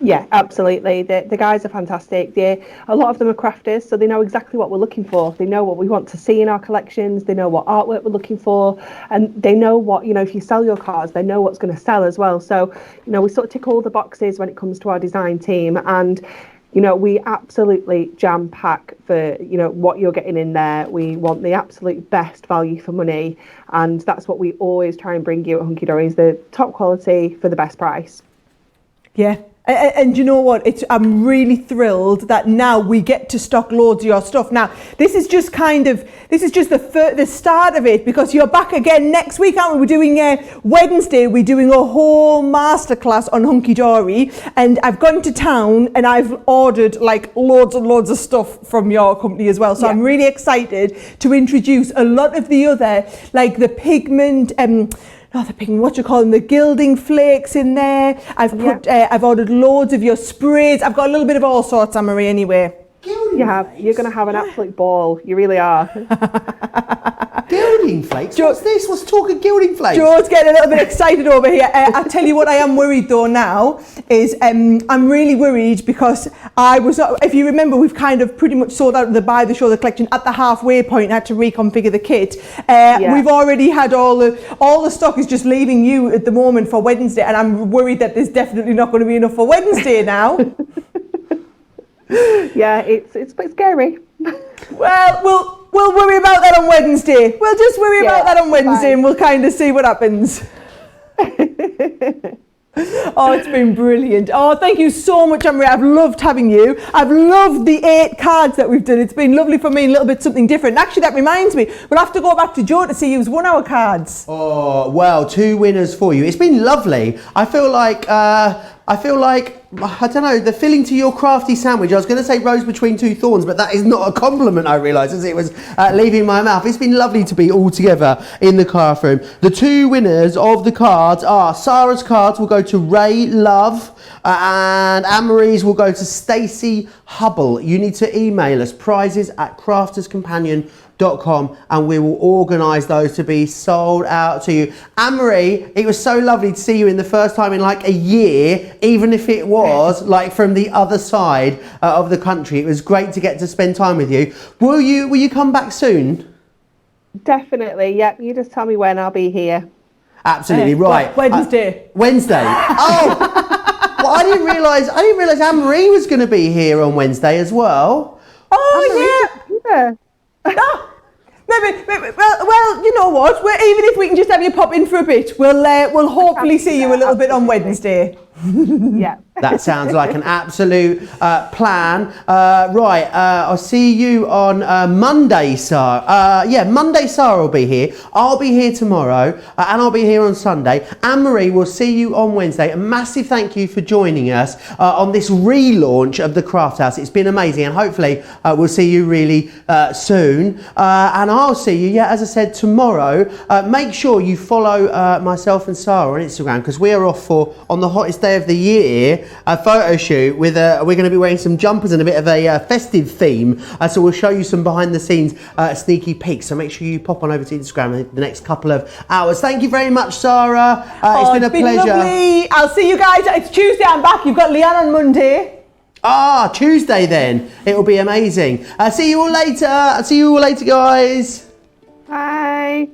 C: Yeah, absolutely. The guys are fantastic. A lot of them are crafters, so they know exactly what we're looking for. They know what we want to see in our collections. They know what artwork we're looking for, and they know what, if you sell your cards, they know what's going to sell as well. So, we sort of tick all the boxes when it comes to our design team, and we absolutely jam pack for what you're getting in there. We want the absolute best value for money, and that's what we always try and bring you at Hunkydory, is the top quality for the best price.
B: Yeah. And you know what? I'm really thrilled that now we get to stock loads of your stuff. Now, this is just the start of it, because you're back again next week, aren't we? We're doing Wednesday. We're doing a whole masterclass on Hunkydory, and I've gone to town and I've ordered like loads and loads of stuff from your company as well. So yeah. I'm really excited to introduce a lot of the other, like the pigment. The gilding flakes in there. I've ordered loads of your sprays. I've got a little bit of all sorts, Anne-Marie, anyway.
C: You're going to have an absolute ball. You really are.
A: Gilding flakes? What's this? What's talking gilding flakes?
B: Joe's getting a little bit excited over here. I'll tell you what I am worried though now is I'm really worried because if you remember, we've kind of pretty much sold out the collection at the halfway point and had to reconfigure the kit. We've already had all the stock is just leaving you at the moment for Wednesday, and I'm worried that there's definitely not going to be enough for Wednesday now.
C: Yeah, it's a bit scary.
B: Well, we'll worry about that on Wednesday. We'll just worry about that on Wednesday, and we'll kind of see what happens. Oh, it's been brilliant. Oh, thank you so much, Anne-Marie. I've loved having you. I've loved the 8 cards that we've done. It's been lovely for me, a little bit something different. And actually, that reminds me, we'll have to go back to Joe to see who's won our cards.
A: Oh, well, 2 winners for you. It's been lovely. I feel like, I don't know, the filling to your crafty sandwich, I was going to say rose between 2 thorns, but that is not a compliment, I realise, as it was leaving my mouth. It's been lovely to be all together in the craft room. The 2 winners of the cards are, Sara's cards will go to Ray Love, and Anne-Marie's will go to Stacey Hubble. You need to email us, prizes@crafterscompanion.com, and we will organise those to be sold out to you. Anne-Marie, it was so lovely to see you in the first time in like a year, even if it was like from the other side of the country. It was great to get to spend time with you. Will you come back soon?
C: Definitely, yep. You just tell me when, I'll be here.
A: Absolutely, right.
B: Wednesday.
A: Wednesday. Oh, well, I didn't realise Anne-Marie was going to be here on Wednesday as well.
B: Oh, yeah. Oh, maybe, well, you know what? Even if we can just have you pop in for a bit, we'll hopefully see you a little bit on Wednesday.
C: Yeah.
A: That sounds like an absolute plan. Right, I'll see you on Monday, Sara. Yeah, Monday, Sara will be here. I'll be here tomorrow, and I'll be here on Sunday. Anne-Marie will see you on Wednesday. A massive thank you for joining us on this relaunch of the Craft House. It's been amazing, and hopefully we'll see you really soon. And I'll see you, yeah, as I said, tomorrow. Make sure you follow myself and Sara on Instagram, because we are off on the hottest day of the year, a photo shoot with we're going to be wearing some jumpers and a bit of a festive theme, so we'll show you some behind the scenes sneaky peeks, so make sure you pop on over to Instagram in the next couple of hours. Thank you very much, Sara. It's been a pleasure.
B: Lovely. I'll see you guys. It's Tuesday, I'm back. You've got Leanne on Monday.
A: Tuesday then. It will be amazing. See you all later, guys.
C: Bye.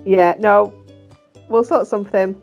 C: Yeah, no, we'll sort something.